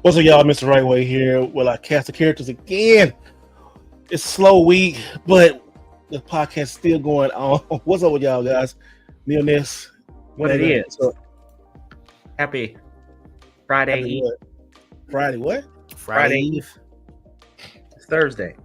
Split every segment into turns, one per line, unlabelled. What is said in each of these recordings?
What's up, y'all? Mr. Right Way here. Well, I cast the characters again. It's a slow week, but the podcast is still going on. What's up with y'all, guys? Neilness.
What it is? Happy Friday Eve.
What? Friday what?
Friday Eve. It's Thursday.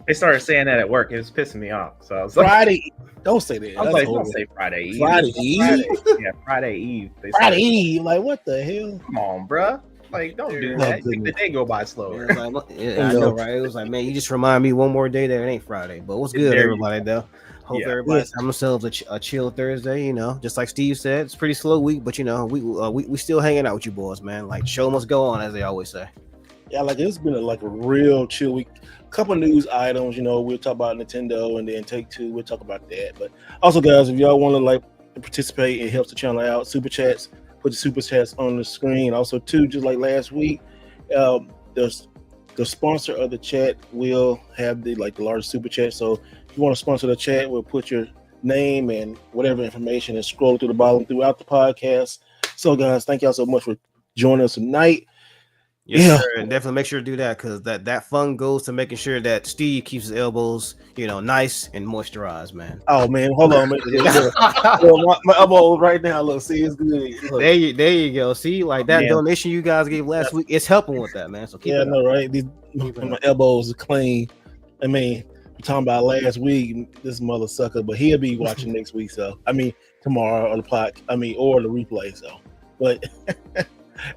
They started saying that at work. It was pissing me off. So I was like,
Friday. Don't say that.
I was like, don't say Friday Eve.
Friday Eve?
Yeah, Friday Eve.
Friday Eve? Like, what the hell?
Come on, bruh. Like, don't do that. Make the day go by slower.
I know, right? It was like, man, you just remind me one more day that it ain't Friday. But what's good, everybody, though? Hope everybody's having themselves a chill Thursday, you know. Just like Steve said, it's a pretty slow week, but, you know, we still hanging out with you boys, man. Like, show must go on, as they always say.
Yeah, like, it's been a real chill week. Couple news items, you know, we'll talk about Nintendo and then Take-Two. We'll talk about that. But also, guys, if y'all want to participate, it helps the channel out. Super chats, put the super chats on the screen. Also, too, just like last week, the sponsor of the chat will have the largest super chat. So if you want to sponsor the chat, we'll put your name and whatever information and scroll to the bottom throughout the podcast. So, guys, thank y'all so much for joining us tonight.
Yes, sir. And definitely make sure to do that because that fund goes to making sure that Steve keeps his elbows, you know, nice and moisturized, man.
Oh man, hold on, man. my elbow right now. Look, see, it's good. Look.
There you go. See, like that donation you guys gave last week, it's helping with that, man. So keep it up.
No, right? My elbows are clean. I mean, we're talking about last week, this mother sucker, but he'll be watching next week. So I mean, tomorrow or the replay. So, but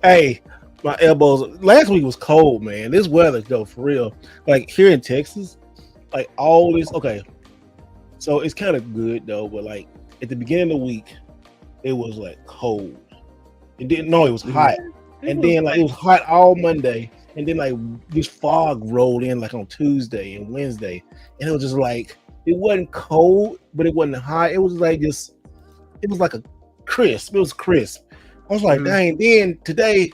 hey. My elbows last week was cold, man. This weather, though, for real. Like here in Texas, like all this. Okay, so it's kind of good though, but like at the beginning of the week, it was like cold. It didn't know it was hot, and then like it was hot all Monday, and then like this fog rolled in like on Tuesday and Wednesday, and it was just like it wasn't cold, but it wasn't hot. It was like just, it was like a crisp. It was crisp. I was like, dang. Then today.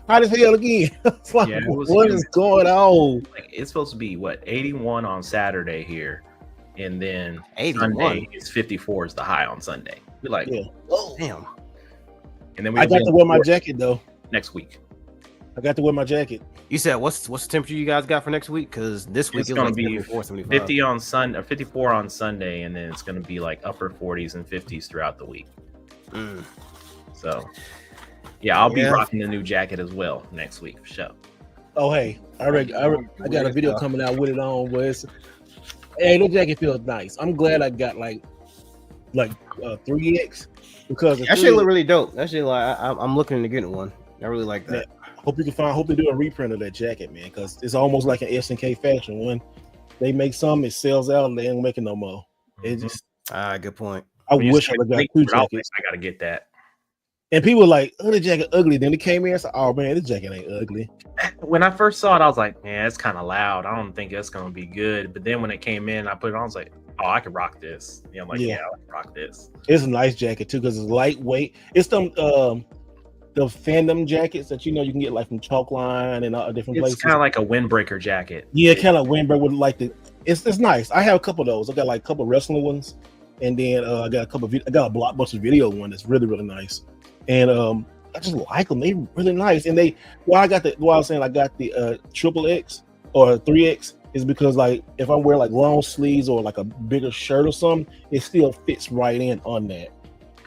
Hot as hell again. It's like, what is going on?
Like, it's supposed to be 81 on Saturday here, and then
81.
Sunday is 54 is the high on Sunday. We're like,
oh damn.
And then
I got to wear my jacket though.
Next week,
I got to wear my jacket.
You said what's the temperature you guys got for next week? Because this week
it's
going to
be 50 on Sunday, or 54 on Sunday, and then it's going to be like upper 40s and 50s throughout the week. So. Yeah, I'll be rocking the new jacket as well next week for sure.
Oh, hey, I got a video coming out with it on. Where the jacket feels nice. I'm glad I got like 3X because
that shit look really dope. That shit I'm looking to get one. I really like that.
Hope they do a reprint of that jacket, man, because it's almost like an SNK fashion. When they make some, it sells out and they ain't making no more. It's just
good point.
I wish I would got 2 jackets.
I gotta get that.
And people were like, "Oh, the jacket ugly." Then it came in and said, "Oh man, this jacket ain't ugly."
When I first saw it, I was like, "Man, it's kind of loud. I don't think it's gonna be good." But then when it came in, I put it on. I was like, "Oh, I can rock this." Yeah, I'm like, "Yeah, I can rock this."
It's a nice jacket too because it's lightweight. It's the fandom jackets that you can get like from Chalkline and different places.
It's kind of like a windbreaker jacket.
Yeah, kind of windbreaker with like it's nice. I have a couple of those. I got like a couple of wrestling ones, and then I got a Blockbuster video one that's really really nice. And I just like them. They really nice. And I got the triple X or 3X is because like if I wear like long sleeves or like a bigger shirt or something, it still fits right in on that.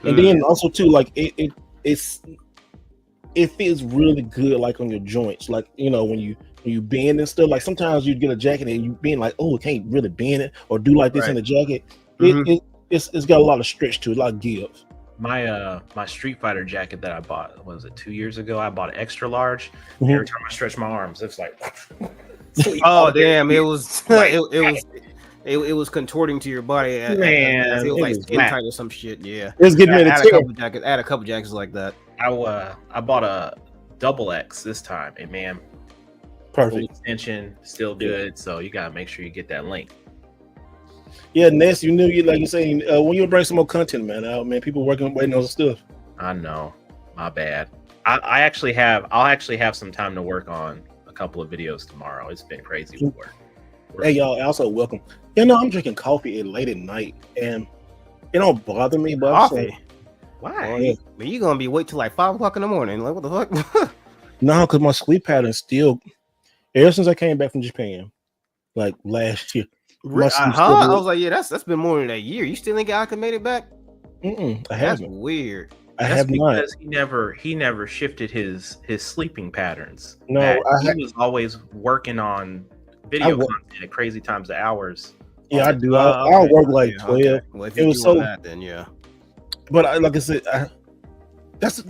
And then also too, like it fits really good like on your joints. Like when you bend and stuff. Like sometimes you get a jacket and you bend like, oh, it can't really bend it or do like this in the jacket. It's got a lot of stretch to it, a lot of give.
My Street Fighter jacket that I bought, was it 2 years ago? I bought an extra large. Every time I stretch my arms, it's like
oh damn, it was it was contorting to your body. Man, it was like skin tight or some shit. Yeah,
it's getting ready
to add a couple jackets like that.
I bought a double X this time, and man,
perfect
extension, still good. So you gotta make sure you get that link.
Yeah, Ness, you like you're saying, when you bring some more content, man, out, man, people waiting on stuff.
I know, my bad. I'll actually have some time to work on a couple of videos tomorrow. It's been crazy with work.
Hey, y'all, also welcome. I'm drinking coffee late at night, and it don't bother me, but
Why?
Well, you gonna be wait till like 5 o'clock in the morning? Like what the fuck?
No, because my sleep pattern still. Ever since I came back from Japan, like last year,
I was like, yeah, that's been more than a year. You still ain't got acclimated back?
I
That's
haven't.
weird.
That's have not.
He never shifted his sleeping patterns.
No,
he was always working on video content at crazy times of hours.
Yeah, I do. I'll work like 12. Okay.
Well, if it was so that, then yeah.
But like I said, that's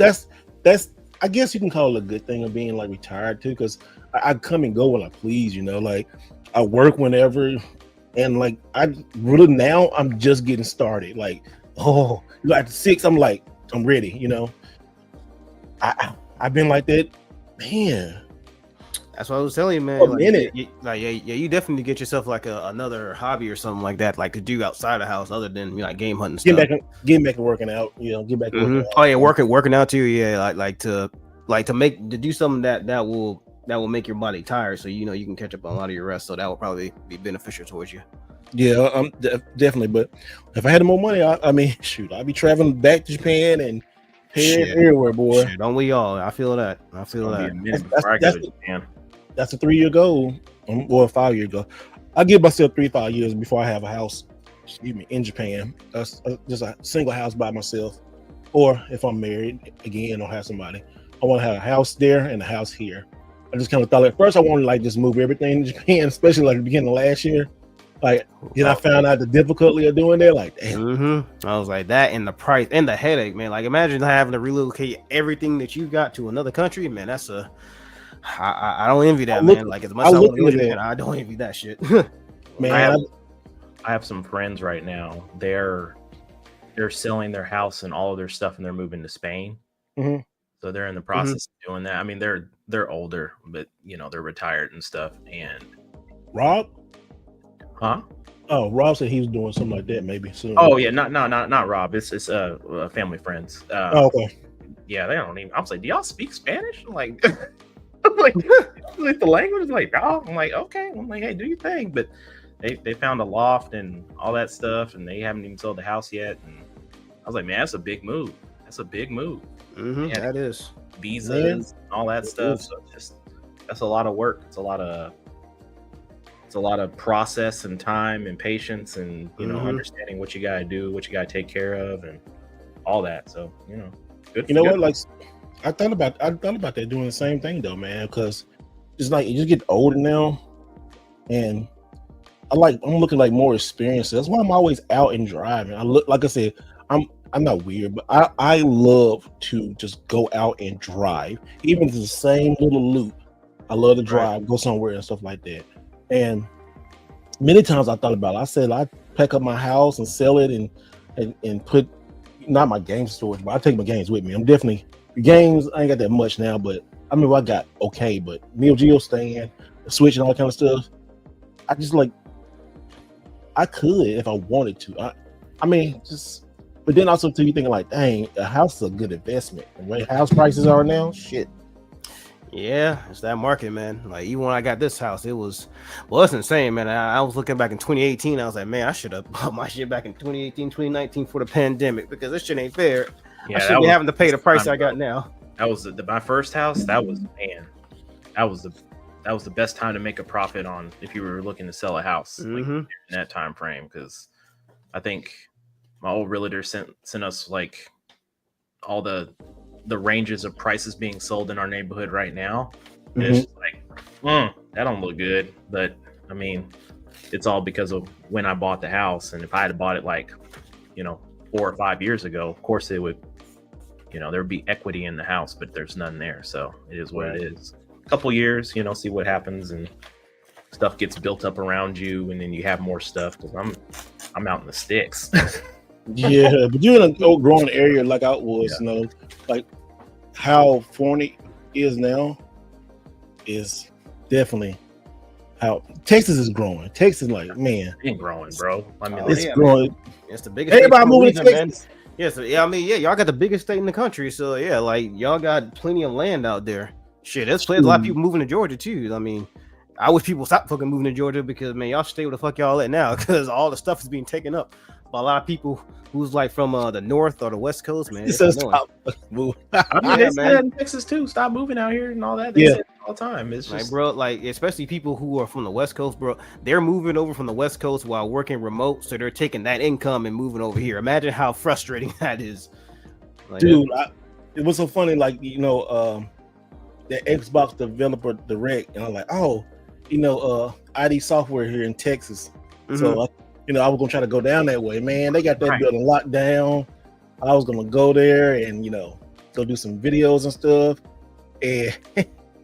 I guess you can call it a good thing of being like retired too, because I come and go when I please, you know, like I work whenever, and like I really now I'm just getting started. Like, at 6, I'm like, I'm ready, you know. I've been like that, man.
That's what I was telling you, man. You definitely get yourself like another hobby or something like that, like to do outside the house, other than like game hunting stuff.
Get back and working out, you know. Get back. And working out.
Oh yeah, working out too. Yeah, to do something that will make your body tired, so you know you can catch up on a lot of your rest. So that will probably be beneficial towards you.
Yeah, definitely. But if I had more money, I mean, shoot, I'd be traveling back to Japan and everywhere, boy.
Shit, don't we all? I feel that.
That's a 3-year goal, or a 5-year goal. I give myself 3-5 years before I have a house. In Japan, just a single house by myself, or if I'm married again or have somebody, I want to have a house there and a house here. I just kind of thought at first I wanted to like just move everything to Japan, especially like the beginning of last year. Like, then I found out the difficulty of doing that. Like, damn.
I was like, that and the price and the headache, man. Like, imagine having to relocate everything that you got to another country, man. That's I don't envy that, man. Like, as much as I want to live in, I don't envy that shit.
Man, I have some friends right now. They're selling their house and all of their stuff, and they're moving to Spain.
Mm-hmm.
So they're in the process of doing that. I mean, they're older, but you know they're retired and stuff. And
Rob.
Huh?
Oh, Rob said he was doing something like that maybe soon.
Oh yeah, not Rob. It's family friends.
Okay.
Yeah, they don't even. I was like, do y'all speak Spanish? Like, like the language. Like, oh, I'm like, okay. I'm like, hey, do your thing. But they found a loft and all that stuff, and they haven't even sold the house yet. And I was like, man, that's a big move. That's a big move.
That is
visas, and all that stuff. So that's a lot of work. It's a lot of process and time and patience and you know understanding what you gotta do, what you gotta take care of, and all that. So you know, good.
You know what? Like, I thought about that doing the same thing though, man. Because it's like you just get older now, and I'm looking like more experiences. That's why I'm always out and driving. Like I said, I'm not weird, but I love to just go out and drive, even if it's the same little loop. I love to drive, go somewhere and stuff like that. And many times I thought about it. I said I'd pack up my house and sell it and put not my game storage, but I take my games with me. I'm definitely games. I ain't got that much now, but I mean I got okay. But Neo Geo stand, the Switch, and all that kind of stuff. I just like I could if I wanted to. I mean just. But then also too, you thinking like, dang, a house is a good investment. The way house prices are now, shit.
Yeah, it's that market, man. Like even when I got this house, it's insane, man. I was looking back in 2018. I was like, man, I should have bought my shit back in 2018, 2019 for the pandemic because this shit ain't fair. Yeah, I shouldn't be having to pay the price I got now.
That was my first house. That was the best time to make a profit on if you were looking to sell a house like, in that time frame. Because I think my old realtor sent us like all the ranges of prices being sold in our neighborhood right now. And it's just like, that don't look good. But I mean, it's all because of when I bought the house. And if I had bought it like, 4 or 5 years ago, of course it would, there would be equity in the house, but there's none there. So it is what it is. A couple years, see what happens and stuff gets built up around you. And then you have more stuff because I'm out in the sticks.
Yeah, but you're in a growing area like I was, like how Forney is now is definitely how Texas is growing. Texas, like, man,
it's growing, bro. I mean,
it's growing.
It's the biggest.
Everybody moving to Texas.
Yes, y'all got the biggest state in the country, so yeah, like y'all got plenty of land out there. Shit, there's a lot of people moving to Georgia too. I mean, I wish people stop fucking moving to Georgia because man, y'all stay where the fuck y'all at now because all the stuff is being taken up. a lot of people who's like from the north or the west coast, man.
It says stop moving.
I mean, they say that in Texas too. Stop moving out here and all that. They say it all the time. It's just
like, bro, like especially people who are from the west coast, bro. They're moving over from the west coast while working remote, so they're taking that income and moving over here. Imagine how frustrating that is, like,
dude. It was so funny, like the Xbox developer direct, and I'm like, oh, ID Software here in Texas. So I was gonna try to go down that way. Man, they got that building locked down. I was gonna go there and go do some videos and stuff. And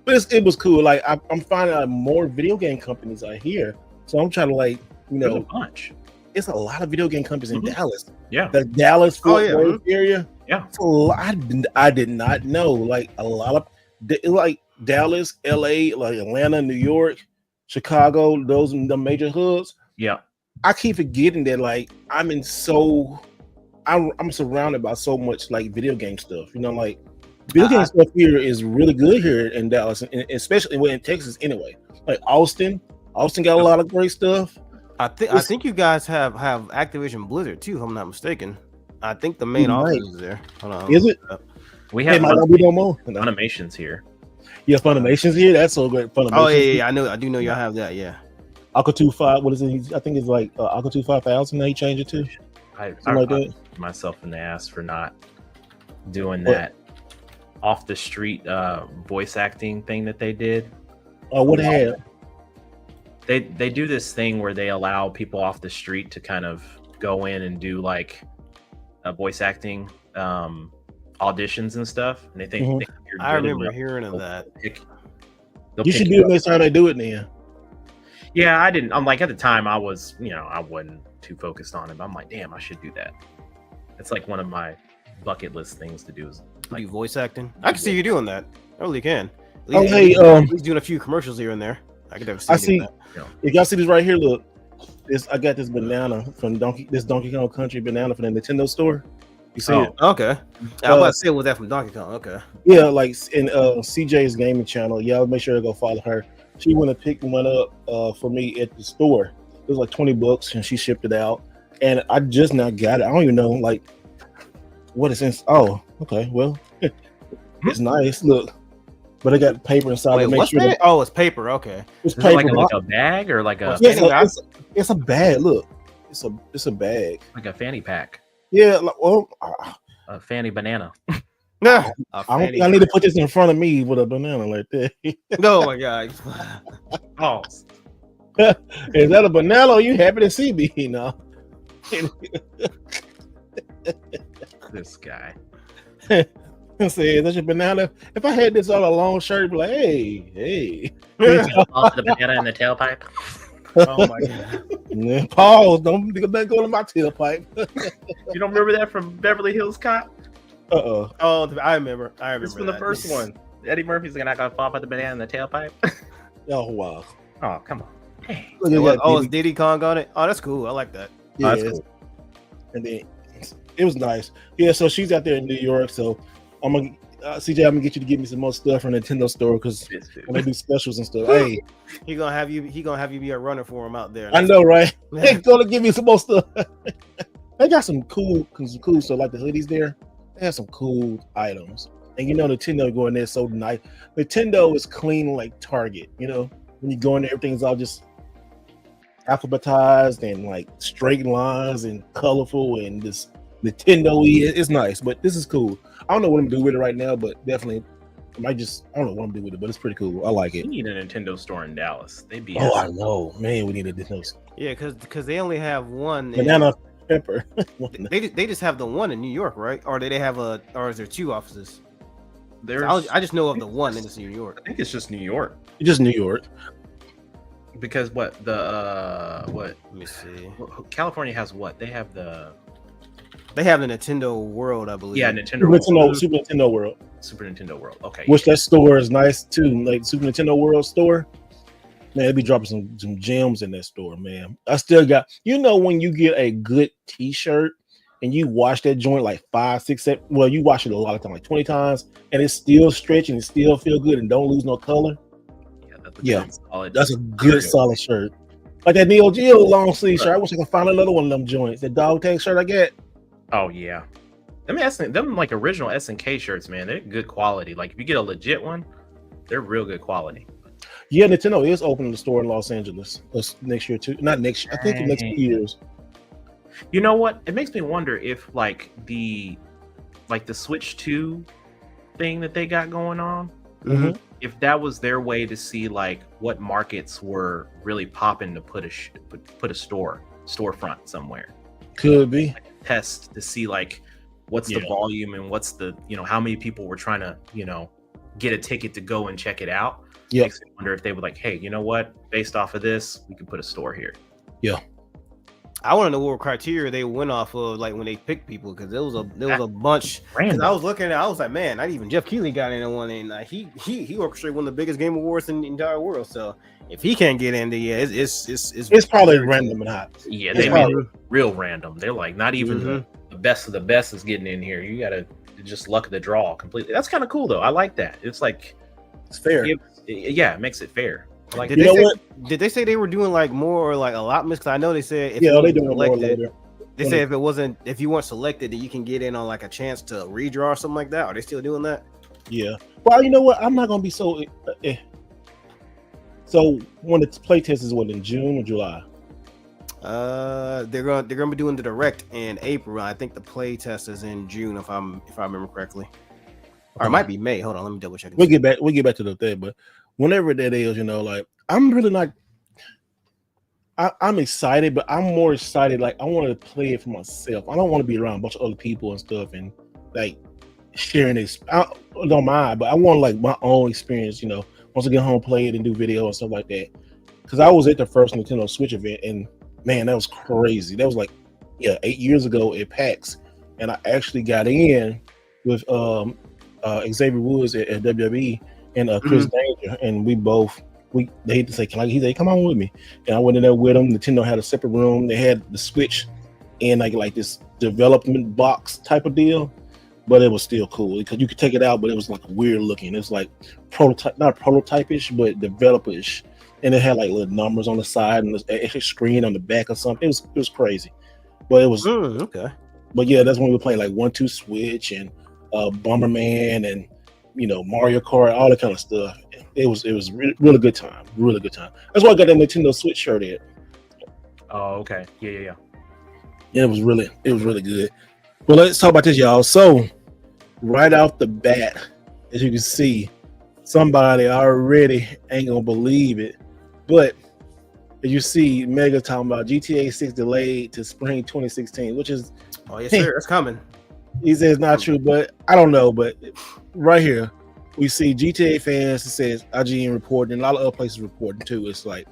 but it was cool. Like I'm finding out more video game companies are here. So I'm trying to
there's a bunch.
It's a lot of video game companies in Dallas.
Yeah,
the Dallas Fort Worth area.
Yeah,
so I did not know. Like a lot of like Dallas, LA, like Atlanta, New York, Chicago. Those are the major hubs.
Yeah.
I keep forgetting that I'm surrounded by so much like video game stuff. Like video game stuff here is really good here in Dallas, and especially in Texas anyway. Like Austin got a lot of great stuff.
I think you guys have Activision Blizzard too, if I'm not mistaken. I think the main office is there. Hold on.
Is it?
We have Funimation's here.
Yeah, Funimation's here. That's so great.
Funimation. Oh yeah, I do know y'all have that. Yeah.
Aqua 2.5, what is it? I think it's like Aqua 2 5000. They changed it to.
I myself in the ass for not doing that off the street voice acting thing that they did.
Oh, what happened?
They do this thing where they allow people off the street to kind of go in and do like voice acting auditions and stuff, and they think you're
I remember hearing of that.
You should do it next time they do it then.
Yeah, I didn't. I'm like at the time I was, I wasn't too focused on it. But I'm like, damn, I should do that. It's like one of my bucket list things to do is
like voice acting. I can see you doing that. I really can. He's doing a few commercials here and there. I could never see.
I see. If y'all see this right here, look. I got this banana from Donkey Kong Country banana from the Nintendo store. You see it?
Okay. I was about to say, was that from Donkey Kong? Okay.
Yeah, like in CJ's gaming channel. Yeah, make sure to go follow her. She went and picked one up for me at the store. It was like $20, and she shipped it out. And I just now got it. I don't even know what it's in. Oh, okay. Well, it's nice. Look, but I got paper inside.
Wait,
to make sure.
Oh, it's paper. Okay.
It's paper.
Like a bag or like a?
It's a bag. Look, it's a bag.
Like a fanny pack.
Yeah.
A fanny banana.
No, I need to put this in front of me with a banana like that.
Oh my god!
Oh,
is that a banana? Are you happy to see me?
This guy.
Say, that's your banana. If I had this on a long shirt, I'd be like, hey.
The banana in the tailpipe.
Oh my god!
Pause. Don't go to my tailpipe.
You don't remember that from Beverly Hills Cop?
Oh, I remember.
It's from the first one. Eddie Murphy's not gonna fall off the banana in the tailpipe.
Oh wow!
Oh come on! Hey.
It's Diddy Kong on it. Oh, that's cool. I like that.
Yeah,
that's cool.
And then it was nice. Yeah, so she's out there in New York. So I'm gonna CJ. I'm gonna get you to give me some more stuff from Nintendo store because when they do specials and stuff. Hey,
he gonna have you be a runner for him out there.
I know, right? He's gonna give me some more stuff. They got some cool stuff like the hoodies there. They have some cool items. And Nintendo going there so nice. Nintendo is clean like Target. When you go in there, everything's all just alphabetized and like straight lines and colorful and this Nintendo-y. It's nice, but this is cool. I don't know what I'm gonna do with it right now, but definitely I don't know what I'm gonna do with it, but it's pretty cool. I like it.
We need a Nintendo store in Dallas. They'd be
I know, man. We need a Nintendo store.
Yeah, because they only have one.
Banana pepper.
they just have the one in New York, right? Or do they have or is there two offices?
I
just know of the one in New York.
I think it's just New York.
Just New York.
Because what? Let
me see.
California has what? They have the
Nintendo World, I believe.
Yeah, Super Nintendo World. Super Nintendo World. Okay.
Which that store is nice too. Like Super Nintendo World store. Man, they be dropping some gems in that store, man. I still got, when you get a good t-shirt and you wash that joint like 5, 6, 7, well, you wash it a lot of times, like 20 times, and it's still stretching and still feel good and don't lose no color.
Yeah, that's a good
solid shirt. Like that Neo Geo long sleeve shirt. I wish I could find another one of them joints. The dog tag shirt I get.
Oh yeah. Them like original SNK shirts, man, they're good quality. Like if you get a legit one, they're real good quality.
Yeah, Nintendo is opening the store in Los Angeles next year too. Not next year. I think the next 2 years.
You know what? It makes me wonder if like the Switch 2 thing that they got going on, if that was their way to see like what markets were really popping to put a storefront somewhere.
Could be.
Like a test to see like what's the volume and what's the, how many people were trying to, get a ticket to go and check it out.
Yeah.
Makes me wonder if they were like, hey, you know what? Based off of this, we can put a store here.
Yeah.
I want to know what criteria they went off of, like when they picked people, because there was a bunch.
Random.
I was looking at, I was like, man, not even Jeff Keighley got in on one, and he orchestrated one of the biggest game awards in the entire world. So if he can't get in, it's
probably random and hot.
Yeah, they made it real random. They're like, not even the best of the best is getting in here. You gotta just luck of the draw completely. That's kind of cool though. I like that. It's like
it's fair.
It makes it fair. Like,
did they say they were doing like more or like allotments? Because I know they said if
they doing more later.
They said if you weren't selected, then you can get in on like a chance to redraw or something like that. Are they still doing that?
Yeah. Well, you know what? I'm not gonna be so. So when the playtest is in June or July?
They're gonna be doing the direct in April. I think the playtest is in June, if I remember correctly. Or it might be May. Hold on, let me double check.
We'll get back to the thing, but whenever that is, like I'm really not. I'm excited, but I'm more excited. Like I want to play it for myself. I don't want to be around a bunch of other people and stuff and like sharing this. I don't mind, but I want like my own experience. Once I get home, play it and do video and stuff like that. Because I was at the first Nintendo Switch event, and man, that was crazy. That was like 8 years ago at PAX, and I actually got in with Xavier Woods at WWE and Chris Danger, and they had to say, he said, come on with me, and I went in there with them. Nintendo had a separate room. They had the Switch in like this development box type of deal, but it was still cool because you could take it out, but it was like weird looking. It's like not prototype-ish, but developer-ish, and it had like little numbers on the side and a screen on the back or something. It was crazy, but it was
okay.
But yeah, that's when we were playing like 1-2 Switch and Bomberman and Mario Kart, all that kind of stuff. It was really good time. Really good time. That's why I got that Nintendo Switch shirt in.
Oh, okay. Yeah.
Yeah, it was really good. Well, let's talk about this, y'all. So, right off the bat, as you can see, somebody already ain't gonna believe it, but as you see, Mega talking about GTA 6 delayed to spring 2016, which is
yes, sir, it's coming.
He says it's not true, but I don't know. But right here, we see GTA fans. It says IGN reporting, and a lot of other places reporting too. It's like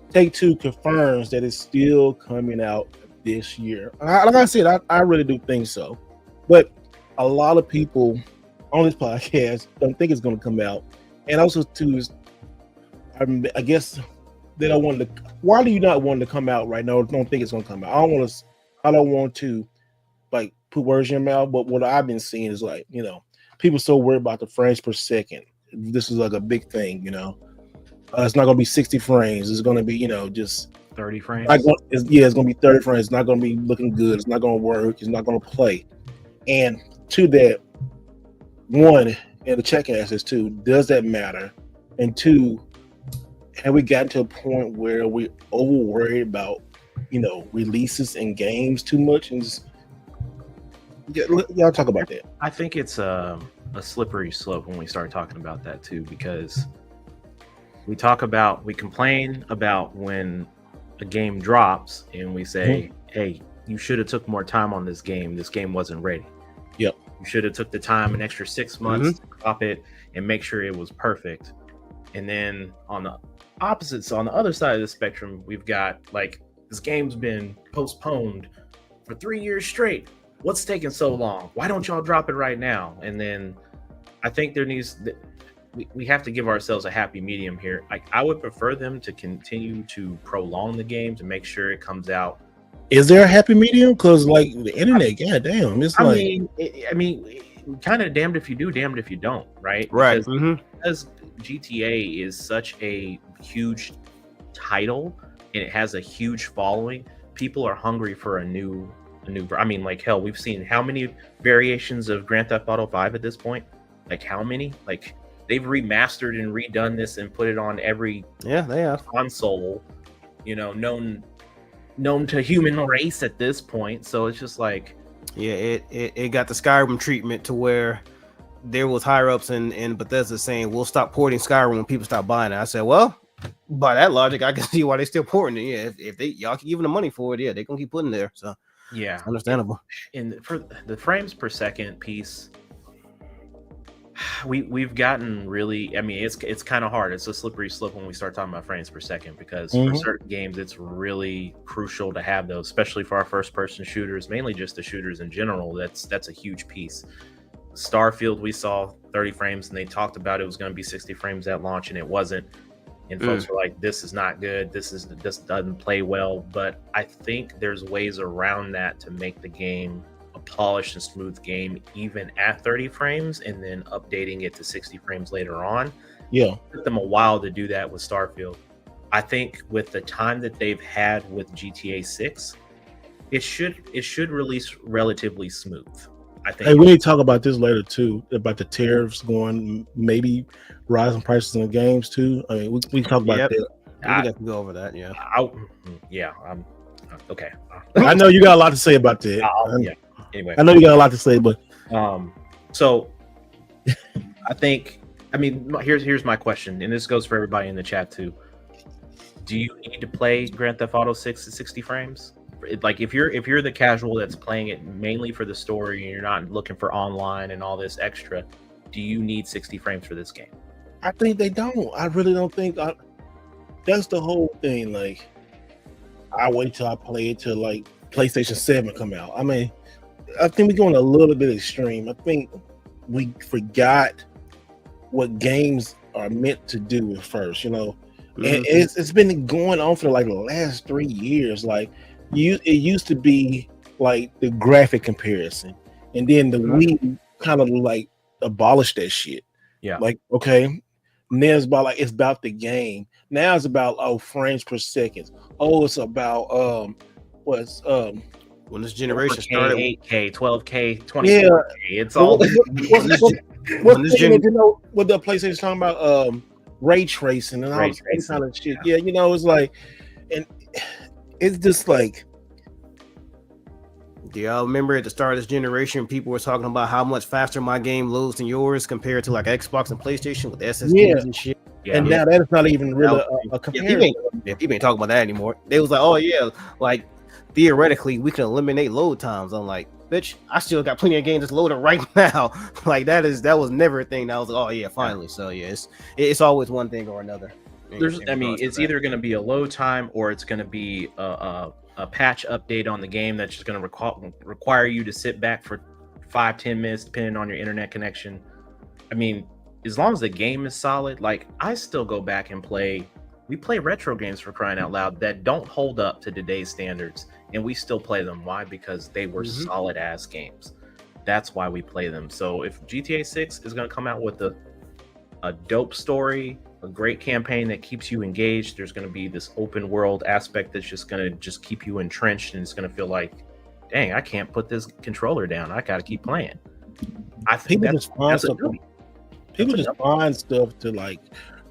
Take-Two confirms that it's still coming out this year. Like I said, I really do think so. But a lot of people on this podcast don't think it's going to come out, and also too is, I guess they don't want to. Why do you not want to come out right now? Don't think it's going to come out. I don't want to like put words in your mouth, but what I've been seeing is like, people so worried about the frames per second. This is like a big thing, it's not going to be 60 frames. It's going to be, just
30 frames.
It's going to be 30 frames. It's not going to be looking good. It's not going to work. It's not going to play. And to that, one, and the check answers too, does that matter? And two, have we gotten to a point where we're over worried about, releases and games too much? And just, y'all talk about that.
I think it's a slippery slope when we start talking about that too, because we complain about when a game drops and we say, hey, you should have took more time on this game. This game wasn't ready.
Yep.
You should have took the time, an extra 6 months to drop it and make sure it was perfect. And then on the other side of the spectrum, we've got like, this game's been postponed for 3 years straight. What's taking so long? Why don't y'all drop it right now? And then I think we have to give ourselves a happy medium here. Like I would prefer them to continue to prolong the game to make sure it comes out.
Is there a happy medium? Because like the internet, goddamn, it's
I mean, kind of damned if you do, damned if you don't, right?
Right.
Because GTA is such a huge title and it has a huge following, people are hungry for a new. I mean, like hell, we've seen how many variations of Grand Theft Auto 5 at this point? Like how many? Like they've remastered and redone this and put it on every
they have
console, known to human race at this point. So it's just like,
it got the Skyrim treatment to where there was higher ups in Bethesda saying we'll stop porting Skyrim when people stop buying it. I said, well, by that logic, I can see why they're still porting it. Yeah, if y'all keep giving the money for it, they're gonna keep putting it there. So
yeah,
it's understandable.
And for the frames per second piece, we've gotten really, I mean, it's kind of hard. It's a slippery slope when we start talking about frames per second, because for certain games it's really crucial to have those, especially for our first person shooters, mainly just the shooters in general. That's a huge piece. Starfield, we saw 30 frames and they talked about it was going to be 60 frames at launch, and it wasn't. And folks were like, this is not good, this doesn't play well. But I think there's ways around that to make the game a polished and smooth game even at 30 frames, and then updating it to 60 frames later on.
Yeah,
it took them a while to do that with Starfield. I think with the time that they've had with GTA 6, it should release relatively smooth. I think.
Hey, we need to talk about this later too, about the tariffs going, maybe rising prices in the games too. I mean, we can talk about that.
We can go over that. Yeah.
Okay.
I know you got a lot to say about that.
Yeah. Anyway,
I know you got a lot to say, but
so I think, I mean, here's my question, and this goes for everybody in the chat too. Do you need to play Grand Theft Auto 6 at 60 frames? Like if you're the casual that's playing it mainly for the story and you're not looking for online and all this extra, do you need 60 frames for this game?
I think they don't. I really don't think. That's the whole thing. Like, I wait till I play it till like PlayStation 7 come out. I mean, I think we're going a little bit extreme. I think we forgot what games are meant to do at first, and it's been going on for like the last 3 years. Like, it used to be like the graphic comparison, and then the Wii kind of like abolished that shit.
Yeah.
Like, okay, now it's about the game. Now it's about frames per second. It's about
when this generation
4K,
started,
8K, 12K, 24K. It's all.
What the PlayStation's talking about? Ray tracing and all that kind of shit. Yeah, it's like, and it's just like.
Do y'all remember at the start of this generation, people were talking about how much faster my game loads than yours compared to like Xbox and PlayStation with SSDs and shit?
Yeah, and now that's not even really a comparison.
People ain't talking about that anymore. They was like, oh yeah, like theoretically we can eliminate load times. I'm like, bitch, I still got plenty of games that's loaded right now. Like that was never a thing. That was like, oh yeah, finally. So yeah, it's always one thing or another.
It's either going to be a load time or it's going to be a patch update on the game that's just going to require you to sit back for 5-10 minutes depending on your internet connection. I mean, as long as the game is solid, like I still go back and play retro games, for crying out loud, that don't hold up to today's standards, and we still play them. Why? Because they were solid ass games. That's why we play them. So if GTA 6 is going to come out with a dope story, a great campaign that keeps you engaged, there's going to be this open world aspect that's just going to keep you entrenched, and it's going to feel like, dang, I can't put this controller down, I got to keep playing. I think
people just find stuff to like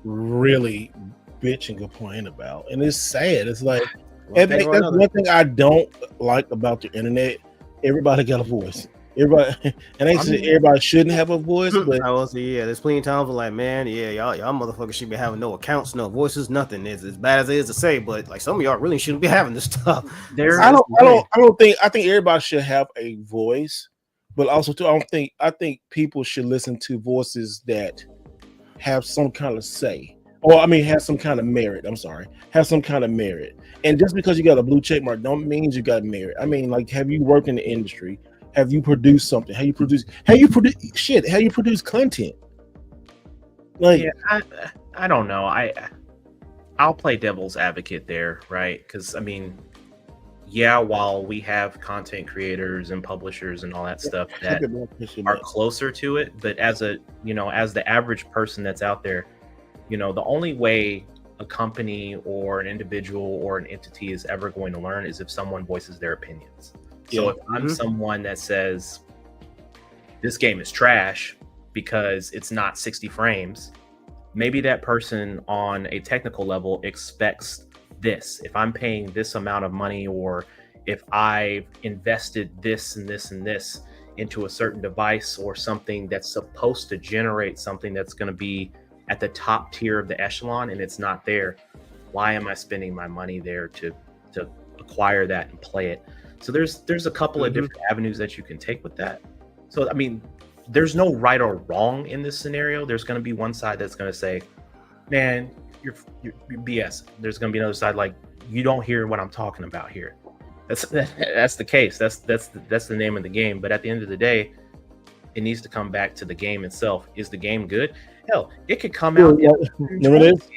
really bitch and complain about, and it's sad. It's like that's one thing I don't like about the internet. Everybody got a voice. Everybody, and they say everybody shouldn't have a voice, but
I will say, there's plenty of times where like, man, y'all motherfuckers should be having no accounts, no voices, nothing. It's as bad as it is to say, but like some of y'all really shouldn't be having this stuff.
I think everybody should have a voice, but also too, I think people should listen to voices that have some kind of say, or have some kind of merit. Have some kind of merit. And just because you got a blue check mark don't mean you got merit. I mean, like, have you worked in the industry? Have you produced something? How you produce content? Like,
I don't know. I'll play devil's advocate there, right? Because I mean, while we have content creators and publishers and all that stuff that are closer to it, but as the average person that's out there, the only way a company or an individual or an entity is ever going to learn is if someone voices their opinions. So if I'm someone that says this game is trash because it's not 60 frames, maybe that person on a technical level expects this. If I'm paying this amount of money, or if I've invested this and this and this into a certain device or something that's supposed to generate something that's going to be at the top tier of the echelon and it's not there, why am I spending my money there to acquire that and play it? So there's a couple of different avenues that you can take with that. So I mean, there's no right or wrong in this scenario. There's going to be one side that's going to say, man, you're BS. There's going to be another side like, you don't hear what I'm talking about here. That's the case. That's the name of the game. But at the end of the day, it needs to come back to the game itself. Is the game good? Hell, it could come out.
Remember this?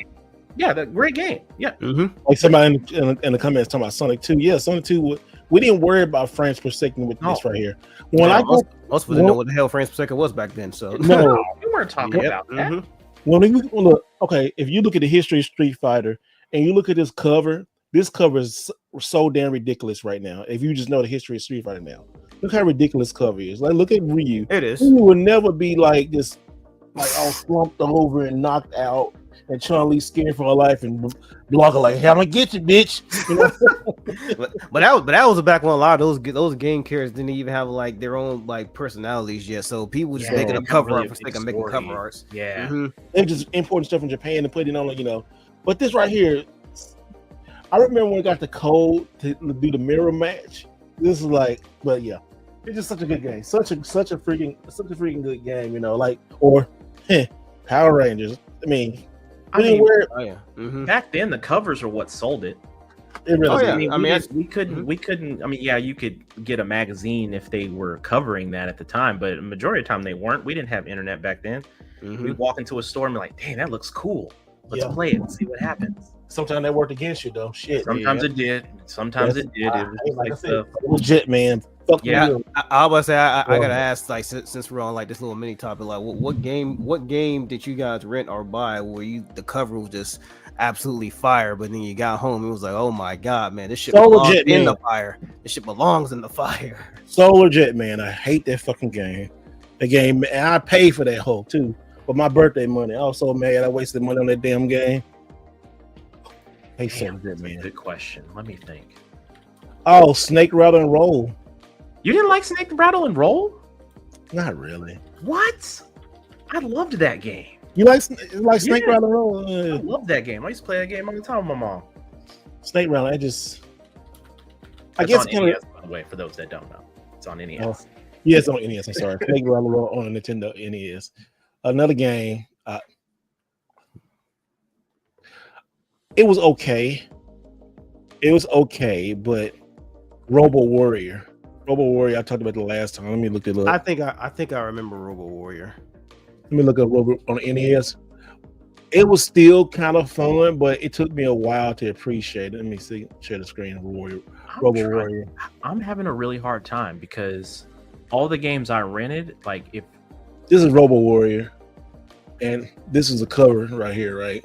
Yeah, the great game. Yeah.
Like somebody in the comments talking about Sonic 2. Yeah, Sonic 2. We didn't worry about frames per second with this right here. When
most people didn't know what the hell frames per second was back then. So
no,
we weren't talking about that.
Okay, if you look at the history of Street Fighter and you look at this cover is so damn ridiculous right now. If you just know the history of Street Fighter now, look how ridiculous cover is. Like, look at Ryu.
It is.
Ryu would never be like this, like all slumped over and knocked out, and Chun-Li scared for her life and Blanca like, "Hey, I'm gonna get you, bitch." You know?
but that was back when a lot of those game characters didn't even have like their own like personalities yet. So people were just making a cover art for sake of making cover arts.
Yeah,
they're just importing stuff from Japan and putting it on, like, you know. But this right here, I remember when we got the code to do the mirror match. This is like, but yeah, it's just such a good game, such a freaking good game, you know. Like, or Power Rangers. I mean,
back then the covers are what sold it.
It really.
We couldn't. I mean, yeah, you could get a magazine if they were covering that at the time, but the majority of the time they weren't. We didn't have internet back then. We'd walk into a store and be like, "Dang, that looks cool. Let's play it and see what happens."
Sometimes that worked against you, though. Shit.
Sometimes it did. Sometimes it did. It was like
legit, man. Fuck
yeah, I was say I gotta ask, like, since we're on like this little mini topic, like, what game did you guys rent or buy where the cover was just absolutely fire, but then you got home, it was like, oh my god, man, this shit belongs in the fire. This shit belongs in the fire.
So legit, man. I hate that fucking game. The game, and I paid for that whole too. But my birthday money, I was so mad I wasted money on that damn game. Hey, so good, man.
Good question. Let me think.
Oh, Snake Rattle and Roll.
You didn't like Snake Rattle and Roll?
Not really.
What? I loved that game.
You like Snake Rattle and Roll?
I love that game. I used to play that game all the time with my mom.
Snake Rattle, I
guess
it's
on NES, by the way, for those that don't know. It's on NES.
Oh, yeah, it's on NES. I'm sorry. Snake Rattle and Roll on the Nintendo NES. Another game. It was okay. But Robo Warrior, I talked about the last time. Let me look it up.
I think I remember Robo Warrior.
Let me look up Robo on NES. It was still kind of fun, but it took me a while to appreciate it. Let me see. Share the screen. Robo Warrior.
I'm having a really hard time because all the games I rented, like if
this is Robo Warrior, and this is a cover right here, right?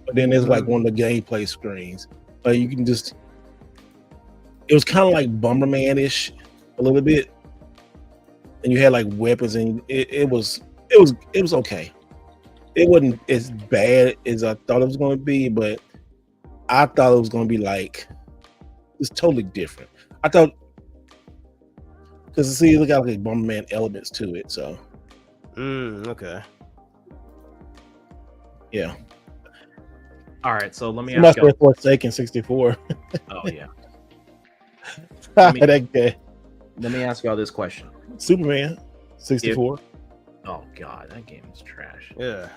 But then there's like one of the gameplay screens. You can just. It was kind of like Bomberman-ish a little bit, and you had like weapons, and it was okay. It wasn't as bad as I thought it was going to be, but I thought it was going to be like it's totally different. I thought because see, it got like Bomberman elements to it, so.
Okay.
Yeah.
All right, so let me ask you.
Forsaken 64.
Oh yeah.
That guy.
Let me ask y'all this question.
Superman 64.
Oh god, that game is trash.
Yeah.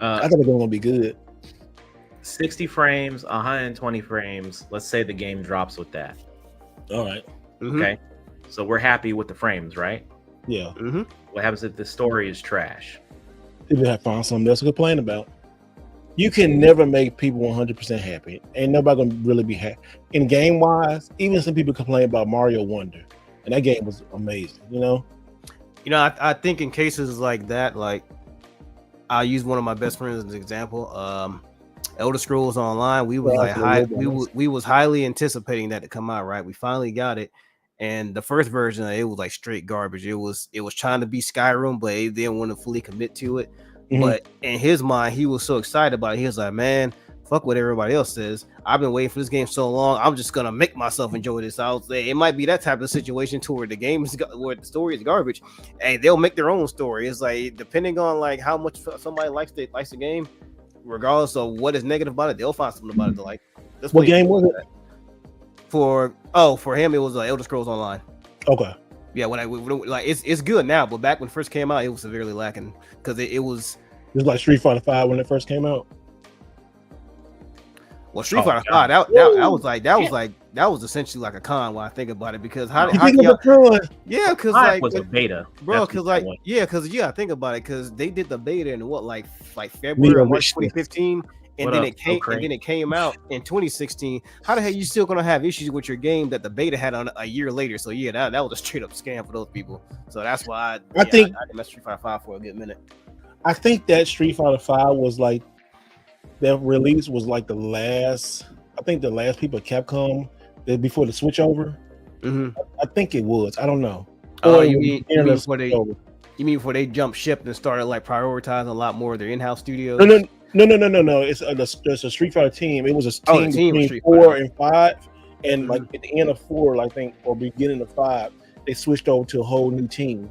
I thought it was gonna be good.
60 frames, 120 frames. Let's say the game drops with that.
All right.
Okay. So we're happy with the frames, right?
Yeah.
What happens if the story is trash?
If you have found something else to complain about. You can never make people 100% happy. Ain't nobody gonna really be happy. In game wise, even some people complain about Mario Wonder, and that game was amazing. You know.
I think in cases like that, like I'll use one of my best friends as an example. Elder Scrolls Online. We was
Well,
like
also
high,
Roblox.
we was highly anticipating that to come out. Right, we finally got it, and the first version of it was like straight garbage. It was trying to be Skyrim, but it didn't want to fully commit to it.
Mhm.
But in his mind, he was so excited about it. He was like, man, fuck what everybody else says. I've been waiting for this game so long. I'm just gonna make myself enjoy this. I was it might be that type of situation to where the game is where the story is garbage. Hey, they'll make their own story. It's like depending on like how much somebody likes the game, regardless of what is negative about it, they'll find something about it to like.
What game was it?
For him, it was Elder Scrolls Online.
Okay.
Yeah, when like it's good now, but back when it first came out, it was severely lacking because it was.
It was like Street Fighter 5 when it first came out.
Well, Street Fighter 5, that was essentially like a con when I think about it, because how yeah, because like
was a beta,
bro, because like think about it, because they did the beta in what like February or March 2015, and then it came out in 2016. How the hell you still gonna have issues with your game that the beta had on a year later? So yeah, that was a straight up scam for those people. So that's why I didn't mess Street Fighter 5 for a good minute.
I think that Street Fighter 5 was like that release was like the last people at Capcom before the switch over.
Mm-hmm.
I think it was. I don't know.
Oh, you mean before they jumped ship and started like prioritizing a lot more of their in-house studios?
No. It's a Street Fighter team. It was a team between 4 and 5, and like at the end of 4, I think, or beginning of 5, they switched over to a whole new team.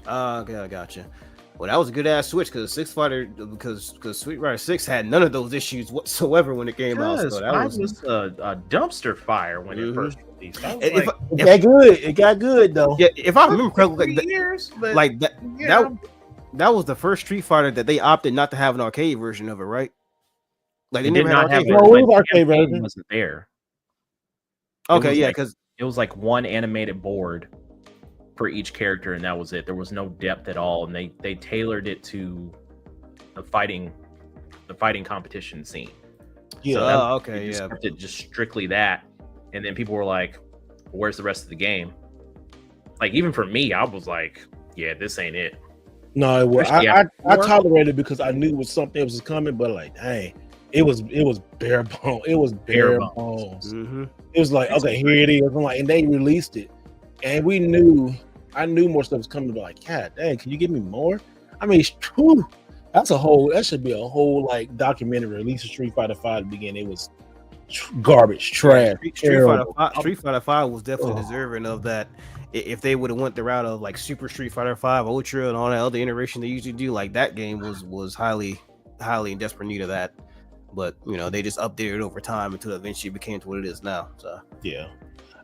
Okay, I gotcha. Well, that was a good ass switch because Street Fighter 6 had none of those issues whatsoever when it came out. So that was
a dumpster fire when it first released.
It got good though.
Yeah, if I remember correctly, that was the first Street Fighter that they opted not to have an arcade version of it, right? Like they never had an arcade version.
No, it was arcade version.
Wasn't there?
Okay, yeah, because
it was like one animated board for each character, and that was it. There was no depth at all, and they tailored it to the fighting competition scene.
Yeah,
Scripted just strictly that, and then people were like, "Where's the rest of the game?" Like even for me, I was like, "Yeah, this ain't it."
No, it was. I tolerated it because I knew it was something that was coming, but like, dang, it was bare bones. It was bare bones.
Mm-hmm.
It was like, okay, here it is. I'm like, and they released it. And I knew more stuff was coming, but like, God dang, can you give me more? I mean, that should be a whole like documentary. At least Street Fighter 5 to begin. It was garbage, trash.
Street Fighter 5 was definitely deserving of that. If they would have went the route of like Super Street Fighter 5, Ultra, and all that other iteration they usually do, like that game was highly in desperate need of that. But they just updated it over time until it eventually became to what it is now. So
yeah,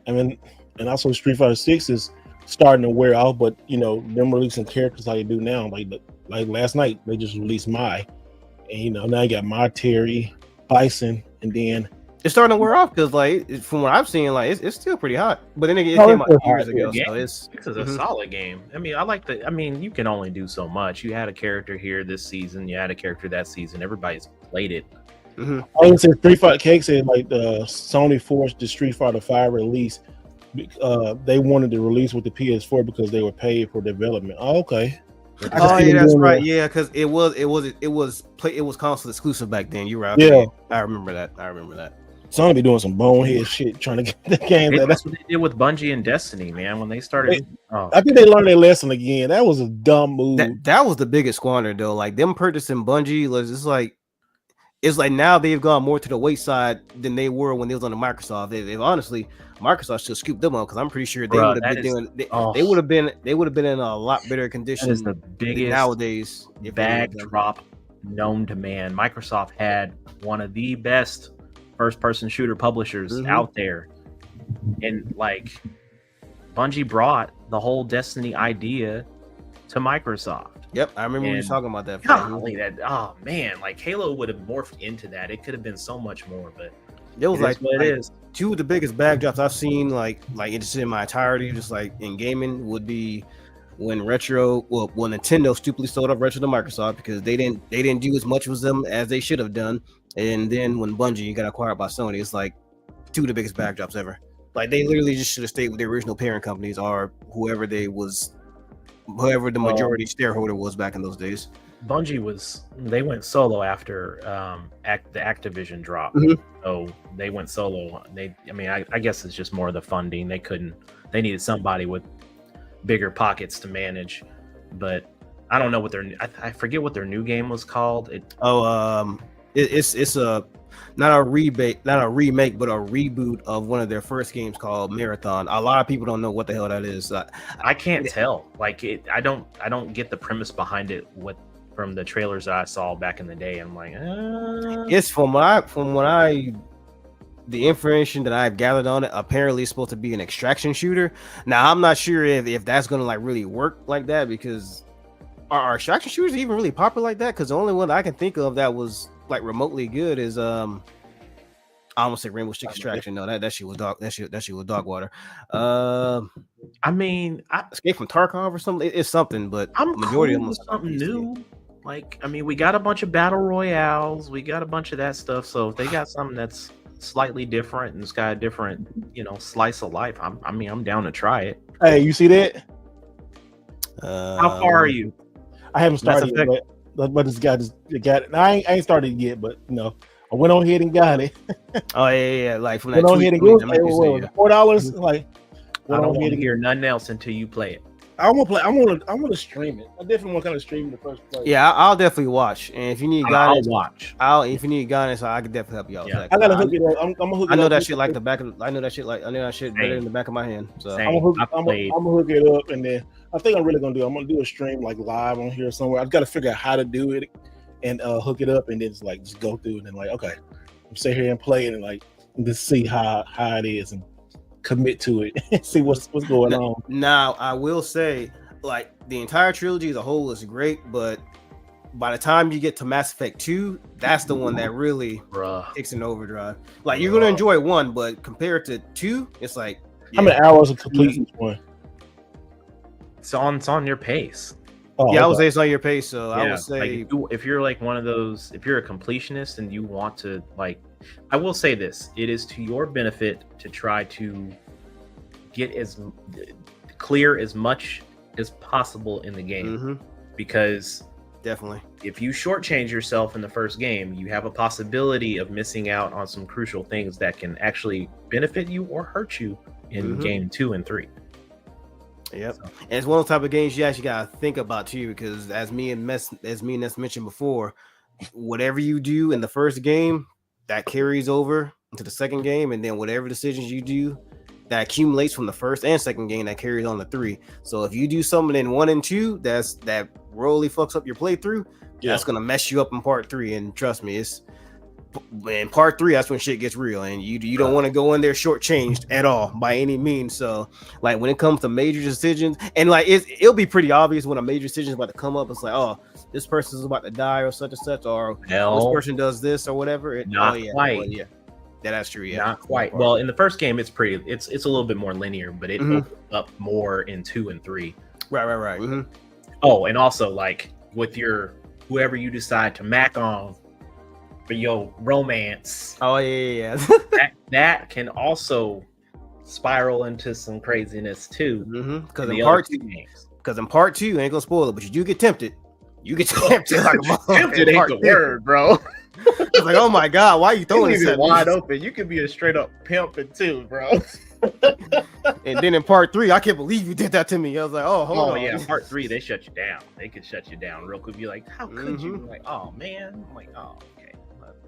I mean. And also Street Fighter 6 is starting to wear off, but them releasing characters like they do now, like last night they just released Mai, and now you got Mai, Terry, Bison, and then
it's starting to wear off because like from what I've seen, like it's still pretty hot. But then it came out years ago, so it's
a solid game. I mean, you can only do so much. You had a character here this season, you had a character that season. Everybody's played it.
I would say Street Fighter Cake said like the Sony forced the Street Fighter 5 release. They wanted to release with the PS4 because they were paid for development. Oh, okay.
Oh yeah, that's right. Yeah, because it was console exclusive back then. You're right.
Yeah,
I remember that.
Sony be doing some bonehead shit trying to get the game.
That's what they did with Bungie and Destiny, man. When they started,
I think they learned their lesson again. That was a dumb move.
That was the biggest squander though. Like them purchasing Bungie it's like now they've gone more to the wayside than they were when they was on the Microsoft. They honestly, Microsoft should scoop them up because I'm pretty sure they would have been doing. They would have been in a lot better condition.
That is the biggest
nowadays
bag drop known to man. Microsoft had one of the best first-person shooter publishers out there, and like Bungie brought the whole Destiny idea to Microsoft.
Yep, I remember you talking about that.
Like Halo would have morphed into that. It could have been so much more, but
it was like what it is. Two of the biggest bag drops I've seen, like just in my entirety, just like in gaming, would be when Nintendo stupidly sold off Retro to Microsoft because they didn't do as much with them as they should have done, and then when Bungie got acquired by Sony, it's like two of the biggest bag drops ever. Like they literally just should have stayed with their original parent companies or whoever the majority shareholder was back in those days.
Bungie they went solo after the Activision drop.
Mhm.
So they went solo. I guess it's just more of the funding. They needed somebody with bigger pockets to manage. But I don't know what I forget what their new game was called.
It's a not a remake, but a reboot of one of their first games called Marathon. A lot of people don't know what the hell that is.
I can't tell. Like I don't get the premise behind it. From the trailers that I saw back in the day, I'm like,
it's from the information that I've gathered on it. Apparently, it's supposed to be an extraction shooter. Now, I'm not sure if that's going to like really work like that, because are extraction shooters even really popular like that? Because the only one I can think of that was like remotely good is I almost say Rainbow Six Extraction. No, that shit was dog. That shit was dog water. Escape from Tarkov or something. It's something, but
I'm
majority
cool
of them
with something new. Like, we got a bunch of battle royales, we got a bunch of that stuff. So if they got something that's slightly different and it's got a different, slice of life, I'm down to try it.
Hey, you see that?
How far are you?
I haven't started yet, but this guy just got it. Now, I ain't started yet, but I went on ahead and got it.
Oh yeah. Like from that
went on ahead and go. $4. Like,
I don't want to hear nothing else until you play it.
I want to play. I want to stream it. I definitely want to kind of stream it the first place.
Yeah, I'll definitely watch. And if you need guidance,
I'll watch.
If you need guidance, I can definitely help you out.
Yeah. I gotta hook it up. I'm gonna hook it up.
I know that shit like the back of. I know that shit better in the back of my hand. So
I'm gonna hook it up, and then I think I'm gonna do a stream like live on here somewhere. I've got to figure out how to do it and hook it up, and then just go through it and okay, I'm sit here and play it and just see how it is and commit to it and see what's going on.
Now I will say, like, the entire trilogy as a whole is great, but by the time you get to Mass Effect 2, that's the one that really takes an overdrive. Like, you're gonna enjoy 1, but compared to 2, it's like
how many hours of complete each one?
It's on your pace.
I would say it's on your pace. So I would say,
if you're like one of those, if you're a completionist and you want to, I will say this: it is to your benefit to try to get as clear as much as possible in the game, because
definitely,
if you shortchange yourself in the first game, you have a possibility of missing out on some crucial things that can actually benefit you or hurt you in game 2 and 3.
Yep. So. And it's one of the type of games you actually gotta think about too, because as me and Ness mentioned before, whatever you do in the first game, that carries over into the second game, and then whatever decisions you do, that accumulates from the first and second game, that carries on to 3. So if you do something in 1 and 2 that really fucks up your playthrough, that's gonna mess you up in part 3. And trust me, it's in part 3, that's when shit gets real, and you don't want to go in there shortchanged at all by any means. So like when it comes to major decisions, and like it'll be pretty obvious when a major decision is about to come up. It's like, oh, this person is about to die or such and such, or this person does this or whatever.
Not quite.
Well, yeah, that's true. Yeah,
not quite. Well, in the first game, it's a little bit more linear, but it opens up more in 2 and 3.
Right.
Oh, and also like with your whoever you decide to mac on for your romance.
Oh yeah.
that can also spiral into some craziness too.
Because in part 2, ain't gonna spoil it, but you do get tempted. You get tempted like
tempted ain't the word, bro.
It's like, oh my god, why are you throwing this at
wide open? You could be a straight up pimping too, bro.
And then in part 3, I can't believe you did that to me. I was like, oh, hold on.
Yeah, part 3, they shut you down. They could shut you down real quick. Be like, how could you? Like, oh man. I'm like, oh, okay.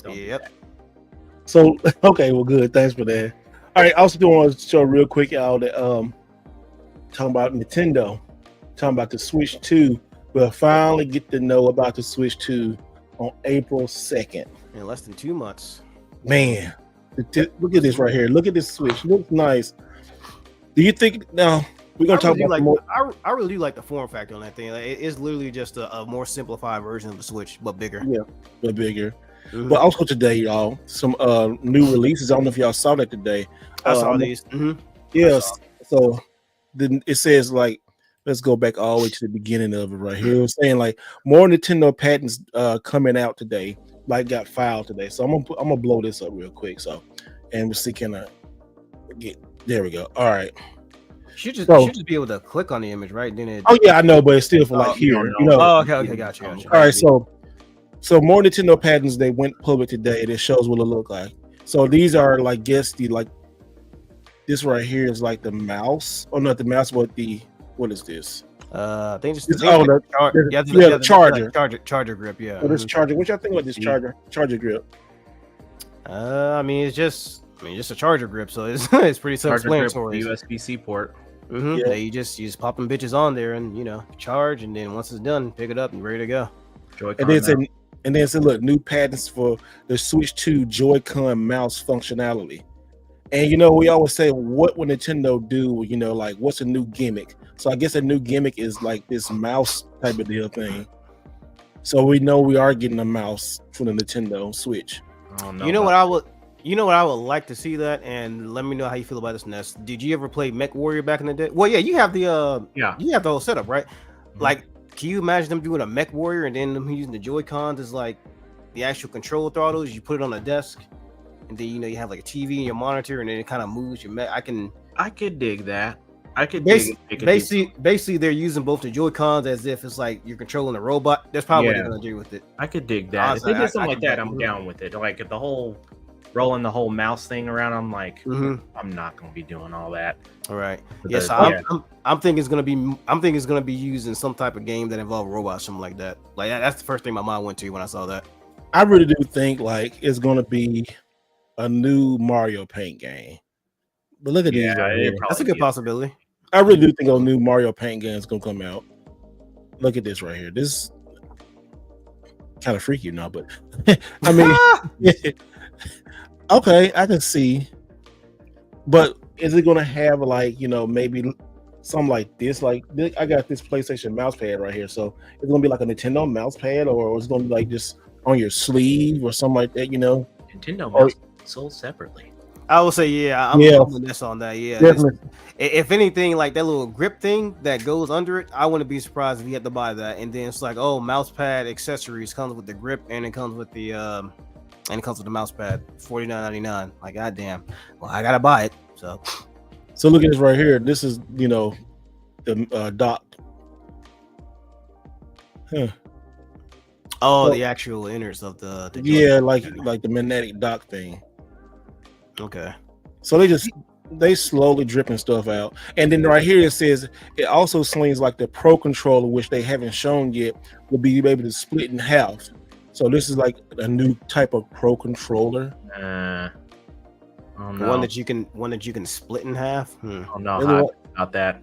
Yep.
So okay, well, good. Thanks for that. All right, I also do want to show real quick, y'all, that talking about Nintendo, talking about the Switch 2. We'll finally get to know about the Switch 2 on April 2nd.
In less than 2 months.
Man, look at this right here. Look at this Switch. It looks nice. Do you think now we're gonna talk about more?
I really do like the form factor on that thing. Like, it's literally just a more simplified version of the Switch, but bigger.
Yeah, but bigger. But also today, y'all, some new releases. I don't know if y'all saw that today.
I saw these.
Yes. So then it says like, let's go back all the way to the beginning of it right here. It was saying like more Nintendo patents coming out today, like got filed today. So I'm gonna blow this up real quick. So, and we'll see, can I get there? We go. All right.
You should just be able to click on the image, right? Then it.
Oh yeah, I know, but it's still for like here, you know.
Oh, okay, gotcha.
All right, so more Nintendo patents they went public today. That shows what it look like. So these are like this right here is like the mouse, or not the mouse, but what is this?
I think just
the charger.
Charger grip, yeah.
Oh, this charger. What y'all think about this charger grip?
I mean, it's just a charger grip, so it's it's pretty self-explanatory.
USB-C port.
Mm-hmm. Yeah, you just pop them bitches on there, and charge, and then once it's done, pick it up and ready to go.
And then look, new patents for the Switch 2 Joy-Con mouse functionality. And we always say, what would Nintendo do? Like, what's a new gimmick? So I guess a new gimmick is like this mouse type of deal thing. So we know we are getting a mouse for the Nintendo Switch.
You know what I would like to see that, and let me know how you feel about this, Ness. Did you ever play Mech Warrior back in the day? Well, yeah, you have the you have the whole setup, right? Mm-hmm. Like, can you imagine them doing a Mech Warrior and then them using the Joy-Cons as like the actual control throttles? You put it on a desk, and then you have like a TV in your monitor, and then it kind of moves your Mech. I could dig that. Basically, they're using both the Joy-Cons as if it's like you're controlling a robot. That's probably what they're gonna do with it.
I could dig that. Honestly, if they did something like that, I'm down with it. Like, if the whole rolling the whole mouse thing around, I'm like, I'm not gonna be doing all that.
All right. Yes, I'm thinking it's gonna be used in some type of game that involves robots, something like that. Like, that's the first thing my mind went to when I saw that.
I really do think like it's gonna be a new Mario Paint game. But look at these right here.
That's a good possibility.
I really do think a new Mario Paint game is gonna come out. Look at this right here. This kind of freaky now, but I mean, okay, I can see. But is it gonna have like maybe something like this? Like I got this PlayStation mouse pad right here, so it's gonna be like a Nintendo mouse pad, or it's gonna be like just on your sleeve or something like that.
Nintendo mouse sold separately.
I would say, I'm with this on that. Yeah, if anything, like that little grip thing that goes under it, I wouldn't be surprised if you had to buy that. And then it's like, mouse pad accessories comes with the grip, and it comes with the mouse pad, $49.99. Like, goddamn, well, I gotta buy it. So
look at this right here. This is the dock. Huh.
Oh, the actual innards of the
like the magnetic dock thing.
Okay.
So they slowly dripping stuff out. And then right here it says it also slings like the Pro controller, which they haven't shown yet, will be able to split in half. So this is like a new type of Pro controller.
One that you can split in half.
Oh no, about that.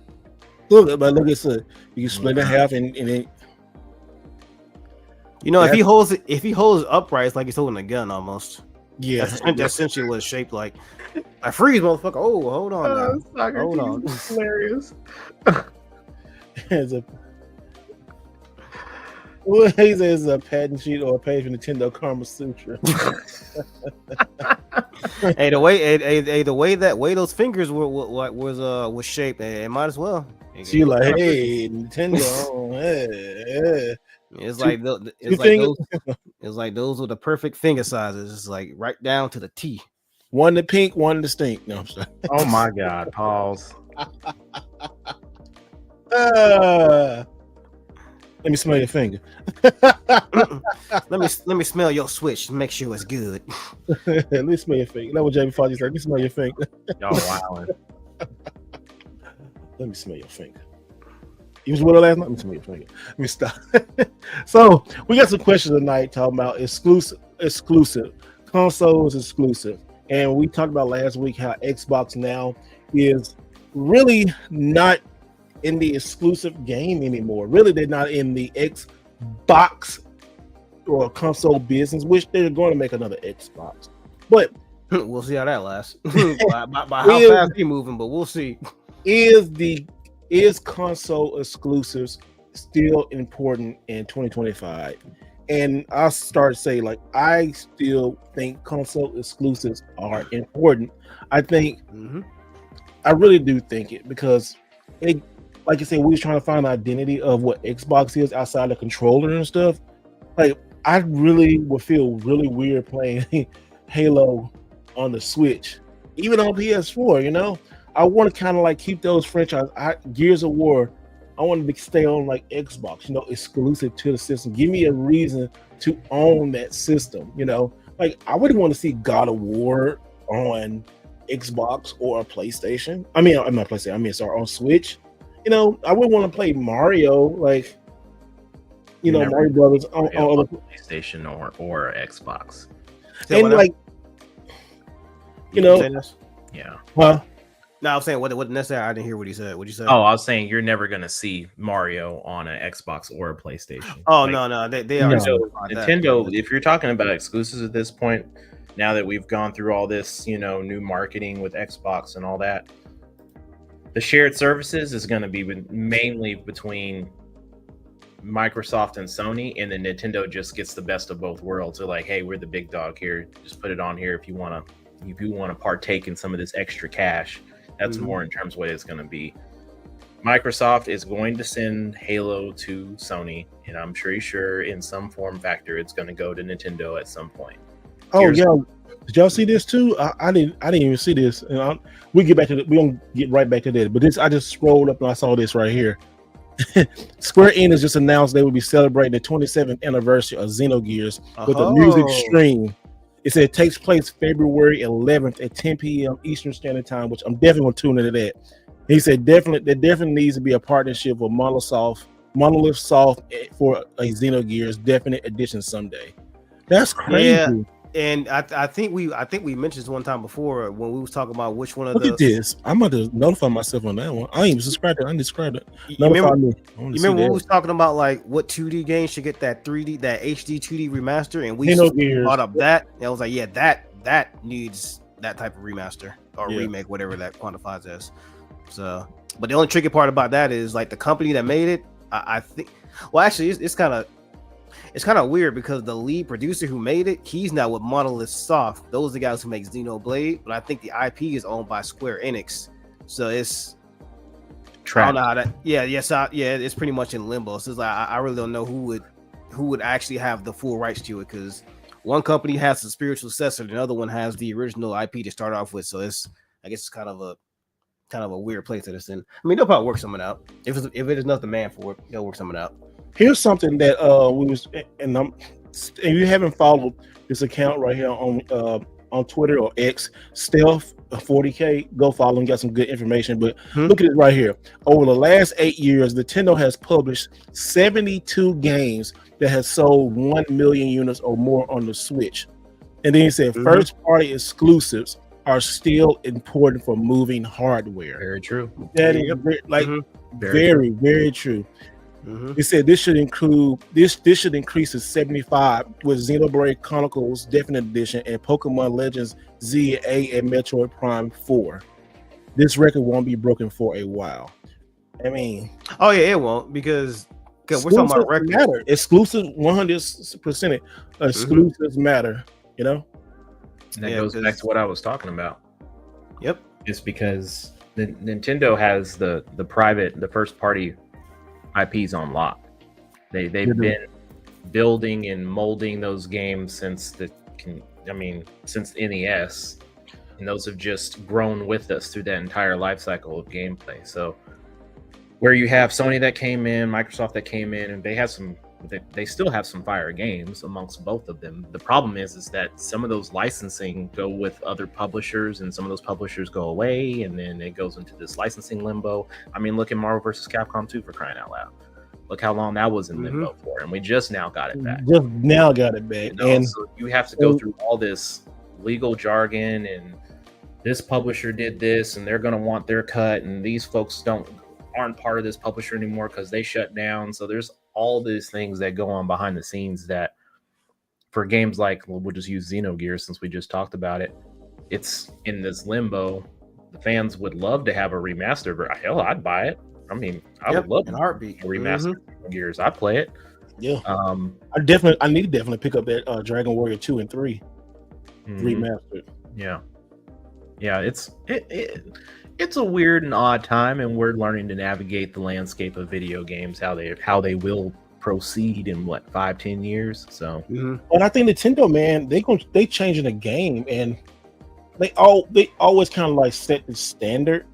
Look at this. You can split in half and then
if he holds upright, it's like he's holding a gun almost.
Yeah,
that's essentially what it's shaped like. I freeze, motherfucker. Oh, hold on now. Hold on.
Hilarious.
He says a patent sheet or a page from Nintendo Karma Sutra.
Hey, the way those fingers was shaped, it might as well.
She like, hey, Nintendo. Hey.
It's like those were the perfect finger sizes. It's like right down to the T.
One to pink, one to stink. No, I'm sorry.
Oh my God! Pause.
Let me smell your finger.
let me smell your Switch. Make sure it's good.
Let me smell your finger. That was Jamie Foxx said. Let me smell your finger.
Y'all wildin'.
Let me smell your finger. You was with her last night? Let me smell your finger. Let me stop. So we got some questions tonight talking about exclusive. Console is exclusive. And we talked about last week how Xbox now is really not in the exclusive game anymore. Really, they're not in the Xbox or console business, which they're going to make another Xbox. But
we'll see how that lasts. by how fast they're moving, but we'll see.
Is console exclusives still important in 2025? And I'll start to say, like, I still think console exclusives are important. I think, I really do think it, because it, like you said, we was trying to find the identity of what Xbox is outside the controller and stuff. Like, I really would feel really weird playing Halo on the Switch, even on PS4. I want to kind of like keep those franchises. Gears of War, I wanted to stay on like Xbox, exclusive to the system. Give me a reason to own that system, Like I wouldn't want to see God of War on Xbox or a PlayStation. I'm not PlayStation. Sorry, on Switch. I wouldn't want to play Mario, like Mario Brothers on
PlayStation or Xbox.
And like,
yeah.
Well,
no, I was saying what necessary. I didn't hear what he said. What'd you say?
Oh, I was saying you're never gonna see Mario on an Xbox or a PlayStation.
Oh, no, they are
Nintendo. If you're talking about exclusives at this point, now that we've gone through all this, new marketing with Xbox and all that, the shared services is going to be mainly between Microsoft and Sony, and then Nintendo just gets the best of both worlds. They're like, hey, we're the big dog here. Just put it on here if you want to partake in some of this extra cash. That's more in terms of what it's going to be. Microsoft is going to send Halo to Sony, and I'm pretty sure in some form factor it's going to go to Nintendo at some point.
Did y'all see this too? I didn't even see this. We get back to we don't get right back to that. But I just scrolled up and I saw this right here. Square Enix just announced they will be celebrating the 27th anniversary of Xenogears with a music stream. It said it takes place February 11th at 10 p.m. Eastern Standard Time, which I'm definitely going to tune into that. He said there definitely needs to be a partnership with Monolith Soft for a Xenogears Definite Edition someday. That's crazy.
Yeah. And I think we mentioned this one time before when we was talking about which one of
Look at this. I'm going to notify myself on that one. I ain't even subscribed to it. I described it.
You remember when we was talking about like what 2D games should get that 3D, that HD 2D remaster, and we brought up that. And I was like, yeah, that needs that type of remaster or remake, whatever that quantifies as. So, but the only tricky part about that is like the company that made it. I think. Well, actually, it's kind of weird because the lead producer who made it, he's now with Monolith Soft. Those are the guys who make Xenoblade, but I think the IP is owned by Square Enix. So it's I don't know how that. It's pretty much in limbo. So it's like I really don't know who would actually have the full rights to it because one company has the spiritual successor, and the other one has the original IP to start off with. So I guess it's kind of a weird place that it's in. I mean, they'll probably work something out. If it is enough demand for it, they'll work something out.
Here's something that and you haven't followed this account right here on Twitter or X, Stealth 40K. Go follow him, got some good information. But look at it right here. Over the last 8 years, Nintendo has published 72 games that has sold 1 million units or more on the Switch. And then he said first party exclusives are still important for moving hardware.
Very true.
That is very, very true. He said this should increase to 75 with Xenoblade Chronicles Definite Edition and Pokemon Legends ZA and Metroid Prime 4. This record won't be broken for a while. I mean,
it won't because we're talking about records.
Matter. Exclusive 100%. Exclusives matter.
And that goes back to what I was talking about.
Yep.
It's because Nintendo has the first party IPs on lock. They've been building and molding those games since NES, and those have just grown with us through that entire life cycle of gameplay. So where you have Sony that came in, Microsoft that came in, and they still have some fire games amongst both of them. The problem is that some of those licensing go with other publishers, and some of those publishers go away, and then it goes into this licensing limbo. I mean, look at Marvel vs. Capcom 2 for crying out loud. Look how long that was in limbo for, and we just now got it back. And so you have to go through all this legal jargon, and this publisher did this, and they're going to want their cut, and these folks aren't part of this publisher anymore because they shut down. So there's all these things that go on behind the scenes that for games like, we'll just use Xenogears since we just talked about it. It's in this limbo. The fans would love to have a remaster, but hell, I'd buy it. I mean, I would love
an heartbeat.
A remaster Xenogears. I'd play it.
Yeah. I need to definitely pick up that Dragon Warrior 2 and 3 remastered.
Yeah. Yeah, it's a weird and odd time, and we're learning to navigate the landscape of video games, how they will proceed in 5-10 years. So,
and I think Nintendo, man, they changing the game, and they always kind of like set the standard.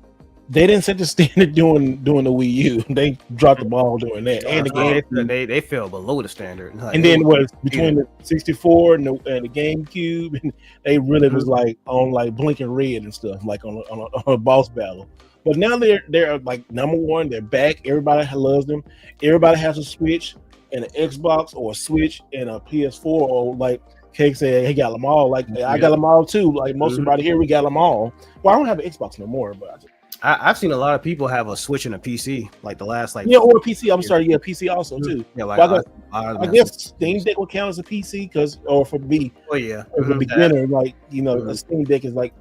They didn't set the standard doing the Wii U. They dropped the ball doing that, and the game.
They fell below the standard. Like,
and then was between the 64 and the GameCube, and they really was like on like blinking red and stuff, like on a boss battle. But now they're like number one. They're back. Everybody loves them. Everybody has a Switch and an Xbox or a Switch and a PS4. Or like Cake said, he got them all. Like I got them all too. Like most everybody here, we got them all. Well, I don't have an Xbox no more, but
I've seen a lot of people have a Switch and a PC, like the last like
or a PC. I'm sorry, PC also too.
Yeah, like
well, I guess Steam Deck will count as a PC or for me.
Oh yeah,
as a beginner, like a Steam Deck is like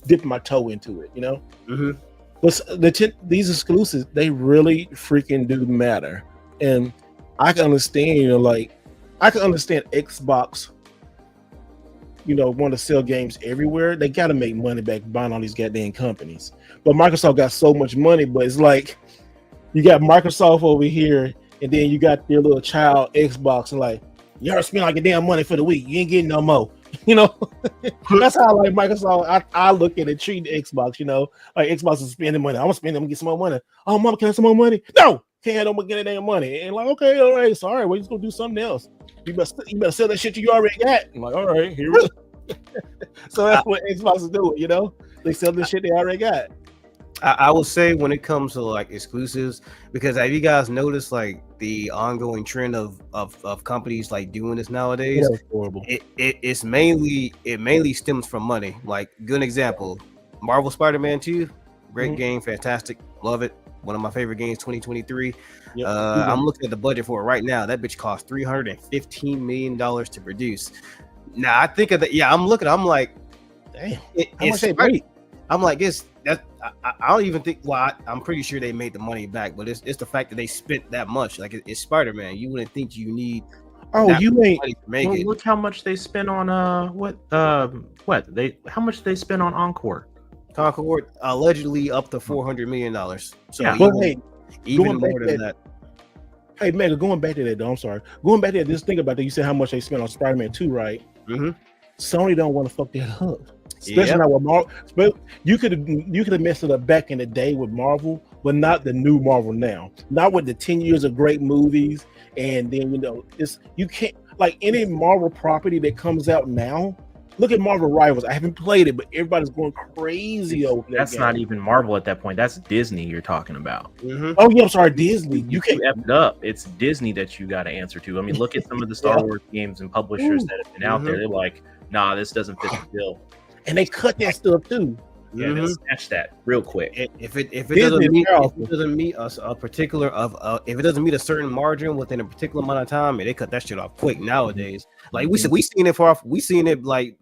dipping my toe into it. But these exclusives, they really freaking do matter, and I can understand. I can understand Xbox. Want to sell games everywhere. They got to make money back buying all these goddamn companies. But Microsoft got so much money, but it's like you got Microsoft over here, and then you got their little child Xbox, and like you already spent like your damn money for the week. You ain't getting no more. That's how like Microsoft. I look at it, treat the Xbox. Like Xbox is spending money. I'm gonna spend them and get some more money. Oh, mama, can I have some more money? No, can't have no more get any damn money. And like, okay, all right, sorry, we're just gonna do something else. You better sell that shit you already got. I'm like, all right, here we go. So that's what Xbox is doing, They sell the shit they already got.
I would say when it comes to like exclusives, because have you guys noticed like the ongoing trend of companies like doing this nowadays?
That's horrible.
It mainly stems from money. Like good example, Marvel Spider-Man 2, great game, fantastic, love it. One of my favorite games, 2023. Yep. I'm looking at the budget for it right now. That bitch cost $315 million to produce. Now I think of that. Yeah, I'm looking. I'm like,
damn.
I'm like, I don't even think. Well, I'm pretty sure they made the money back, but it's the fact that they spent that much. Like it's Spider-Man. You wouldn't think you need.
Oh, you ain't.
Look how much they spent on how much they spent on Encore.
Concord allegedly up to $400 million. So
yeah.
Even more than that.
Hey, Mega, going back to that, though. I'm sorry. Going back to that, just think about that. You said how much they spent on Spider-Man 2, right?
Mm-hmm.
Sony don't want to fuck that up. Especially not with Marvel. You could have messed it up back in the day with Marvel, but not the new Marvel now. Not with the 10 years of great movies, and then you can't like any Marvel property that comes out now. Look at Marvel Rivals. I haven't played it, but everybody's going crazy over that.
That's not even Marvel at that point. That's Disney you're talking about.
Mm-hmm. Oh yeah, I'm sorry, Disney. You can't
F it up. It's Disney that you got to answer to. I mean, look at some of the Star Wars games and publishers that have been out there. They're like, nah, this doesn't fit the bill,
and they cut that stuff too.
Yeah, they snatch that real quick.
If it doesn't meet a particular if it doesn't meet a certain margin within a particular amount of time, they cut that shit off quick nowadays. Like we seen it firsthand. Like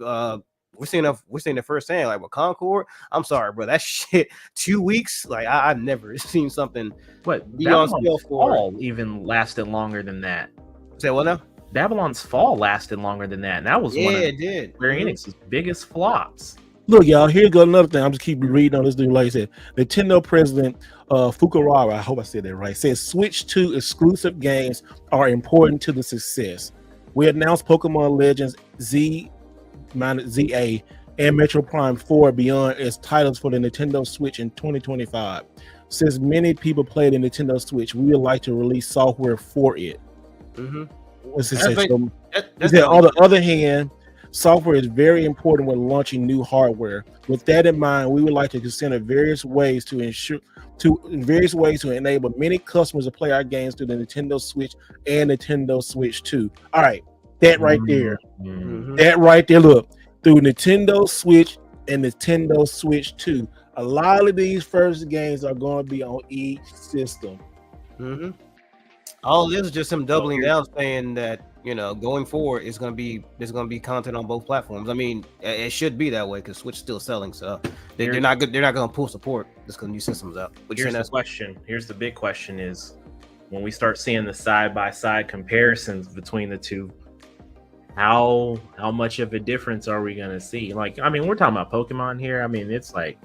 with Concord, I'm sorry, bro, that shit 2 weeks. Like I've never seen something.
What Babylon's Fall even lasted longer than that.
Say what now?
Babylon's Fall lasted longer than that. And that was one of
Square
Enix's biggest flops.
Look, y'all, here's another thing. I'm just keep reading on this dude. Like I said, Nintendo president Fukuhara, I hope I said that right, says Switch 2 exclusive games are important to the success. We announced Pokemon Legends ZA and Metro Prime 4 Beyond as titles for the Nintendo Switch in 2025. Since many people play the Nintendo Switch, we would like to release software for it.
Mm-hmm.
On the other hand, software is very important when launching new hardware. With that in mind, we would like to consider various ways to enable many customers to play our games through the Nintendo Switch and Nintendo Switch 2. All right, that right there.
Mm-hmm.
That right there, look, through Nintendo Switch and Nintendo Switch 2. A lot of these first games are going to be on each system.
Mm-hmm. All this is just him doubling down, saying that going forward, there's gonna be content on both platforms. I mean, it should be that way because Switch is still selling, so they're not good. They're not gonna pull support just because new systems out. But
here's the question. Here's the big question: is when we start seeing the side by side comparisons between the two, how much of a difference are we gonna see? Like, I mean, we're talking about Pokemon here. I mean, it's like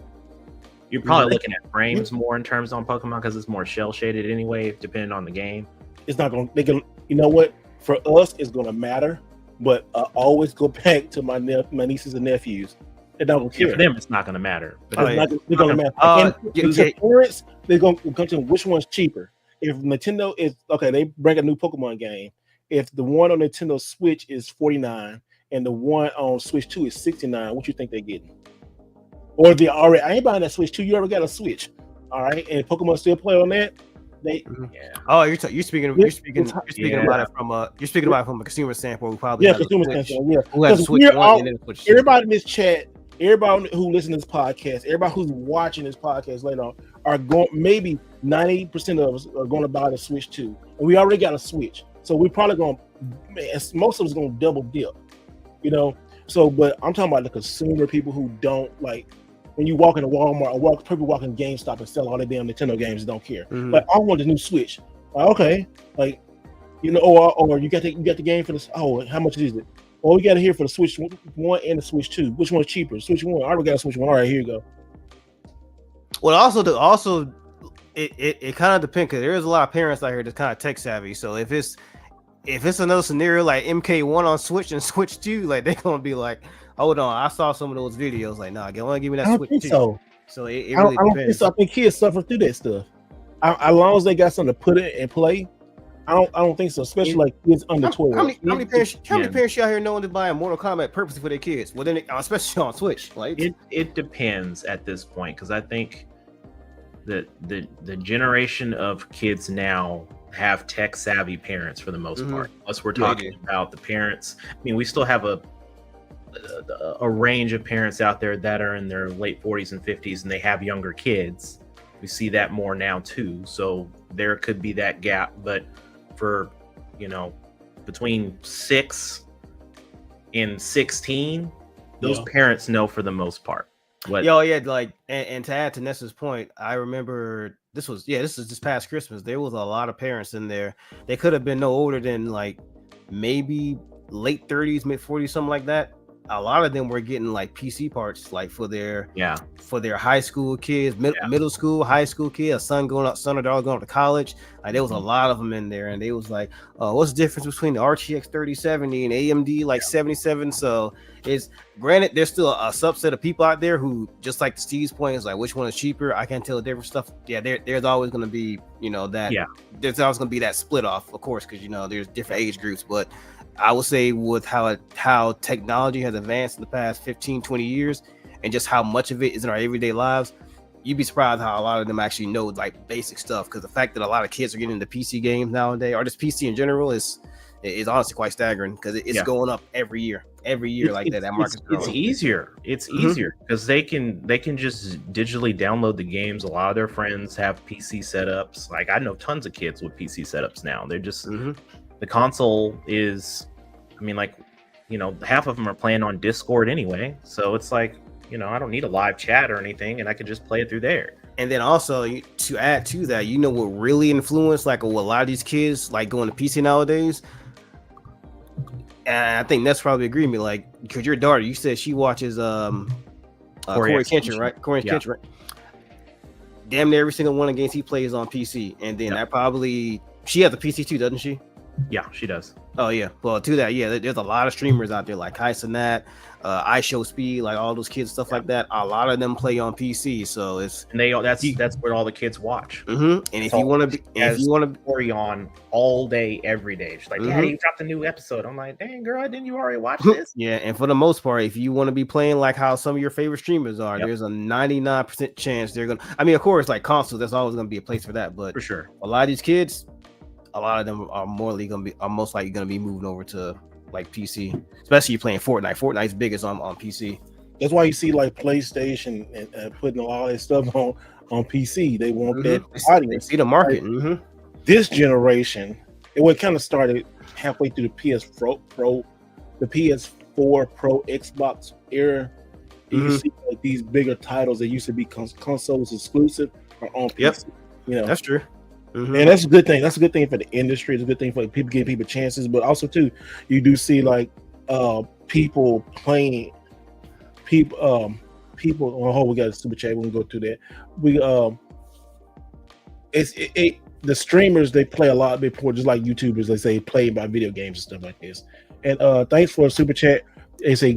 you're probably looking at frames more in terms on Pokemon because it's more shell shaded anyway, depending on the game.
It's not gonna. They can. You know what? For us, it's gonna matter, but I always go back to my nieces and nephews. They don't care.
For them, it's not going to matter.
But it's not going to matter. And to parents, they're going to come to which one's cheaper. If Nintendo is okay, they bring a new Pokemon game. If the one on Nintendo Switch is $49 and the one on Switch 2 is $69, what you think they're getting? Or they already, I ain't buying that Switch 2. You already got a Switch, all right? And Pokemon still play on that.
Oh, you're speaking about it from a consumer standpoint.
Consumer standpoint. Yeah, everybody in this chat, everybody who listens to this podcast, everybody who's watching this podcast later on, are going. Maybe 90% of us are going to buy the Switch 2, and we already got a Switch, so we're probably going. Most of us going to double dip, So, but I'm talking about the consumer people who don't like. When you walk into Walmart or people walk in GameStop and sell all the damn Nintendo games, don't care.
Mm-hmm.
Like, I want the new Switch. Like, okay, like or you got the game for this. Oh, how much is it? Well, we got it here for the Switch 1 and the Switch 2. Which one's cheaper? Switch 1. I already got a Switch 1. All right, here you go.
Well, it kind of depends because there's a lot of parents out here that's kind of tech savvy. So if it's another scenario like MK1 on Switch and Switch 2, like they're gonna be like, hold on, I saw some of those videos. Like, nah, want to give me that Switch 2. So it really depends. I don't think so.
I think kids suffer through that stuff. As long as they got something to put it and play, I don't think so. Especially like kids under 12.
How many parents out here knowing to buy a Mortal Kombat purposely for their kids? Well, then especially on Switch, like
it depends at this point because I think that the generation of kids now have tech savvy parents for the most part. Unless we're talking about the parents. I mean, we still have a range of parents out there that are in their late 40s and 50s and they have younger kids. We see that more now too. So there could be that gap. But for, between 6 and 16, those parents know for the most part.
And to add to Nessa's point, I remember this was this past Christmas. There was a lot of parents in there. They could have been no older than like maybe late 30s, mid 40s, something like that. A lot of them were getting like PC parts, like for their high school kids, middle school, high school kids, son or daughter going up to college. Like there was a lot of them in there, and they was like, what's the difference between the RTX 3070 and AMD like 77? So it's granted there's still a subset of people out there who, just like Steve's point, is like which one is cheaper. I can't tell the different stuff. Yeah, there's always going to be there's always going to be that split off, of course, because there's different age groups, but I would say with how technology has advanced in the past 15, 20 years and just how much of it is in our everyday lives, you'd be surprised how a lot of them actually know like basic stuff. Because the fact that a lot of kids are getting into PC games nowadays, or just PC in general, is honestly quite staggering because it's going up every year. Like that market's growing.
It's easier because they can just digitally download the games. A lot of their friends have PC setups. Like I know tons of kids with PC setups now. They're just the console is, half of them are playing on Discord anyway. So it's like, I don't need a live chat or anything, and I can just play it through there.
And then also to add to that, what really influenced like what a lot of these kids like going to PC nowadays. And I think that's probably agree with me, like, because your daughter, you said she watches Corey Kenshin, right? Corey Kenshin, right? Damn near every single one of the games he plays on PC, and then she has a PC too, doesn't she?
Yeah, she does.
Oh yeah. Well, to that, there's a lot of streamers out there like Kaisanat, iShowSpeed, like all those kids, stuff like that. A lot of them play on PC, so
that's what all the kids watch.
And if you want to
Corey on all day, every day, she's like, "Daddy, you dropped a new episode." I'm like, "Dang, girl, didn't you already watch this?"
Yeah, and for the most part, if you want to be playing like how some of your favorite streamers are, there's a 99% chance they're gonna. I mean, of course, like console, there's always gonna be a place for that, but
for sure,
a lot of these kids. A lot of them are most likely going to be moving over to like PC, especially you playing Fortnite. Fortnite's biggest on PC.
That's why you see like PlayStation and putting all that stuff on PC. They want that audience.
They see the market.
This generation, it kind of started halfway through the PS4 Pro Xbox era. You see like these bigger titles that used to be consoles exclusive are on PC.
That's true.
And that's a good thing. That's a good thing for the industry. It's a good thing for people giving people chances. But also too, you do see like people playing people. Oh, we got a super chat. We can go through that. The streamers, they play a lot before, just like YouTubers. They say play by video games and stuff like this. And thanks for a super chat. It's a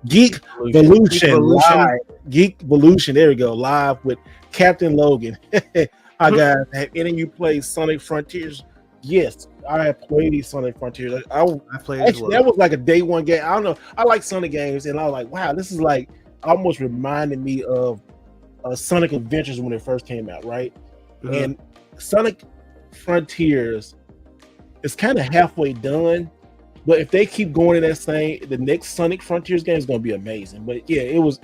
Geek Evolution live. Geek Evolution. There we go. Live with Captain Logan. Hi guys. Have any of you played Sonic Frontiers? Yes, I have played Sonic Frontiers. I played actually, well. That was like a day one game. I don't know. I like Sonic games, and I was like, wow, this is like almost reminded me of Sonic Adventures when it first came out, right? Mm-hmm. And Sonic Frontiers is kind of halfway done, but if they keep going in that same, the next Sonic Frontiers game is going to be amazing. But yeah, it was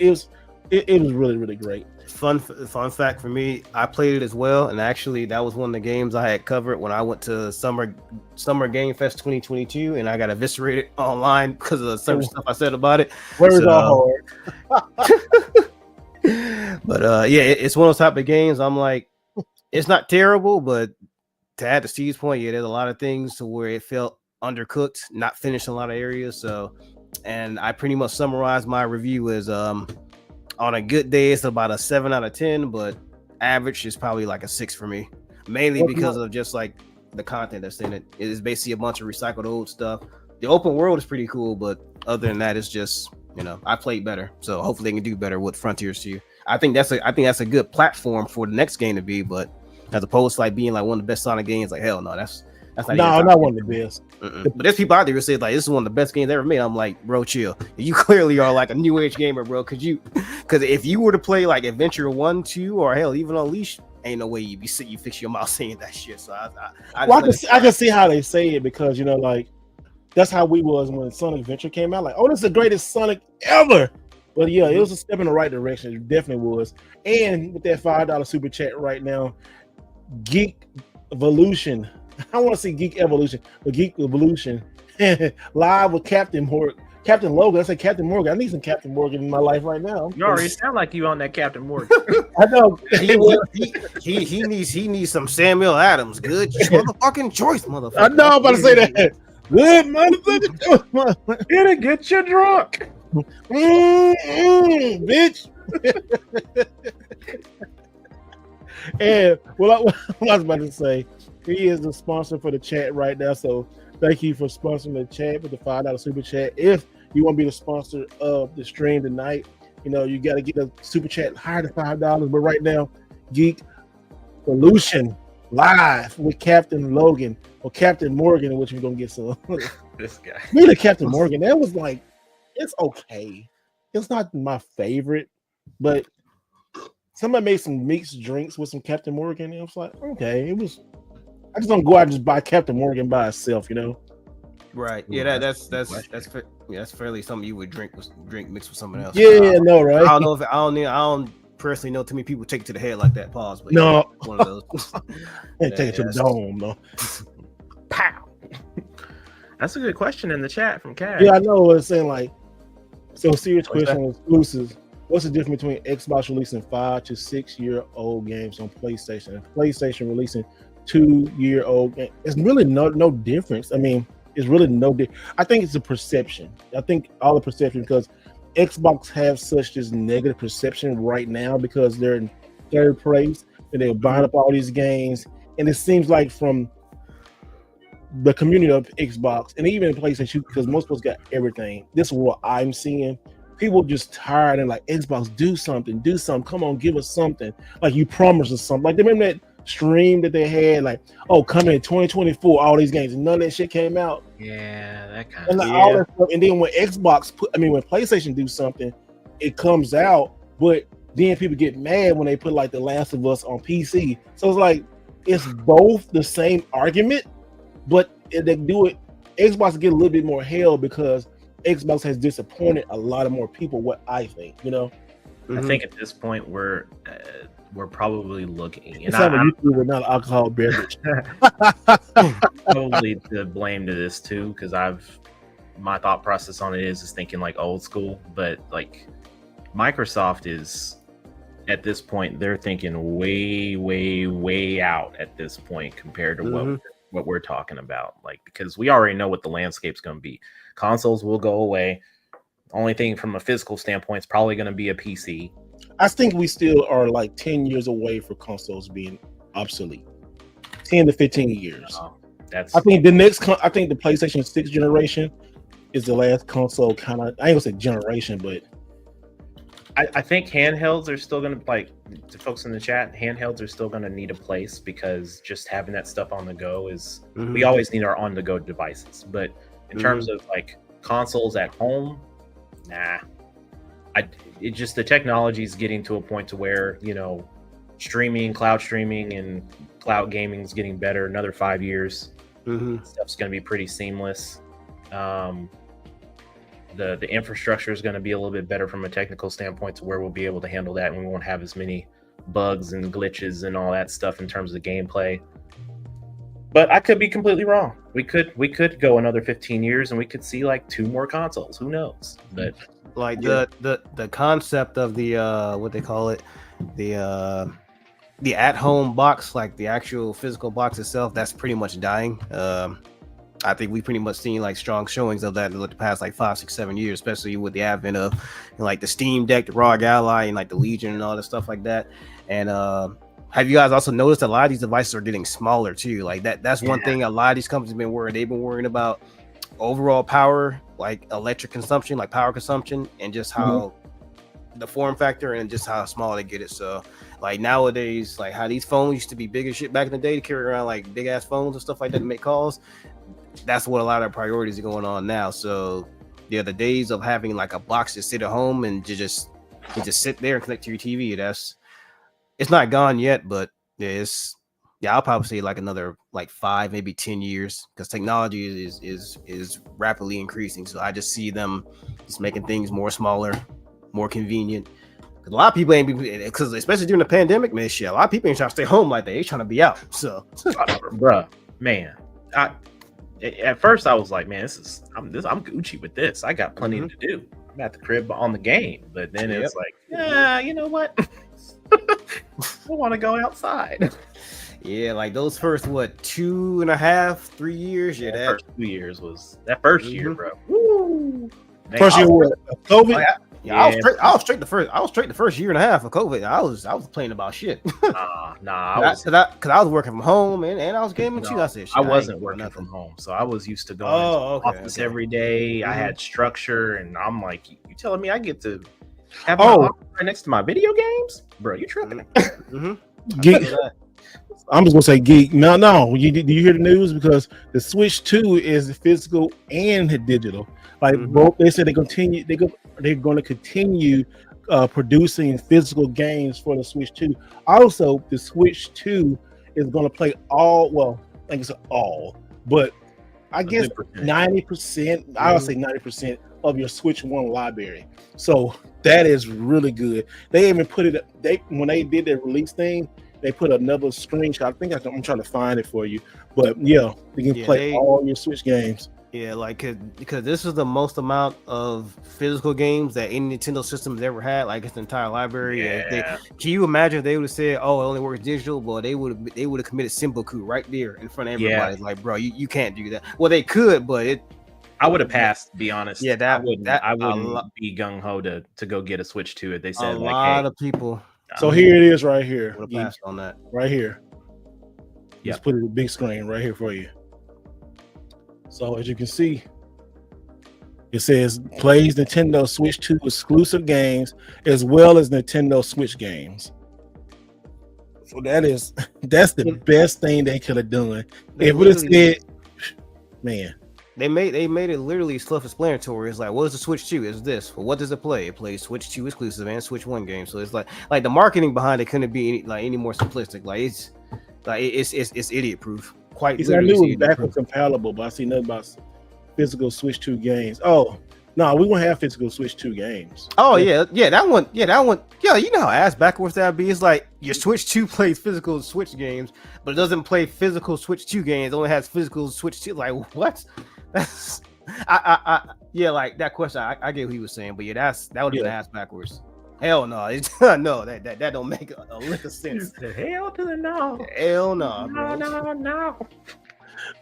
really, really great. Fun
fact for me, I played it as well, and actually that was one of the games I had covered when I went to Summer Game Fest 2022, and I got eviscerated online because of some stuff I said about it.
Words are hard.
But yeah, it's one of those type of games. I'm like, it's not terrible, but to add to Steve's point, yeah, there's a lot of things to where it felt undercooked, not finished in a lot of areas. So, and I pretty much summarized my review as on a good day, it's about a 7 out of 10, but average is probably like a 6 for me, mainly because of just like the content that's in it. It is basically a bunch of recycled old stuff. The open world is pretty cool, but other than that, it's just, you know, I played better. So hopefully they can do better with Frontiers 2. I think that's a good platform for the next game to be, but as opposed to like being like one of the best Sonic games, like hell no, that's
not one of the best.
But there's people out there who say like this is one of the best games ever made. I'm like, bro, chill. You clearly are like a new age gamer, bro. Because if you were to play like Adventure 1, 2, or hell even Unleashed, ain't no way you fix your mouth saying that shit. So I
can see how they say it, because you know, like that's how we was when Sonic Adventure came out. Like, oh, this is the greatest Sonic ever. But yeah, it was a step in the right direction. It definitely was. And with that $5 super chat right now, Geek Evolution. I want to see Geek Evolution, but Geek Evolution live with Captain Logan. I say Captain Morgan. I need some Captain Morgan in my life right now.
You already sound like you on that Captain Morgan.
I know.
he needs some Samuel Adams. Good motherfucking choice, motherfucker.
I know. I'm about to say that. Good motherfucker.
It'll get you drunk.
Bitch. And what I was about to say, he is the sponsor for the chat right now. So thank you for sponsoring the chat with the $5 super chat. If you want to be the sponsor of the stream tonight, you know, you got to get a super chat higher than $5. But right now, Geek Evolution live with Captain Logan or Captain Morgan, which we're going to get some.
This guy.
Me to Captain Morgan, that was like, it's okay. It's not my favorite, but somebody made some mixed drinks with some Captain Morgan. And it was like, okay, it was. I just don't go out and just buy Captain Morgan by itself, you know.
Right. Yeah, that's fairly something you would drink mixed with someone else.
Yeah, no, right.
I don't personally know too many people take it to the head like that. Pause. But
no,
yeah, one of those.
Take it to the dome, no.
Pow. That's a good question in the chat from Cash.
Yeah, I know. It's saying like, so serious question on exclusives. What's the difference between Xbox releasing 5 to 6 year old games on PlayStation and PlayStation releasing 2-year-old game? It's really no difference. I mean, it's really no difference. I think it's a perception. I think all the perception, because Xbox have such this negative perception right now because they're in third place and they're buying up all these games. And it seems like from the community of Xbox and even PlayStation, because most of us got everything. This is what I'm seeing. People just tired and like, Xbox, do something. Come on, give us something. Like you promised us something. Like remember that stream that they had, like, oh, coming in 2024, all these games, and none of that shit came out.
Yeah, that kind
and
of.
Like, all that stuff. And then when Xbox when PlayStation do something, it comes out, but then people get mad when they put like The Last of Us on PC. So it's like it's both the same argument, but if they do it, Xbox get a little bit more hell because Xbox has disappointed a lot of more people. What I think, you know.
I think at this point we're probably looking.
It's not an alcohol beverage.
Probably to blame to this too, because my thought process on it is thinking like old school, but like Microsoft is at this point they're thinking way out at this point compared to what we're talking about. Like because we already know what the landscape's going to be. Consoles will go away. Only thing from a physical standpoint is probably going to be a PC.
I think we still are like 10 years away for consoles being obsolete. 10 to 15 years.
That's.
I think the PlayStation 6 generation is the last console kind of, I ain't gonna say generation, but
I think handhelds are still going to, like, to folks in the chat, handhelds are still going to need a place because just having that stuff on the go is, we always need our on the go devices. But in terms of like consoles at home, nah. It just, the technology is getting to a point to where, you know, cloud streaming and cloud gaming is getting better. Another 5 years, stuff's going to be pretty seamless. The infrastructure is going to be a little bit better from a technical standpoint to where we'll be able to handle that, and we won't have as many bugs and glitches and all that stuff in terms of gameplay. But I could be completely wrong. We could go another 15 years and we could see like 2 more consoles. Who knows? But
like the concept of the what they call it, the at-home box, like the actual physical box itself, that's pretty much dying. I think we've pretty much seen like strong showings of that in the past like 5, 6, 7 years, especially with the advent of, you know, like the Steam Deck, the ROG Ally, and like the Legion and all that stuff like that. And have you guys also noticed a lot of these devices are getting smaller too? Like that's one thing a lot of these companies have been worried. They've been worrying about overall power, like electric consumption, like power consumption, and just how the form factor and just how small they get it. So like nowadays, like how these phones used to be big as shit back in the day to carry around like big ass phones and stuff like that to make calls. That's what a lot of priorities are going on now. So yeah, the days of having like a box to sit at home and to just sit there and connect to your TV, it's not gone yet, but I'll probably say like another like 5, maybe 10 years, because technology is rapidly increasing. So I just see them just making things smaller, more convenient. Because a lot of people because especially during the pandemic, man, shit, a lot of people ain't trying to stay home like that. They trying to be out. So,
bruh, man, at first I was like, man, I'm Gucci with this. I got plenty to do. I'm at the crib on the game, but then it's like, yeah, you know what? I want to go outside.
Yeah, like those first 2.5, 3 years. Yeah, that
first 2 years was that first year, bro.
Woo! First year what? COVID.
Oh, yeah, I was straight the first year and a half of COVID. I was playing about shit. Because I was working from home and I was gaming too. I said,
I wasn't working from home, so I was used to going to the office every day. I had structure, and I'm like, you telling me I get to have my office right next to my video games, bro? You tripping?
Geek. I'm just gonna say geek. No. Do you hear the news? Because the Switch 2 is physical and digital. Like both, they said they're going to continue producing physical games for the Switch 2. Also, the Switch 2 is going to play all. I think it's all, but I guess 90%. I'll say 90% of your Switch 1 library. So that is really good. They even put it. When they did their release thing, they put another screenshot. I think I'm trying to find it for you. But yeah, you can play all your Switch games.
Yeah, like because this is the most amount of physical games that any Nintendo system has ever had, like its entire library.
Yeah.
Can you imagine if they would have said, "Oh, it only works digital"? Well, they would have committed seppuku right there in front of everybody.
Yeah.
Like, bro, you can't do that. Well, they could, but
I would have passed. To be honest,
yeah,
I wouldn't be gung ho to go get a Switch 2 if they said
a lot of people.
So here it is, right here.
Would have passed on that.
Right here. Yeah, just put it on the big screen right here for you. So as you can see, it says plays Nintendo Switch 2 exclusive games as well as Nintendo Switch games. So that's the best thing they could have done. If it have said, man.
They made it literally self-explanatory. It's like, what is the Switch 2? Is this? Well, what does it play? It plays Switch 2 exclusive and Switch 1 games. So it's like the marketing behind it couldn't be any more simplistic. It's idiot proof. Quite literally.
I knew it was backwards compatible, but I see nothing about physical Switch 2 games. Oh, no, we won't have physical Switch 2 games.
Oh, yeah, that one. Yeah, you know how ass backwards that'd be. It's like your Switch 2 plays physical Switch games, but it doesn't play physical Switch 2 games. It only has physical Switch 2. Like, what? That's yeah, like that question. I get what he was saying, but yeah, that would have been ass backwards. Hell no, no, that don't make a lick of sense.
Hell to the no.
Hell no, bro.
No.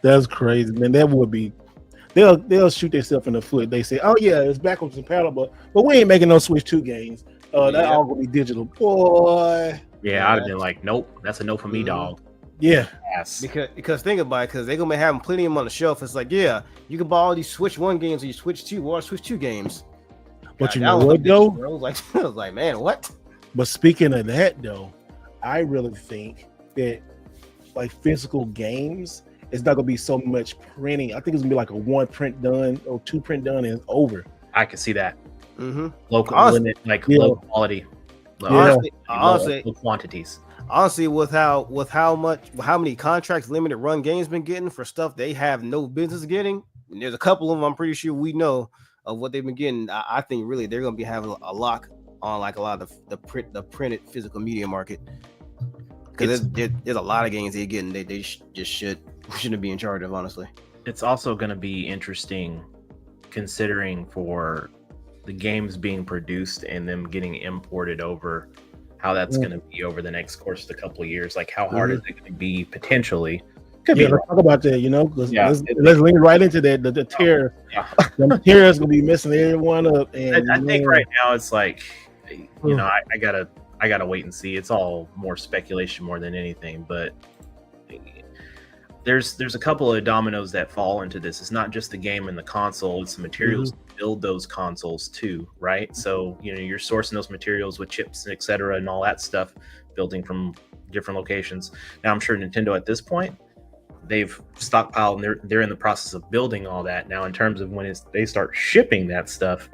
That's crazy, man. That would be. They'll shoot themselves in the foot. They say, "Oh yeah, it's backwards compatible," but we ain't making no Switch 2 games. That all gonna be digital, boy.
Yeah, I'd have been like, nope, that's a no for me, dog.
Yeah.
Yes.
Because think about it, because they're gonna be having plenty of them on the shelf. It's like, yeah, you can buy all these Switch 1 games or you Switch 2 or Switch 2 games.
But you know what though?
I was like, man, what?
But speaking of that though, I really think that like physical games, it's not gonna be so much printing. I think it's gonna be like a 1 print done or 2 print done and it's over.
I can see that.
Mm-hmm.
Local limit, like low quality.
Honestly,
low quantities.
Honestly, with how many contracts limited run games been getting for stuff they have no business getting, and there's a couple of them I'm pretty sure we know of what they've been getting. I think really they're gonna be having a lock on like a lot of the printed physical media market, because there's a lot of games they're getting they just shouldn't be in charge of, honestly.
It's also going to be interesting considering for the games being produced and them getting imported over, how that's going to be over the next course of a couple of years. Like how hard is it going to be potentially?
Let's talk about that, let's lean right into that. The tear, the tear is going to be messing everyone up. And
I think right now it's like, I gotta wait and see. It's all more speculation more than anything, but there's a couple of dominoes that fall into this. It's not just the game and the console, it's the materials to build those consoles too, right? So you're sourcing those materials with chips, etc., and all that stuff, building from different locations. Now I'm sure Nintendo at this point, they've stockpiled and they're in the process of building all that. Now in terms of when they start shipping that stuff,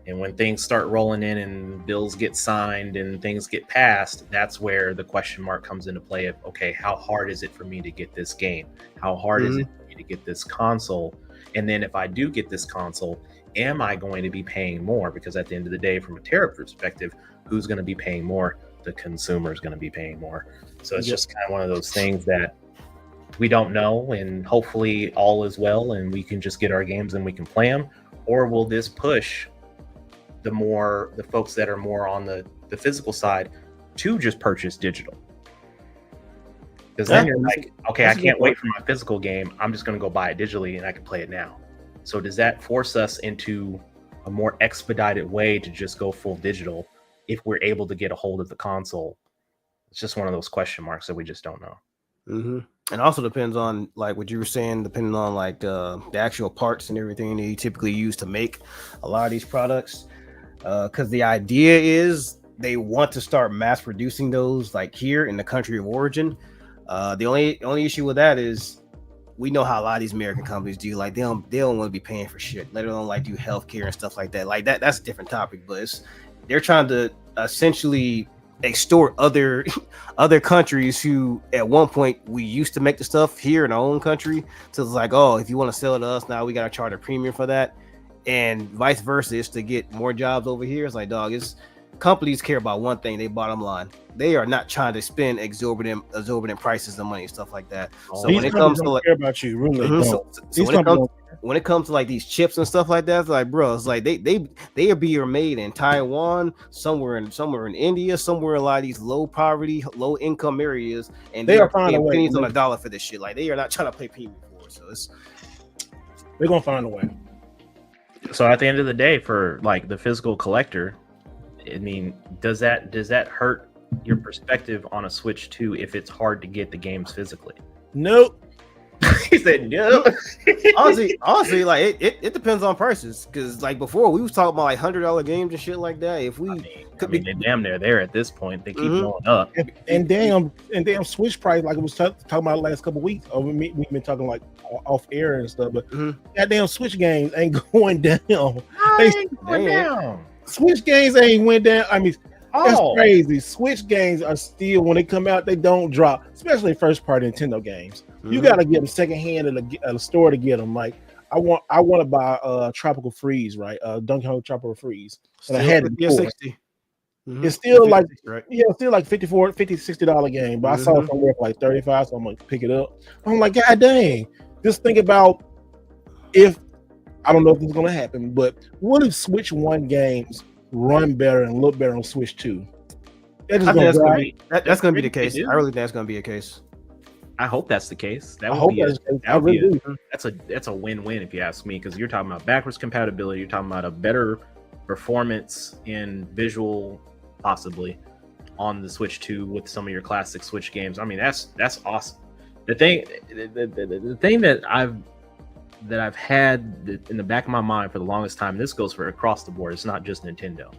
and when things start rolling in and bills get signed and things get passed, that's where the question mark comes into play of, okay, how hard is it for me to get this game? How hard is it for me to get this console? And then if I do get this console, am I going to be paying more? Because at the end of the day, from a tariff perspective, who's going to be paying more? The consumer is going to be paying more. So it's just kind of one of those things that we don't know, and hopefully all is well and we can just get our games and we can play them. Or will this push the folks that are more on the physical side to just purchase digital? Because then you're like, okay, I can't wait for my physical game. I'm just going to go buy it digitally and I can play it now. So does that force us into a more expedited way to just go full digital if we're able to get a hold of the console? It's just one of those question marks that we just don't know.
And also depends on, like what you were saying, depending on like the actual parts and everything that you typically use to make a lot of these products. Because the idea is they want to start mass producing those like here in the country of origin. The only issue with that is we know how a lot of these American companies do. Like they don't want to be paying for shit. Let alone like do healthcare and stuff like that. Like that's a different topic. But they're trying to essentially extort other countries who at one point we used to make the stuff here in our own country. So it's like, oh, if you want to sell it to us now, we got to charge a premium for that. And vice versa, is to get more jobs over here. It's like, dog, companies care about one thing, they bottom line. They are not trying to spend exorbitant prices of money and stuff like that. So when it comes to like,
care about you, really
so when it comes to like these chips and stuff like that, it's like, bro, it's like they are being made in Taiwan, somewhere in India, somewhere in a lot of these low poverty, low income areas, and they are paying pennies on a dollar for this shit. Like they are not trying to pay premium for it. So
they're gonna find a way.
So at the end of the day, for like the physical collector, I mean, does that hurt your perspective on a Switch 2 if it's hard to get the games physically?
Nope.
He said no.
honestly, like it depends on prices. Because like before, we was talking about like $100 games and shit like that. If we
they're damn near there at this point. They keep going up.
And damn Switch price, like it was talking about the last couple of weeks. We've been talking like off air and stuff, but goddamn Switch games ain't going down.
They ain't going down.
Switch games ain't went down. I mean, that's crazy. Switch games are still, when they come out, they don't drop, especially first party Nintendo games. You got to get them secondhand at a store to get them. Like I want to buy Tropical Freeze, right? Donkey Kong Tropical Freeze, and I had it before. It's still like still like $50-$60 game, but I saw it somewhere for like $35, so I'm gonna pick it up. I'm like, god dang! Just think about if I don't know if it's gonna happen, but what if Switch 1 games run better and look better on Switch 2?
That's gonna be the case. I really think that's gonna be a case.
I hope that's the case. That's a win-win if you ask me, because you're talking about backwards compatibility. You're talking about a better performance in visual, possibly, on the Switch 2 with some of your classic Switch games. I mean, that's awesome. The thing that I've had in the back of my mind for the longest time, and this goes for across the board, it's not just Nintendo,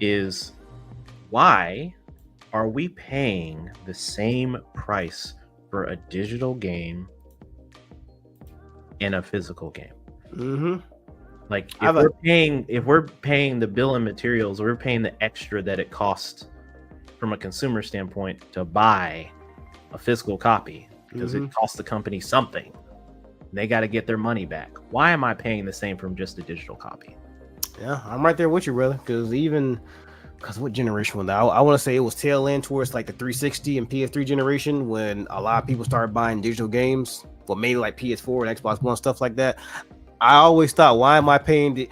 is why are we paying the same price for a digital game and a physical game?
Mm-hmm.
Like if we're paying the bill and materials, we're paying the extra that it costs from a consumer standpoint to buy a physical copy because it costs the company something. They got to get their money back. Why am I paying the same from just a digital copy?
Yeah, I'm right there with you, brother. Because what generation was that? I want to say it was tail end towards like the 360 and PS3 generation when a lot of people started buying digital games. Well, maybe like PS4 and Xbox One, stuff like that. I always thought, why am I paying the?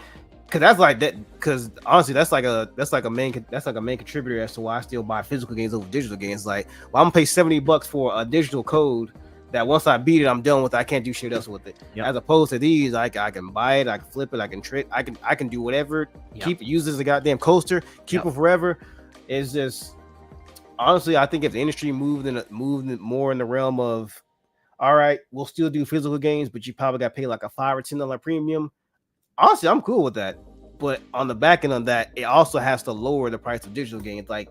Because that's like that. Because honestly, that's like a main contributor as to why I still buy physical games over digital games. Like, well, I'm gonna pay $70 for a digital code that once I beat it, I'm done with it. I can't do shit else with it. Yep. As opposed to these, I can buy it, I can flip it, I can trade, I can do whatever. Yep. Keep it, use it as a goddamn coaster, keep it forever. It's just honestly, I think if the industry moved more in the realm of, all right, we'll still do physical games, but you probably got to pay like a $5 or $10 premium. Honestly, I'm cool with that. But on the back end of that, it also has to lower the price of digital games. Like,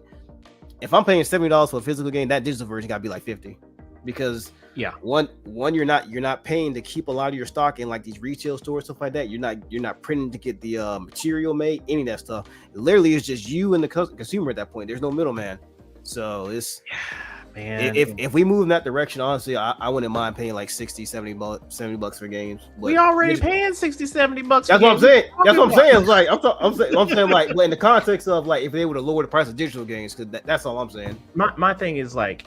if I'm paying $70 for a physical game, that digital version got to be like $50, because one you're not paying to keep a lot of your stock in like these retail stores, stuff like that. You're not printing to get the material made, any of that stuff. It literally is just you and the consumer at that point. There's no middleman. So it's man. If we move in that direction, honestly, I wouldn't mind paying like $60-$70 for games. But
we already paying $60-$70.
That's what I'm saying. That's what I'm saying. It's like I'm saying like in the context of like if they were to lower the price of digital games, because that's all I'm saying.
My thing is like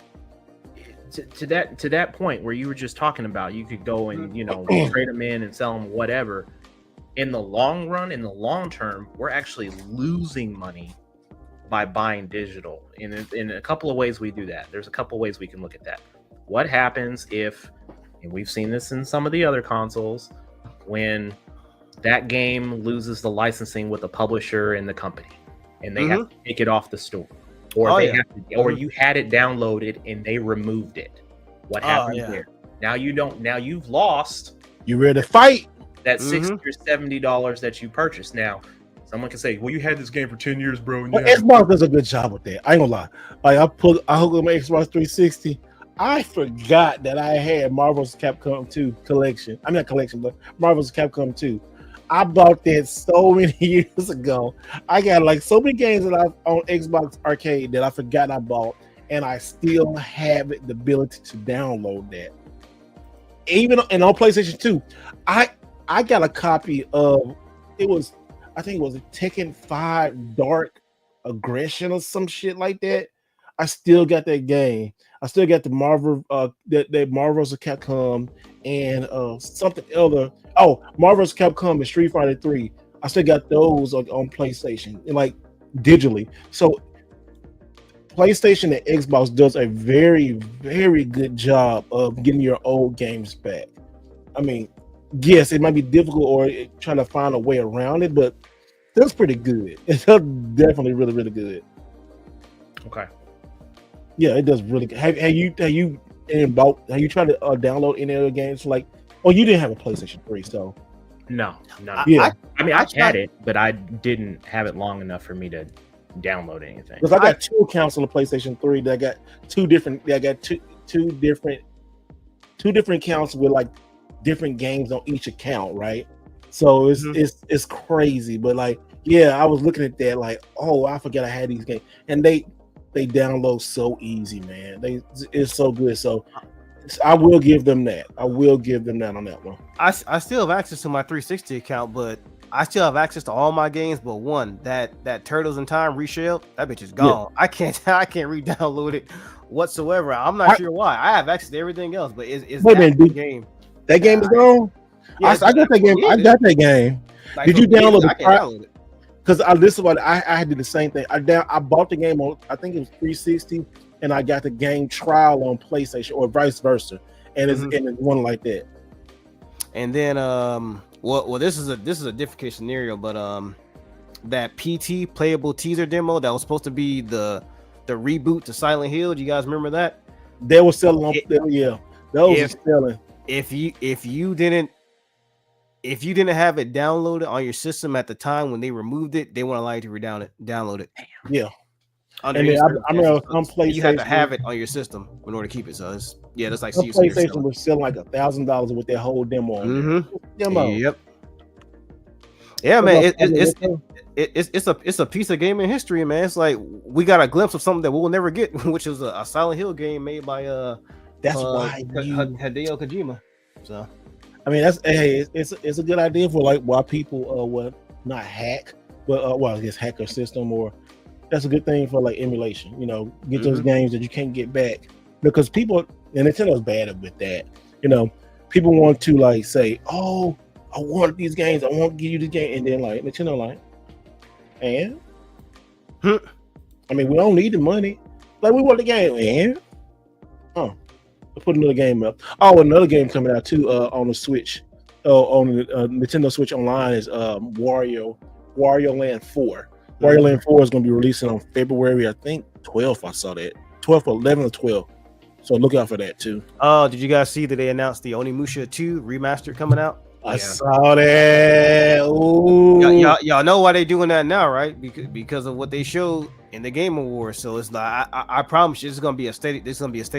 to that point where you were just talking about, you could go and trade them in and sell them whatever. In the long run, in the long term, we're actually losing money by buying digital. In a couple of ways we do that. There's a couple of ways we can look at that. What happens if, and we've seen this in some of the other consoles, when that game loses the licensing with the publisher and the company, and they have to take it off the store, or or you had it downloaded and they removed it. What happens there? Now you've lost.
You ready to fight?
That $60 or $70 that you purchased. Now, someone can say, "Well, you had this game for 10 years, bro."
Well, Xbox does a good job with that. I ain't gonna lie. Like I hooked up my Xbox 360. I forgot that I had Marvel's Capcom 2 collection. I mean, not collection, but Marvel's Capcom 2. I bought that so many years ago. I got like so many games that I on Xbox Arcade that I forgot I bought, and I still have the ability to download that. Even on PlayStation 2, I got a copy of I think it was a Tekken 5 Dark Aggression or some shit like that. I still got that game. I still got the Marvel, that Marvel's of Capcom and something other. Oh, Marvel's Capcom and Street Fighter 3. I still got those on PlayStation and like digitally. So PlayStation and Xbox does a very, very good job of getting your old games back. I mean, yes, it might be difficult or trying to find a way around it, but that's pretty good. It's definitely really, really good.
Okay.
Yeah, it does really good. Have you tried to download any other games? Like, oh, you didn't have a PlayStation 3, so
no.
Yeah,
I had it, but I didn't have it long enough for me to download anything.
Because I got two accounts on the PlayStation 3 that got two different accounts with like different games on each account, right? So it's crazy, but like, yeah, I was looking at that like, oh, I forgot I had these games, and they download so easy, man. It's so good. So I will give them that. I will give them that on that one.
I still have access to my 360 account, but I still have access to all my games, but one that Turtles in Time Reshelled, that bitch is gone. Yeah. I can't re-download it whatsoever. I'm not sure why. I have access to everything else, but it's that game.
That game is gone. Yeah, I got that game. I got that game. Like, did you download it? I can download it. Because this is what I did the same thing. I bought the game on, I think it was 360, and I got the game trial on PlayStation or vice versa, and it's one like that.
And then well, this is a different case scenario, but that PT playable teaser demo that was supposed to be the reboot to Silent Hill. Do you guys remember that?
They were selling on yeah. Those are selling.
If you didn't have it downloaded on your system at the time when they removed it, they won't allow you to download it.
Yeah.
I
remember some PlayStation.
You had to have it on your system in order to keep it. So it's that's like
some PlayStation was selling like $1,000 with their whole demo. Demo.
Yep. Yeah, man. It's a piece of gaming history, man. It's like we got a glimpse of something that we'll never get, which is a Silent Hill game made by
that's why
Hideo Kojima. So
I mean it's a good idea for like why people will not hack, but I guess hack a system, or that's a good thing for like emulation. You know, get those games that you can't get back, because people, and Nintendo's bad with that. You know, people want to like say, oh, I want these games, I want to give you the game, and then like Nintendo like, and I mean, we don't need the money, like we want the game, and we'll put another game up. Oh, another game coming out too on the Switch, on the Nintendo Switch Online is Wario Land 4. Wario Land 4 is going to be releasing on February, I think 12th. I saw that 12th, 11th, or 12th. So look out for that too.
Oh, did you guys see that they announced the Onimusha 2 remastered coming out?
I saw that. Ooh.
Y'all know why they're doing that now, right? Because of what they showed in the Game Awards. So it's like I promise you, this is gonna be a steady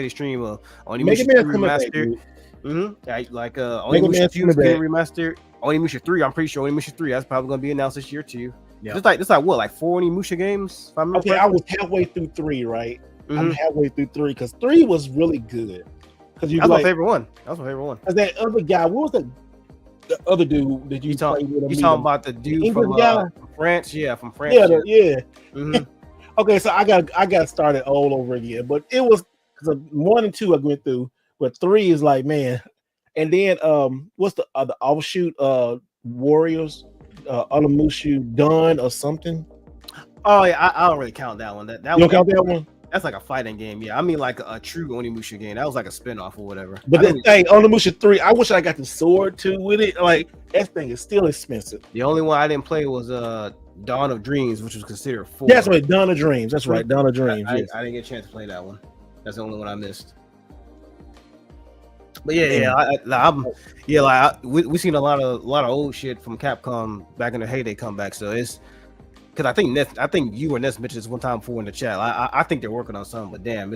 stream of Onimusha 2 remastered. Like Onimusha 2 is getting remastered. Onimusha 3, I'm pretty sure Onimusha 3 that's probably gonna be announced this year too. Yeah. It's like what, like 4 Onimusha games? If I remember
I was halfway through 3, right? I'm halfway through 3 because 3 was really good. Because
that's my favorite one. That was my favorite one.
Because that other guy, what was the other dude that you played with?
You talking about the dude from France? Yeah, from France.
Yeah. Okay, so I got started all over again, but it was because 1 and 2 I went through, but 3 is like, man. And then what's the offshoot Warriors? Onimusha Dawn or something.
Oh yeah, I don't really count that one. That
you don't count that one?
That's like a fighting game. Yeah, I mean like a true Onimusha game. That was like a spinoff or whatever.
But the thing, Onimusha 3, I wish I got the sword too with it. Like that thing is still expensive.
The only one I didn't play was Dawn of Dreams, which was considered 4.
That's right, Dawn of Dreams. That's right, Dawn of Dreams.
I didn't get a chance to play that one. That's the only one I missed. But we seen a lot of old shit from Capcom back in the heyday come back. So it's because I think you and Ness mentioned this one time before in the chat. I think they're working on something, but damn,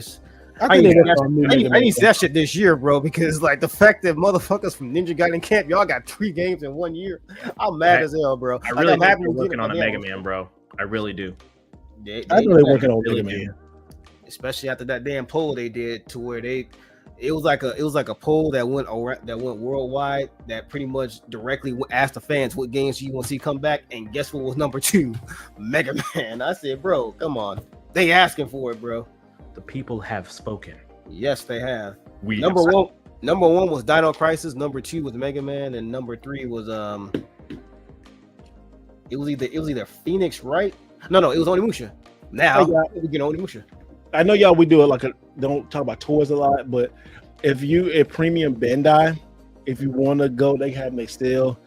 I need to see that shit this year, bro. Because like the fact that motherfuckers from Ninja Gaiden Camp, y'all got 3 games in 1 year. I'm mad as hell, bro.
I really think they're working on a Mega Man, bro. I really do.
I know they're working on Mega Man,
especially after that damn poll they did to where it was like a poll that went worldwide that pretty much directly asked the fans what games you want to see come back, and guess what was number 2? Mega Man. I said, bro, come on, they asking for it, bro.
The people have spoken.
Yes, they have. Number one was Dino Crisis. Number 2 was Mega Man, and number 3 was it was either Phoenix, right? No, it was Onimusha. Now we get Onimusha.
I know y'all, we do it like don't talk about toys a lot, but if you a premium Bandai, if you want to go, they have they still.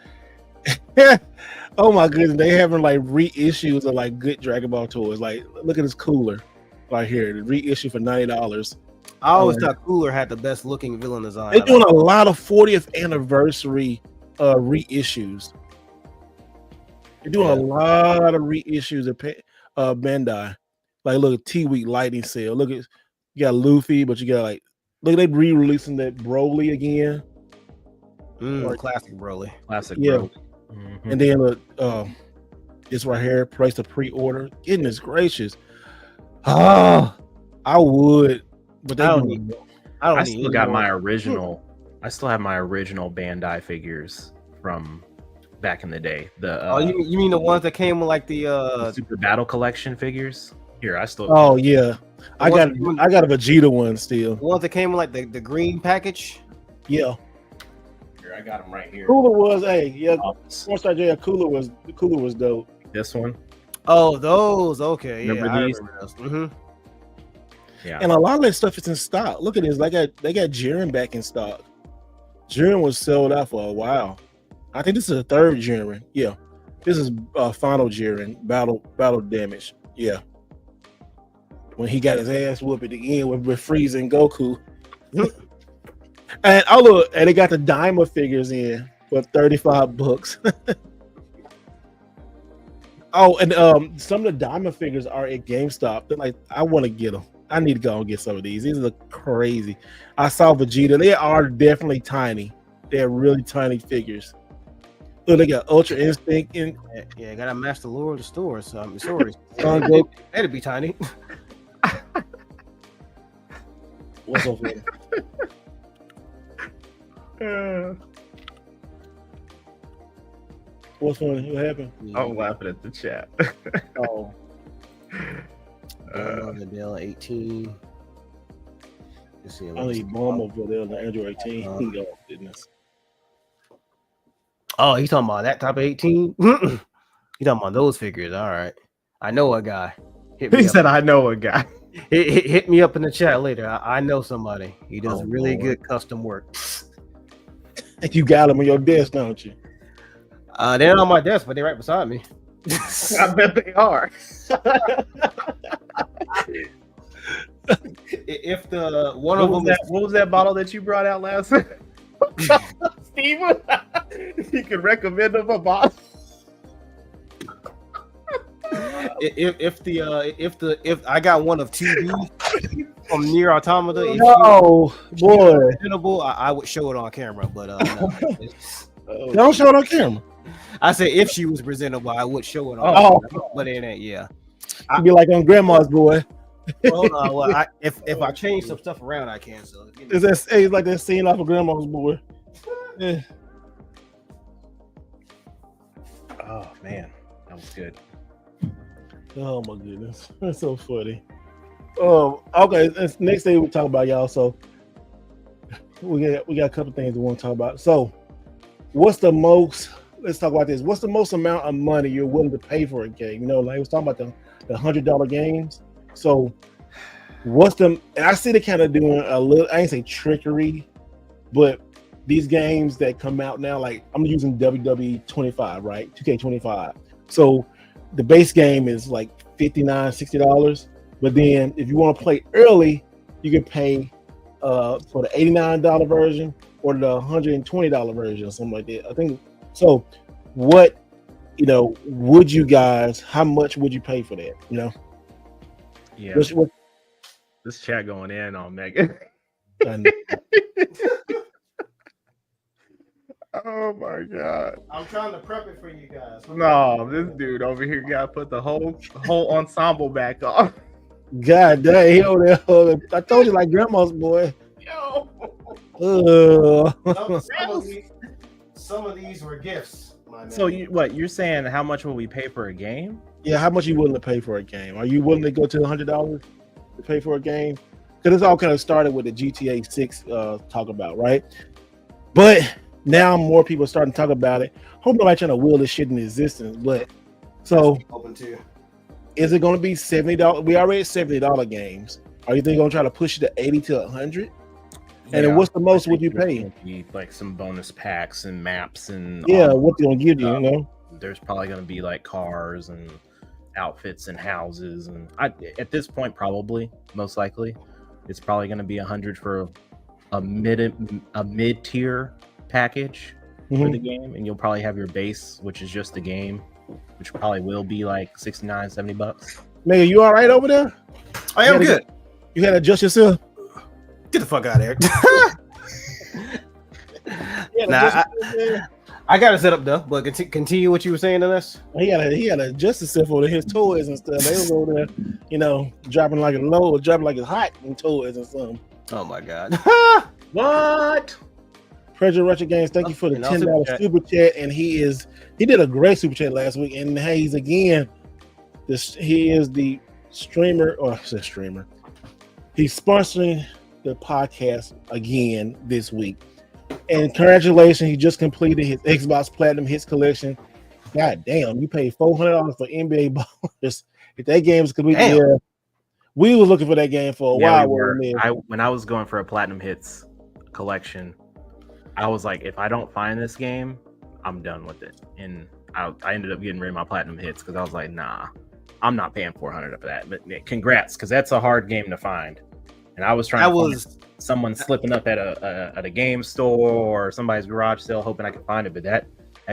Oh my goodness, they having like reissues of like good Dragon Ball toys. Like, look at this cooler right here, the reissue for $90.
I always thought Cooler had the best looking villain design.
They're doing a lot of 40th anniversary reissues. They're doing a lot of reissues of Bandai. Like, look at T-Week Lightning Sale. Look at, you got Luffy, but you got like, look, they re-releasing that Broly again.
Classic Broly.
Classic Broly.
Mm-hmm. And then this right here, price to pre-order. Goodness gracious. I would, but they don't.
I still got my original. I still have my original Bandai figures from back in the day. The
you mean the ones that came with like the
Super Battle Collection figures? Here, I still.
Oh yeah, I got a Vegeta one still.
The ones that came with like the green package.
Yeah.
Here, I got them right here.
Cooler was Star J. Cooler was dope.
This one.
Oh, those. Okay.
Remember these?
Mm-hmm.
Yeah. And a lot of that stuff is in stock. Look at this. They got Jiren back in stock. Jiren was sold out for a while. I think this is the 3rd Jiren. Yeah. This is final Jiren battle damage. Yeah. when he got his ass whooped at the end with Frieza and Goku. And look, and they got the Daima figures in for $35. Oh, and some of the Daima figures are at GameStop. They're like, I want to get them. I need to go and get some of these. These look crazy. I saw Vegeta. They are definitely tiny. They're really tiny figures. Look, they got Ultra Instinct in.
Yeah, gotta match the lure of the store. So I'm sorry. That'd be tiny.
What's up here? What's funny? What happened?
I'm laughing at the chat.
Oh.
The Dell 18. Let's see.
I need bomb over there on the Android 18. Oh, goodness.
Oh, you talking about that type of 18? You talking about those figures? All right. I know a guy.
He said, "I know a guy."
Hit me up in the chat later. I know somebody. He does really good custom work.
You got them on your desk, don't you?
They're not on my desk, but they're right beside me.
I bet they are.
If the one of them,
what was that bottle that you brought out last night? Steven, you can recommend them a bottle.
If I got one of two from Near Automata,
boy,
I would show it on camera, but no.
Don't show it on camera.
I said if she was presentable, I would show it on camera, but it ain't. Yeah,
I'd be like on Grandma's boy.
Hold on, well, if I change some stuff around, I can. So
it's like that scene off of Grandma's boy. Yeah.
Oh man, that was good.
Oh my goodness, that's so funny. Okay, next thing we talk about, y'all. So we got a couple things we want to talk about. So, what's the most? Let's talk about this. What's the most amount of money you're willing to pay for a game? You know, like I was talking about the $100 games. So, what's the? And I see they kind of doing a little. I ain't say trickery, but these games that come out now, like I'm using WWE 25, right? 2K25. So the base game is like $59, $60. But then if you want to play early, you can pay for the $89 version or the $120 version or something like that. I think so. What, would you guys, how much would you pay for that?
Yeah. This chat going in on Megan. Oh my god!
I'm trying to prep it for you guys.
No, this dude over here got to put the whole ensemble back on.
God dang, I told you, like Grandma's boy.
Yo.
Some of these were gifts.
So you're saying? How much will we pay for a game?
Yeah, how much are you willing to pay for a game? Are you willing to go to $100 to pay for a game? Because it's all kind of started with the GTA 6 talk about, right? But now more people are starting to talk about it. Hope nobody trying to will this shit in existence. But so is it going to be $70? We already at $70 games. Are you think going to try to push it to 80 to 100? And then what's the most would you pay?
Like some bonus packs and maps and
what they're going to give you,
There's probably going to be like cars and outfits and houses, and at this point probably most likely it's probably going to be 100 for a mid-tier package for the game, and you'll probably have your base, which is just the game, which probably will be like $69-$70.
Man, you all right over there?
I am good.
You gotta adjust yourself.
Get the fuck out of here. I got it set up though, but continue what you were saying to us.
He gotta adjust himself over his toys and stuff. They was over there, dropping like a low or dropping like it's hot in toys and something.
Oh my god.
What?
Treasure Retro Games, thank you for the $10 super chat. And he did a great super chat last week. And he's again, he is the streamer, or I said streamer. He's sponsoring the podcast again this week. And congratulations, he just completed his Xbox Platinum Hits collection. God damn, you paid $400 for NBA Ballers. If that game is completely there, we were looking for that game for a while.
When I was going for a Platinum Hits collection, I was like, if I don't find this game, I'm done with it. And I ended up getting rid of my Platinum Hits because I was like, nah, I'm not paying $400 for that. But congrats, because that's a hard game to find. And I was trying to find someone slipping up at a game store or somebody's garage sale, hoping I could find it. But that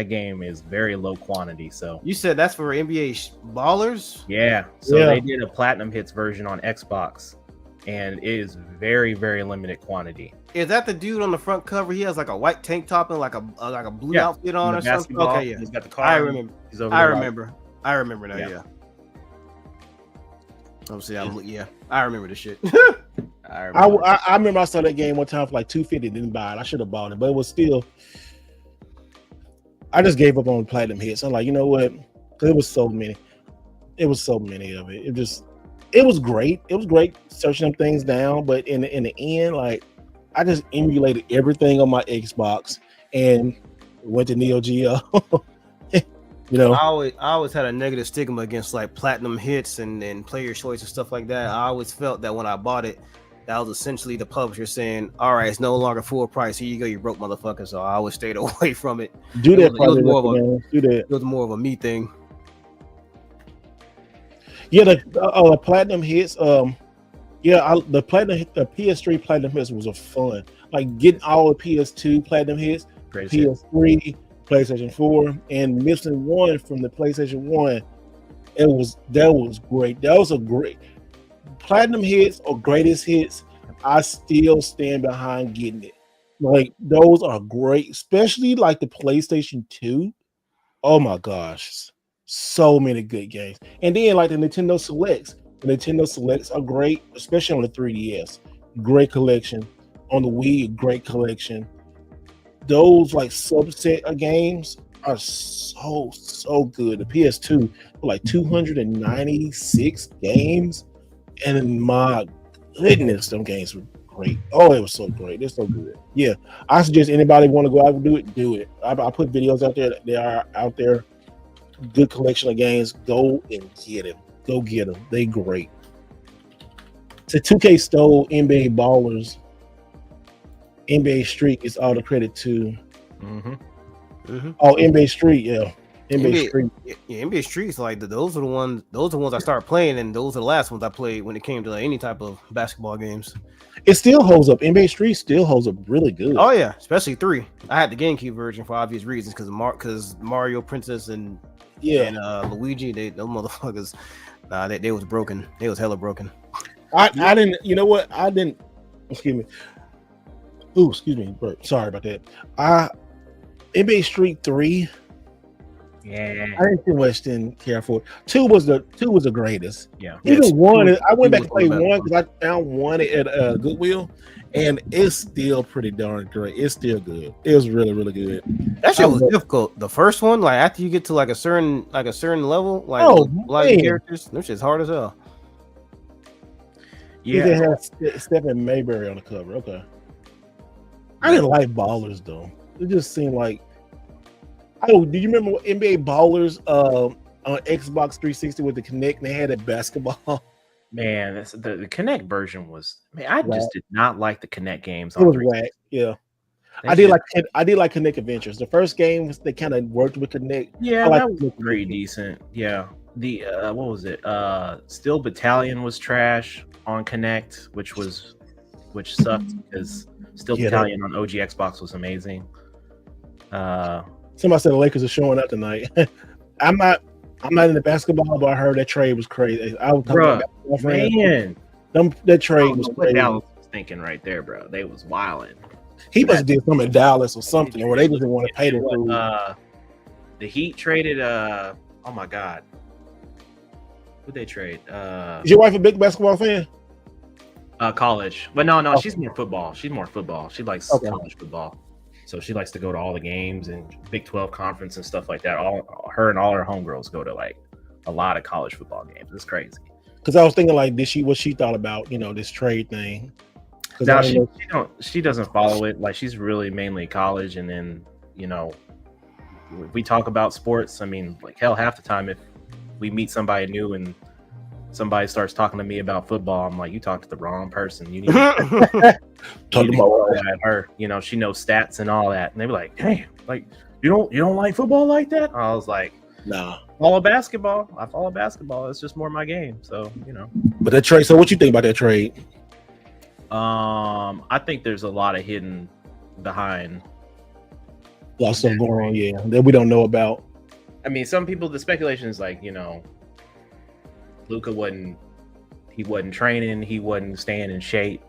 game is very low quantity. So
you said that's for NBA Ballers?
Yeah. So they did a Platinum Hits version on Xbox, and it is very, very limited quantity.
Is that the dude on the front cover? He has like a white tank top and like a blue outfit on or something. Okay, yeah.
He's got the car.
I remember. I remember now. Yeah. Obviously, I remember the shit.
I remember I saw that game one time for like $250. Didn't buy it. I should have bought it, but it was still. I just gave up on Platinum Hits. I'm like, you know what? Because it was so many. It was so many of it. It was great. It was great searching them things down, but in the end, like, I just emulated everything on my Xbox and went to Neo Geo. You know,
I always had a negative stigma against like Platinum Hits and player choice and stuff like that. I always felt that when I bought it, that was essentially the publisher saying, "All right, it's no longer full price. Here you go, you broke motherfucker." So I always stayed away from it.
Do that.
It was more of a me thing.
Yeah, the Platinum Hits. The PS3 Platinum Hits was a fun. Like getting all the PS2 Platinum Hits, PS3, PlayStation 4, and missing one from the PlayStation 1. That was great. That was a great Platinum Hits or greatest hits. I still stand behind getting it. Like those are great, especially like the PlayStation 2. Oh my gosh, so many good games. And then like the Nintendo Selects. The Nintendo Selects are great, especially on the 3DS. Great collection. On the Wii, great collection. Those like subset of games are so good. The PS2 like 296 games, and my goodness, them games were great. Oh, it was so great. They're so good. Yeah, I suggest anybody want to go out and do it. I put videos out there. They are out there. Good collection of games. Go and get them. Go get them. They great. So 2K stole NBA Ballers. NBA Street is all the credit to. Oh, NBA Street, yeah. NBA Street.
Yeah, NBA Street's like those are the ones I started playing, and those are the last ones I played when it came to like any type of basketball games.
It still holds up. NBA Street still holds up really good.
Oh yeah, especially 3. I had the GameCube version for obvious reasons because Mario, Princess, and Luigi, those motherfuckers, they was broken. They was hella broken.
I didn't. You know what? I didn't. Excuse me. Ooh, excuse me. Sorry about that. NBA Street 3.
Yeah,
I didn't care for it. 2 was the greatest.
Yeah.
Even 1. I went back to play 1 because I found 1 at Goodwill, and it's still pretty darn great. It's still good. It was really, really good.
That shit was difficult. The first one, like after you get to like a certain level, like a lot of characters, that shit's hard as hell.
Yeah, it has Stephen Mayberry on the cover. Okay. I didn't like Ballers though. It just seemed like. Oh, do you remember NBA Ballers on Xbox 360 with the Kinect? And they had a basketball.
Man, the Kinect version was. Man, I just did not like the Kinect games.
It was whack. Yeah, I did like Kinect Adventures. The first game was they kind of worked with Kinect.
Yeah, that was pretty decent. Yeah, the what was it? Steel Battalion was trash on Kinect, which sucked because Steel Battalion on OG Xbox was amazing.
Somebody said the Lakers are showing up tonight. I'm not into basketball, but I heard that trade was crazy. I was talking about my friend. That trade was crazy.
Dallas was thinking right there, bro. They was wilding.
He must have did something in Dallas or something, or they just didn't want to pay them.
The Heat traded. Oh my God, who'd they trade?
Is your wife a big basketball fan?
College, but no, she's more football. She likes college football. So she likes to go to all the games and Big 12 conference and stuff like that. Her and all her homegirls go to like a lot of college football games. It's crazy.
Because I was thinking like, what she thought about this trade thing.
Now she doesn't follow it. Like she's really mainly college, and then if we talk about sports, I mean, like hell, half the time if we meet somebody new and somebody starts talking to me about football, I'm like, you talked to the wrong person. You need to talk about her. She knows stats and all that. And they be like, damn, like you don't like football like that? I was like,
Nah.
Follow basketball. I follow basketball. It's just more my game. So, you know.
But that trade. So what you think about that trade?
I think there's a lot of hidden behind.
A lot of stuff going on, yeah, that we don't know about.
I mean, some people, the speculation is like, you know, Luka wasn't training, he wasn't staying in shape.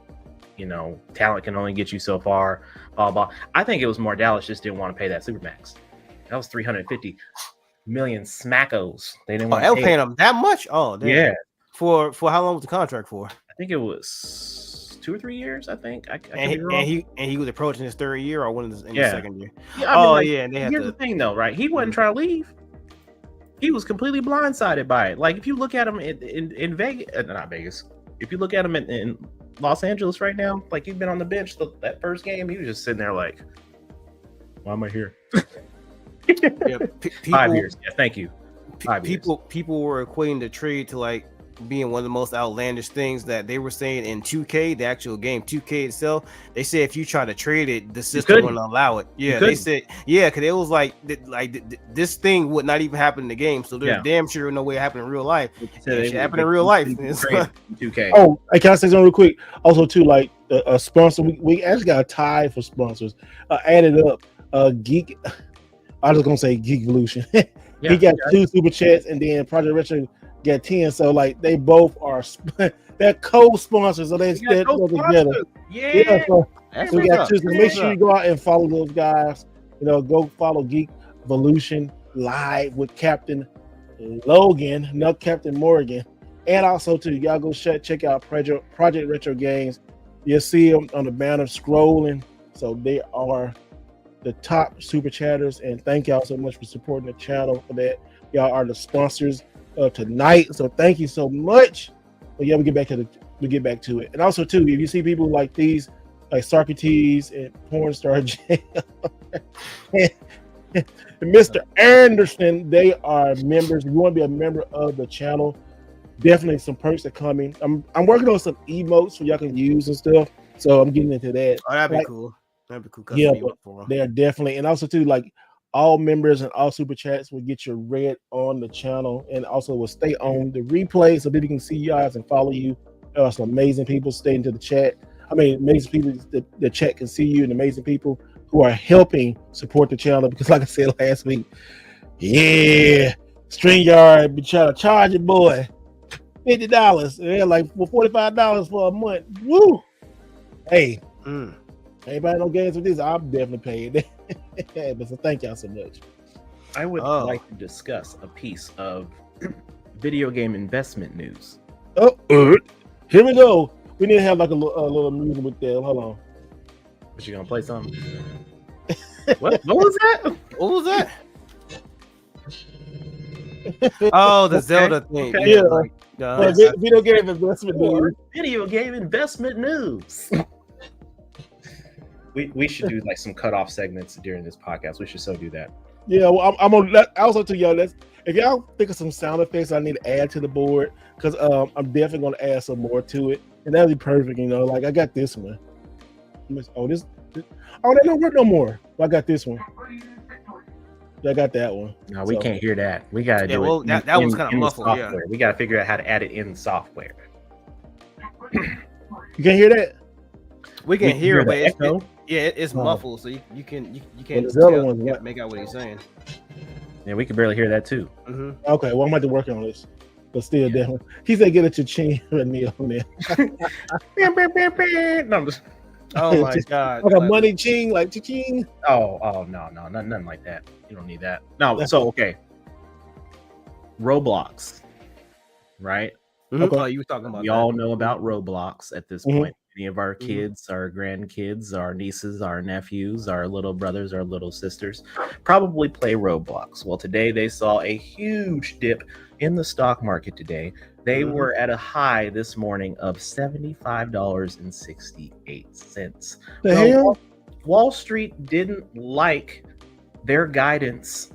You know, talent can only get you so far. Blah blah. I think it was more Dallas just didn't want to pay that supermax. That was $350 million smackos. They didn't want
to
pay
paying them that much. Oh, damn.
Yeah.
For how long was the contract for?
I think it was 2 or 3 years. I think.
And he was approaching his third year or in the second year.
Yeah, I mean, And here's the thing, though, right? He wasn't trying to leave. He was completely blindsided by it. Like if you look at him in Vegas, not Vegas. If you look at him in Los Angeles right now, like he's been on the bench that first game, he was just sitting there like, "Why am I here?"
Yeah,
5 years. Yeah, thank you. 5 years.
People were equating the trade to like being one of the most outlandish things that they were saying in 2K, the actual game, 2K itself. They said if you try to trade it, the system wouldn't allow it. Yeah, they said because it was like this thing would not even happen in the game. So there's damn sure no way it happened in real life. It should happen in real life.
2K.
Oh, can I say something real quick? Also, too, like a sponsor, we actually got a tie for sponsors. Added up, Geek. I was gonna say Geek Evolution. He got 2 super chats, and then Project Retro got 10. So like they both are they're co-sponsors, so they're together.
Yeah.
So we got 2. So make sure you go out and follow those guys. You know, go follow Geek Evolution live with Captain Logan, not Captain Morgan, and also too y'all go check out Project Retro Games. You'll see them on the banner scrolling. So they are the top super chatters, and thank y'all so much for supporting the channel. For that, y'all are the sponsors of tonight. So thank you so much. But yeah, we get back to it. And also too, if you see people like these, like Socrates and Pornstar Jail and Mr. Anderson, they are members. If you want to be a member of the channel, definitely some perks are coming. I'm working on some emotes so y'all can use and stuff. So I'm getting into that.
Oh, that'd be cool. That'd be cool.
Yeah, they are definitely, and also too, like all members and all super chats will get your red on the channel, and also will stay on the replay so people can see you guys and follow you. There are some amazing people staying to the chat. I mean, amazing people. The chat can see you, and amazing people who are helping support the channel. Because, like I said last week, StreamYard be trying to charge your boy $50, yeah, like for $45 for a month. Woo! Hey. Anybody know games with this? I'm definitely paid. But so thank y'all so much.
I would like to discuss a piece of video game investment news.
Here we go. We need to have like a little music with that. Hold on.
But you gonna play something? What was that?
What was that? Oh, the Zelda thing.
Okay. Yeah. Video game investment news.
Video game investment news. We should do like some cutoff segments during this podcast. We should so do that.
Yeah, well, I'm gonna also to y'all. If y'all think of some sound effects I need to add to the board, because I'm definitely gonna add some more to it, and that'll be perfect. You know, like I got this one. They don't work no more. I got this one. I got that one.
No, we can't hear that. We gotta do it.
That was kind of muffled. Yeah,
we gotta figure out how to add it in software.
You can't hear that.
We can hear it, but it's muffled, so you can't make out what he's saying.
Yeah, we can barely hear that too.
Mm-hmm.
Okay, well I'm about to work on this, but still, definitely. He said, "Get a cha-ching on there."
No, I'm just.
Oh my god!
Like a money ching, like cha-ching.
Oh no, nothing like that. You don't need that. No, so okay. Roblox, right?
Mm-hmm. Okay. Oh, you were talking about.
We all know about Roblox at this point. Any of our kids, our grandkids, our nieces, our nephews, our little brothers, our little sisters probably play Roblox. Well, today they saw a huge dip in the stock market today. They were at a high this morning of $75.68.
The hell?
Wall Street didn't like their guidance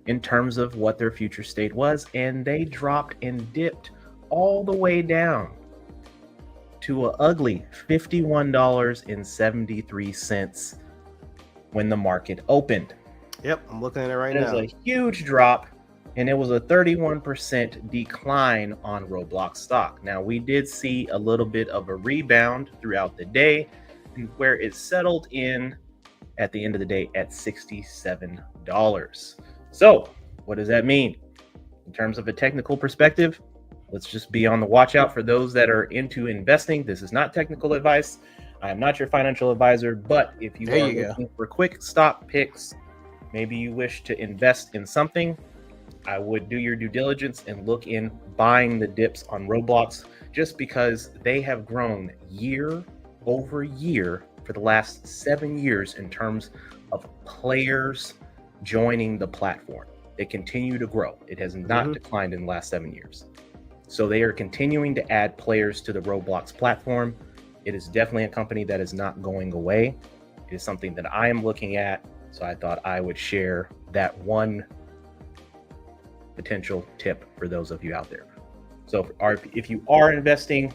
in terms of what their future state was, and they dropped and dipped all the way down to an ugly $51.73 when the market opened.
Yep, I'm looking at it right now.
There's a huge drop. and it was a 31% decline on Roblox stock. Now, we did see a little bit of a rebound throughout the day, where it settled in at the end of the day at $67. So, what does that mean? In terms of a technical perspective, let's just be on the watch out for those that are into investing. This is not technical advice. I am not your financial advisor, but if you are looking for quick stock picks, maybe you wish to invest in something, I would do your due diligence and look in buying the dips on Roblox, just because they have grown year over year for the last 7 years in terms of players joining the platform. They continue to grow. It has not declined in the last 7 years. So they are continuing to add players to the Roblox platform. It is definitely a company that is not going away. It is something that I am looking at. So I thought I would share that one potential tip for those of you out there. So if you are investing,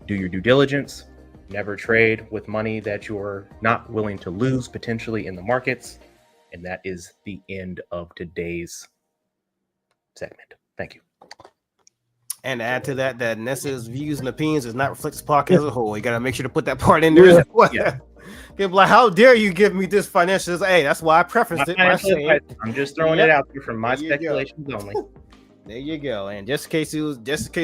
do your due diligence. Never trade with money that you're not willing to lose potentially in the markets. And that is the end of today's segment. Thank you.
And to add to that, that Nessa's views and opinions does not reflect the podcast as a whole. You got to make sure to put that part in there. Yeah. People like, how dare you give me this financial? Hey, that's why I prefaced it.
I'm just throwing it out there from my speculations only.
There you go. And just in case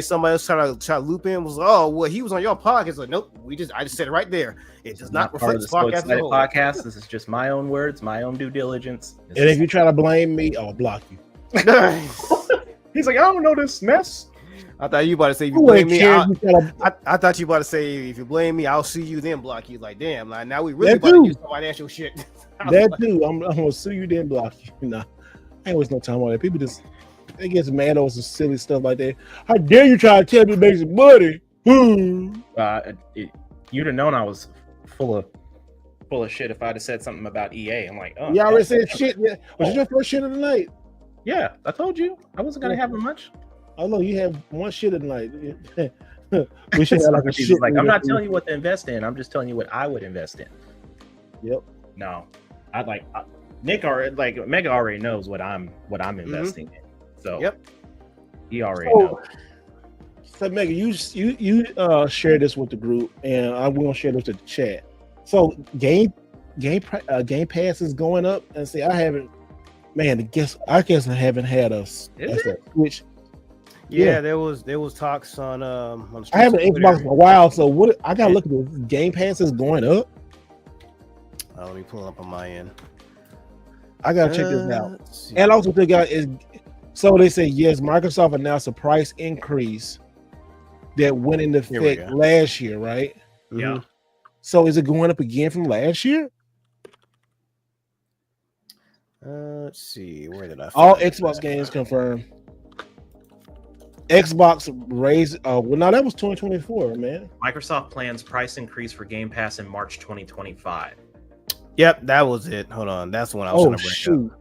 somebody else try to loop in, was oh well, he was on your podcast. Like, nope, I just said it right there. It does not reflect the podcast as a whole.
Podcast. This is just my own words, my own due diligence.
And if you try to blame me, I'll block you.
He's like, I don't know this mess.
I thought you about to say if you blame me. I thought you about to say if you blame me, I'll sue you then block you. Like, damn, like, now we really about to do some financial shit.
That too. I'm gonna sue you then block you. Nah, I ain't waste no time on that. People just they get mad over some silly stuff like that. How dare you try to tell me to make some money?
You'd have known I was full of shit if I'd have said something about EA. I'm like, oh,
you already said shit. Yeah. Was it your first shit of the night?
Yeah, I told you I wasn't gonna have much.
Oh no, you have one shit of the night. We should have like a shit.
Like, I'm not telling you what to invest in. I'm just telling you what I would invest in.
Yep.
No, Mega already knows what I'm investing in. So
yep,
he already knows.
So Mega, you share this with the group, and I'm gonna share this with the chat. So Game Pass is going up, and see, I guess I haven't had a Switch.
Yeah, there was talks on the
I haven't Xbox for a while, so what I gotta look at this. Game Pass is going up.
Let me pull it up on my end.
I gotta check this out. And also, the guy is so they say yes. Microsoft announced a price increase that went into effect last year, right?
Yeah.
Mm-hmm.
So is it going up again from last year?
Let's see. Where did I?
All Xbox games confirmed. Xbox raised. Well, no, that was 2024, man.
Microsoft plans price increase for Game Pass in March 2025.
Yep, that was it. Hold on, that's the one I was going to bring up.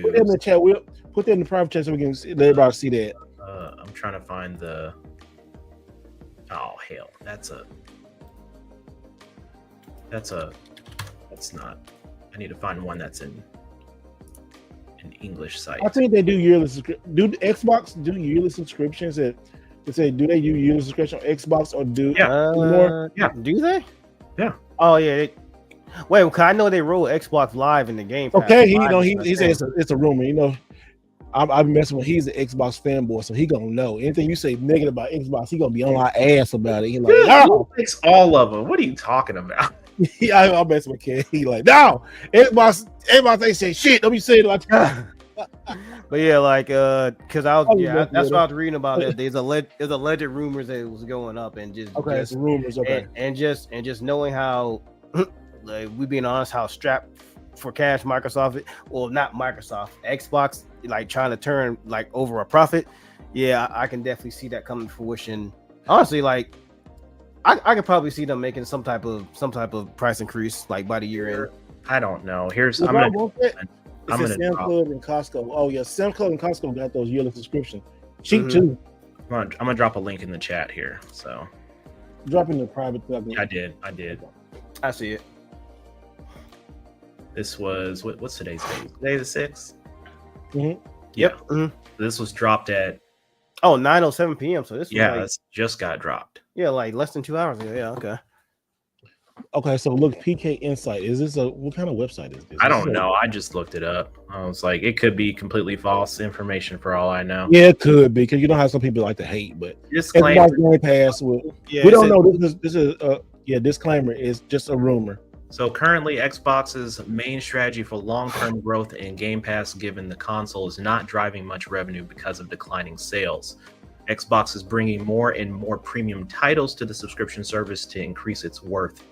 Put that in the chat. We'll put that in the private chat so we can let everybody see that.
I'm trying to find the. Oh hell, that's not. I need to find one that's in an English site.
I think they do yearly. Do Xbox do yearly subscriptions? Do they do yearly subscription on Xbox or do more?
Yeah, do they?
Yeah.
Oh yeah. Wait, because I know they roll Xbox Live in the game.
Okay, he says it's a rumor. You know, I'm messing with. He's an Xbox fanboy, so he gonna know anything you say negative about Xbox. He gonna be on our ass about it. He like, no,
it's all of them. What are you talking about?
I'm messing with Ken. He like, no, Xbox they say shit. Don't be saying like that.
But yeah, like, because that's what I was reading about. It. There's alleged rumors that it was going up, and just
rumors. Okay,
and just knowing how. Like, we being honest, how strapped for cash Microsoft, well, not Microsoft, Xbox, like trying to turn like over a profit. Yeah, I can definitely see that coming to fruition. Honestly, like I could probably see them making some type of price increase like by the year end.
I don't know. I'm
Sam Club and Costco. Oh yeah, Sam Club and Costco got those yearly subscriptions. Cheap too.
I'm gonna drop a link in the chat here. So
drop in the private.
Yeah, I did.
I see it.
This was what's today's date? Today the 6th.
Mm-hmm.
Yeah.
Yep. Mm-hmm.
This was dropped at
9:07 p.m. So this was like,
this just got dropped.
Yeah, like less than 2 hours ago. Yeah, okay.
Okay, so look, PK Insight. Is this what kind of website is this?
I don't know. I just looked it up. I was like, it could be completely false information for all I know.
Yeah, it could be, because you know how some people like to hate, but
Disclaimer.
Xbox Game Pass. We don't know. This is disclaimer is just a rumor.
So currently, Xbox's main strategy for long-term growth in Game Pass, given the console, is not driving much revenue because of declining sales. Xbox is bringing more and more premium titles to the subscription service to increase its worth.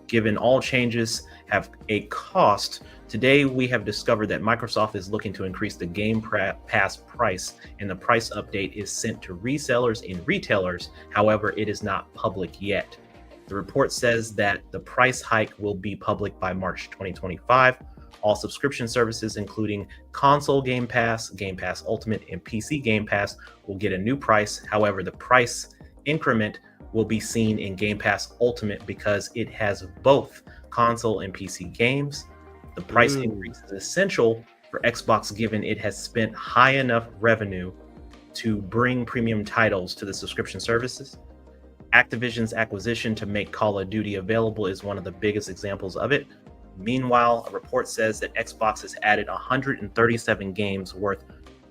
Given all changes have a cost, today we have discovered that Microsoft is looking to increase the Game Pass price, and the price update is sent to resellers and retailers. However, it is not public yet. The report says that the price hike will be public by March 2025. All subscription services, including console Game Pass Ultimate, and PC Game Pass, will get a new price. However, the price increment will be seen in Game Pass Ultimate because it has both console and PC games. The price increase is essential for Xbox, given it has spent high enough revenue to bring premium titles to the subscription services. Activision's acquisition to make Call of Duty available is one of the biggest examples of it. Meanwhile, a report says that Xbox has added 137 games worth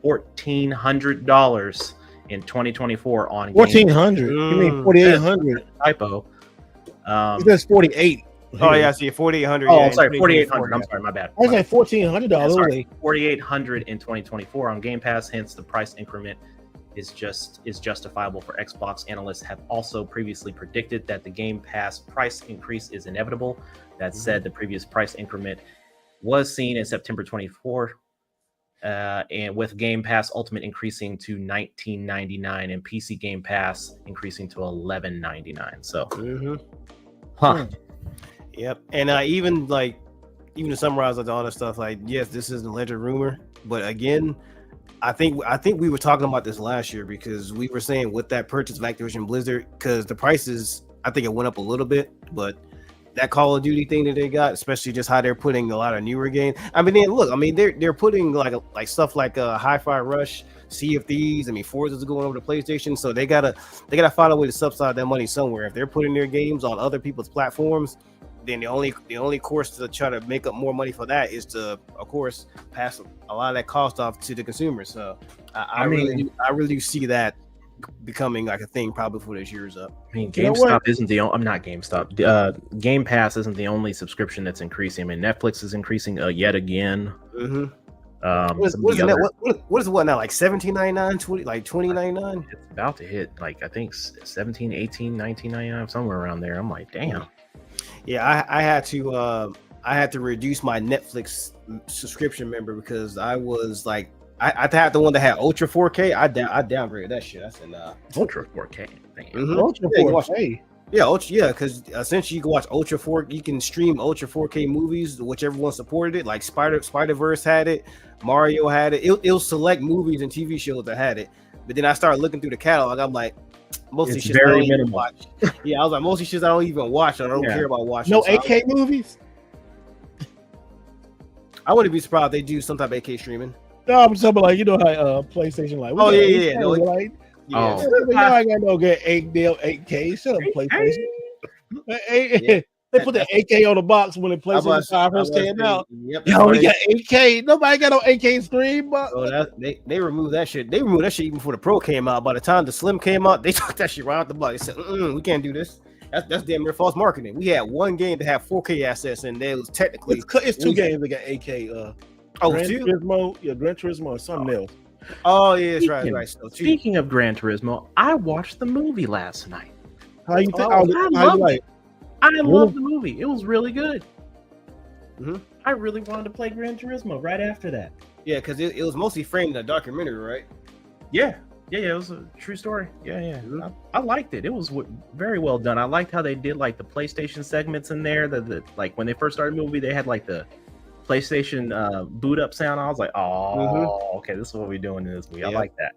$1,400 in 2024 on
1,400. You mean 4,800?
Typo.
It says 48.
Oh yeah, I see 4,800.
Oh, I'm sorry, 4,800. I'm sorry, my bad.
I was like $1,400.
4,800 in 2024 on Game Pass. Hence, the price increment is justifiable for Xbox. Analysts have also previously predicted that the Game Pass price increase is inevitable. That said, the previous price increment was seen in September 24, and with Game Pass Ultimate increasing to $19.99 and PC Game Pass increasing to $11.99. So,
Yep. And even to summarize all this stuff, like, yes, this is an alleged rumor, but again, I think we were talking about this last year, because we were saying with that purchase of Activision Blizzard, because the prices, I think it went up a little bit, but that Call of Duty thing that they got, especially just how they're putting a lot of newer games. I mean, they're putting like stuff like Hi-Fi Rush, Sea of Thieves. I mean, Forza's going over to PlayStation, so they gotta find a way to subsidize that money somewhere. If they're putting their games on other people's platforms, then the only course to try to make up more money for that is to, of course, pass a lot of that cost off to the consumer. So I really do see that becoming like a thing probably before this year's up.
I mean, GameStop isn't the only. I'm not GameStop. Game Pass isn't the only subscription that's increasing. I mean, Netflix is increasing yet again.
What is what now? Like $17.99, like $20.99?
It's about to hit like I think 17, 18, 19.99, somewhere around there. I'm like, damn.
Yeah, I had to reduce my Netflix subscription member because I was like, I had the one that had Ultra 4K. I downgraded that shit. I said nah.
Ultra 4K.
Ultra 4K.
Yeah, because essentially you can watch Ultra 4. You can stream Ultra 4K movies, whichever one supported it. Like Spider-Verse had it, Mario had it. It'll select movies and TV shows that had it. But then I started looking through the catalog. I'm like, most of these shit I don't even watch. Yeah, I was like, most of these shit I don't even watch. I don't care about watching.
No 8K movies.
I wouldn't be surprised if they do some type of 8K streaming.
No, I'm talking about like, you know how PlayStation like.
Oh yeah. No,
like, y'all ain't got no good 8K. Shut up, PlayStation. They put the 8K on the box when the PlayStation 5 first came out.
Yep.
Yo, we got 8K. Nobody got no 8K stream, but
they removed that shit. They removed that shit even before the Pro came out. By the time the Slim came out, they took that shit right out the box. They said, we can't do this. That's damn near false marketing. We had one game to have 4K assets, and there was technically
it's two games that got 8K. Gran Turismo or something else.
Oh yeah, that's right. So,
speaking of Gran Turismo, I watched the movie last night.
How you think?
I loved the movie. It was really good. I really wanted to play Gran Turismo right after that.
Yeah, because it was mostly framed in a documentary, right?
Yeah, it was a true story. Yeah. I liked it. It was very well done. I liked how they did like the PlayStation segments in there. The like when they first started the movie, they had like the PlayStation boot up sound. I was like, okay, this is what we're doing in this movie. I like that.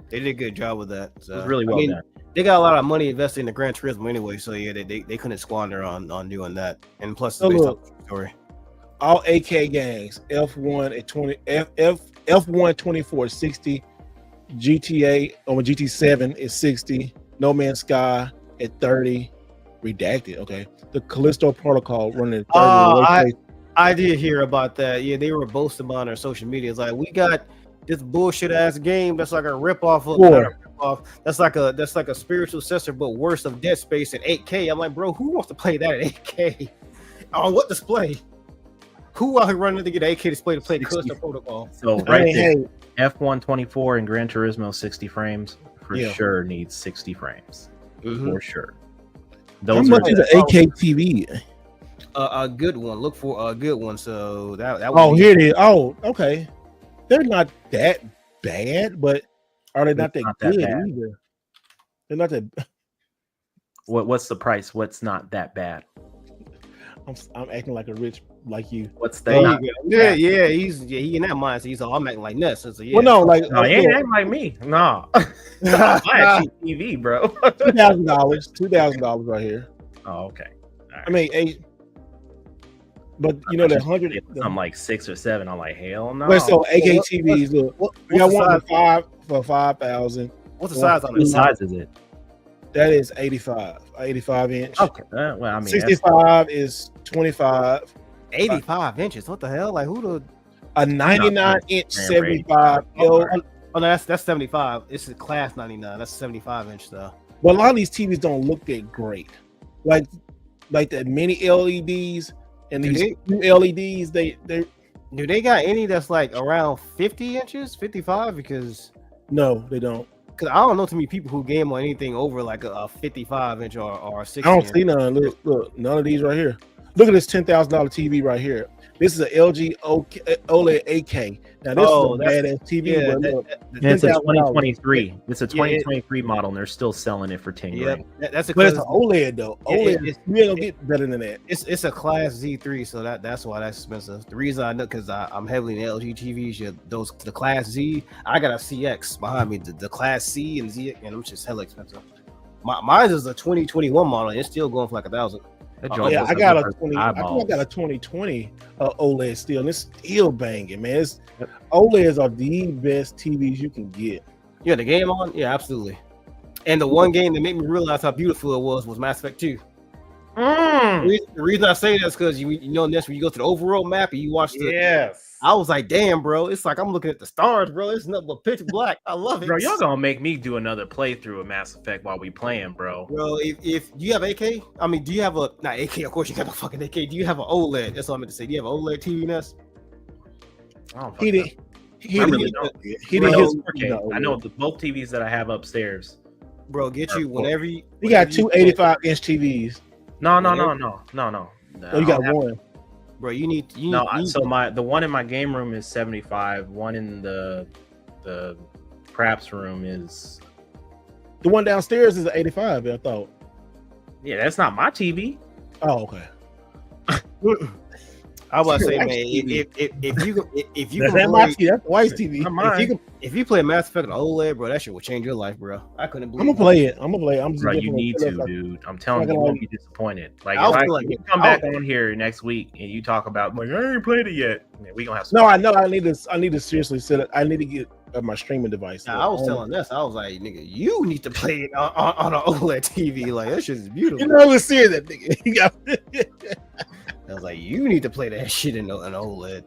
They did a good job with that. So,
it was really well done.
They got a lot of money invested in the Gran Turismo anyway, so yeah, they couldn't squander on doing that. And plus, it's based on the story.
all 8K games. F1 at 20, F1 24 60, GTA on GT7 is 60, No Man's Sky at 30, redacted. Okay, the Callisto Protocol running at 30.
I did hear about that. Yeah, they were boasting on their social media. It's like we got this bullshit ass game that's like a ripoff of not a ripoff. That's like a spiritual successor, but worse of Dead Space at 8K. I'm like, bro, who wants to play that at 8K? On what display? Who out here running to get an 8K display to play Callisto Protocol?
So right there, F1 24 and Gran Turismo 60 frames for sure needs 60 frames for sure.
How much is an 8K TV?
A good one. Look for a good one. So that
here it is. Oh, okay. They're not that bad, but are they not that good either? They're not that.
What's the price? What's not that bad?
I'm acting like a rich like you.
What's that?
Yeah. He in that mindset. He's all I'm acting like nuts. So yeah.
Well, no, like
no, he ain't acting like me. No, I TV, bro.
$2,000 right here.
Oh, okay. Right.
I mean, but you know that 100.
I'm like 6 or 7. I'm like, hell no.
Wait, so 8K TVs. Look, we got one for 5,000.
What's the size on it?
What size is it?
That is 85 inch.
Okay. Well, I mean,
65 is 25.
85 inches. What the hell? Like who the
a 99 inch 75 L.
Oh, no, that's 75. It's a class 99. That's 75 inch though.
But a lot of these TVs don't look that great. Like the mini LEDs and these new LEDs. They
do they got any that's like around 50 inches, 55? Because
no, they don't.
Because I don't know too many people who game on anything over like a 55 inch or 60.
I don't see none. Look, none of these right here. Look at this $10,000 TV right here. This is an LG OLED 8K. Now this is a badass TV.
Yeah, it's a 2023. It's a 2023 model, and they're still selling it for $10,000.
That's
but it's an OLED though. OLED, you ain't gonna get better than that.
It's a class Z3, so that's why that's expensive. The reason I know because I'm heavily in LG TVs. The class Z, I got a CX behind me. The class C and Z, and I'm just hella expensive. Mine is a 2021 model. And it's still going for like $1,000.
I got a 20. I think I got a 2020 OLED still, and it's still banging, man. OLEDs are the best TVs you can get.
Yeah, the game on, yeah, absolutely. And the one game that made me realize how beautiful it was Mass Effect 2. The reason I say that is because you know this when you go to the overworld map and you watch the I was like, damn, bro, it's like I'm looking at the stars, bro. It's nothing but pitch black. I love it,
bro. Y'all gonna make me do another playthrough of Mass Effect while we playing, bro.
Bro, if you have AK, I mean, do you have a not AK? Of course, you got a fucking AK. Do you have an OLED? That's what I meant to say. Do you have an OLED TV, Ness?
He did.
I really don't. He did his 4K. I know both TVs that I have upstairs.
Bro, get you whenever you.
You got two 85-inch TVs.
No.
You got one.
Bro, you need
so the one in my game room is 75. One in the craps room is
the one downstairs is an 85. I thought.
Yeah, that's not my TV.
Oh, okay.
I was about to say, man, if you
that's
can
my TV, that's White's TV.
If you play Mass Effect on OLED, bro, that shit will change your life, bro. I couldn't believe.
I'm gonna play it. I'm just
bro, you need to, dude. I'm telling you, you won't be disappointed. Like if you come back on here next week and you talk about like I ain't played it yet, man, we gonna have some.
No, I know. I need to seriously set it. I need to get my streaming device.
I was telling this. I was like, nigga, you need to play it on an OLED TV. Like that shit is beautiful.
You know, let's see that nigga.
I was like, you need to play that shit in an OLED.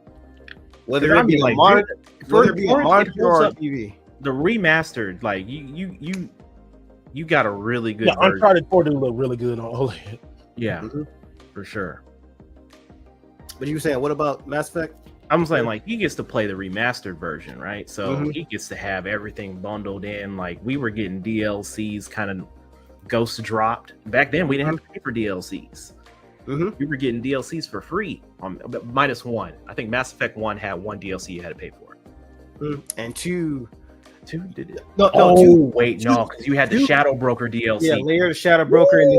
Whether it be like monitor, or a TV.
The remastered, like you got a really good.
Yeah, Uncharted 4 do look really good on OLED.
Yeah, for sure.
But you were saying, what about Mass Effect?
I'm saying like he gets to play the remastered version, right? So he gets to have everything bundled in. Like we were getting DLCs kind of ghost dropped. Back then we didn't have to pay for DLCs. We were getting DLCs for free, minus one. I think Mass Effect 1 had one DLC you had to pay for.
And two
did it?
Two,
because you had the Shadow Broker DLC.
Yeah, layer the Shadow Broker and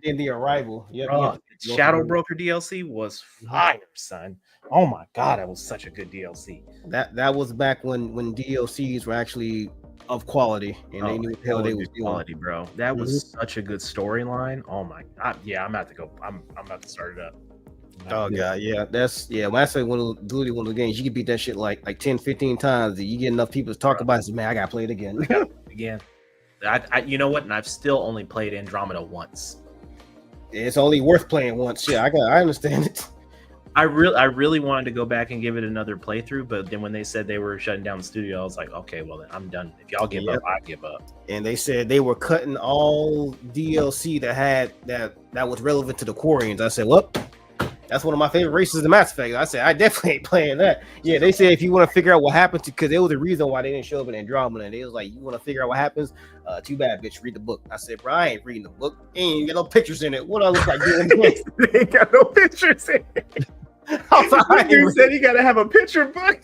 then the Arrival.
Yeah, Shadow Broker DLC was fire, son. Oh my god, that was such a good DLC.
That was back when DLCs were actually of quality and they knew what the hell they was doing.
Quality, bro. That was such a good storyline. Oh my god. Yeah, I'm about to start it up.
Oh god, yeah, when I say one of the games, you can beat that shit like 10, 15 times. You get enough people to talk about it. Say, man, I gotta play it again.
Again, I you know what? And I've still only played Andromeda once.
It's only worth playing once. Yeah, I understand it.
I really wanted to go back and give it another playthrough, but then when they said they were shutting down the studio, I was like, okay, well then I'm done. If y'all give up, I give up.
And they said they were cutting all DLC that was relevant to the Quarians. I said, well, that's one of my favorite races in Mass Effect. I said, I definitely ain't playing that. Yeah, they said if you want to figure out what happened to, because there was a reason why they didn't show up in Andromeda. And they was like, you want to figure out what happens? Too bad, bitch. Read the book. I said, bro, I ain't reading the book. Ain't got no pictures in it. What do I look like doing this?
Ain't got no pictures in it. You said you gotta have a picture book.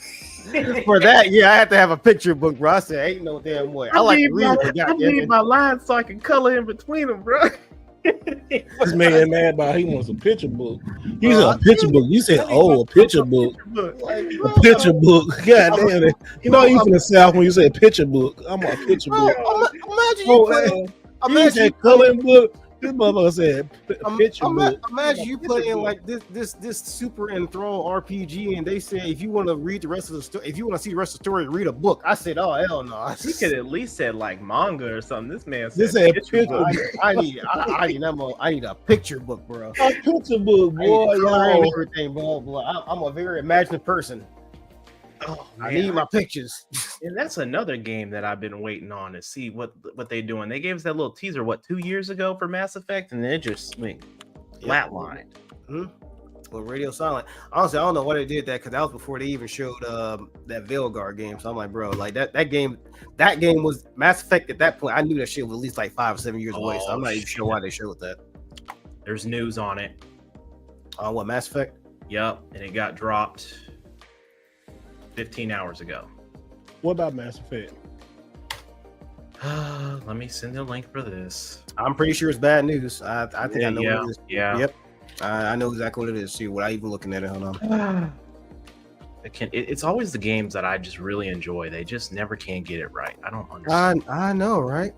For that, yeah, I had to have a picture book, bro. I said, ain't no damn way. I
need my lines so I can color in between them, bro.
This man mad about he wants a picture book. He said a picture book. You said, a picture book. A picture book. God damn it. You know you from the South when you say picture book. I'm a picture book.
Imagine you playing.
Imagine you coloring book. This motherfucker said a picture book.
Imagine you playing like this super enthralled RPG, and they say if you want to read the rest of the story, if you want to see the rest of the story, read a book. I said, oh hell no.
He could at least said like manga or something. This man said
this ain't picture
book. I need a picture book, bro.
A picture book, boy.
Everything, blah. I'm a very imaginative person.
Oh,
I need my pictures.
And that's another game that I've been waiting on to see what they're doing. They gave us that little teaser, 2 years ago for Mass Effect, and then it just flatlined.
Mm-hmm. Well, Radio Silent. Honestly, I don't know why they did that because that was before they even showed that Veilguard game. So I'm like, bro, like that game was Mass Effect at that point. I knew that shit was at least like 5 or 7 years away. So I'm not even sure why they showed that.
There's news on it.
On what, Mass Effect?
Yep, and it got dropped 15 hours ago.
What about Mass Effect?
Let me send the link for this.
I'm pretty sure it's bad news. I think I know what it is.
Yeah.
Yep. I know exactly what it is. See, without even looking at it. Hold on.
It's always the games that I just really enjoy. They just never can get it right. I don't understand.
I know, right?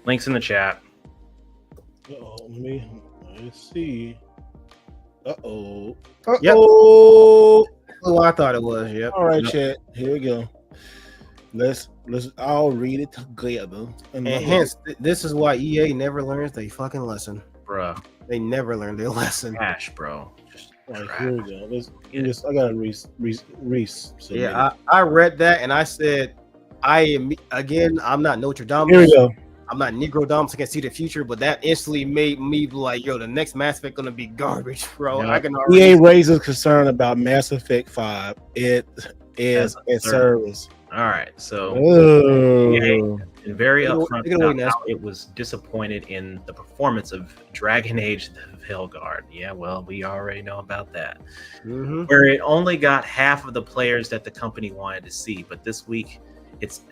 Links in the chat.
Let's see. Uh-oh.
Yep. Oh, I thought it was. Yep.
All right, chat. Here we go. Let's all read it together.
And hence, this is why EA never learns their fucking lesson,
bruh.
They never learned their lesson.
Trash, bro. Just
right, here we go. I gotta Reese.
Yeah, I read that and I said, I'm not Notre Dame.
Here we go.
I'm not Negro Dom, so I can see the future, but that instantly made me be like, yo, the next Mass Effect gonna be garbage, bro.
Yeah.
I can already
EA raises concern about Mass Effect 5. It is a service.
All right, so EA, and very upfront about how it was disappointed in the performance of Dragon Age: The Veilguard. Yeah, well, we already know about that.
Mm-hmm.
Where it only got half of the players that the company wanted to see, but this week its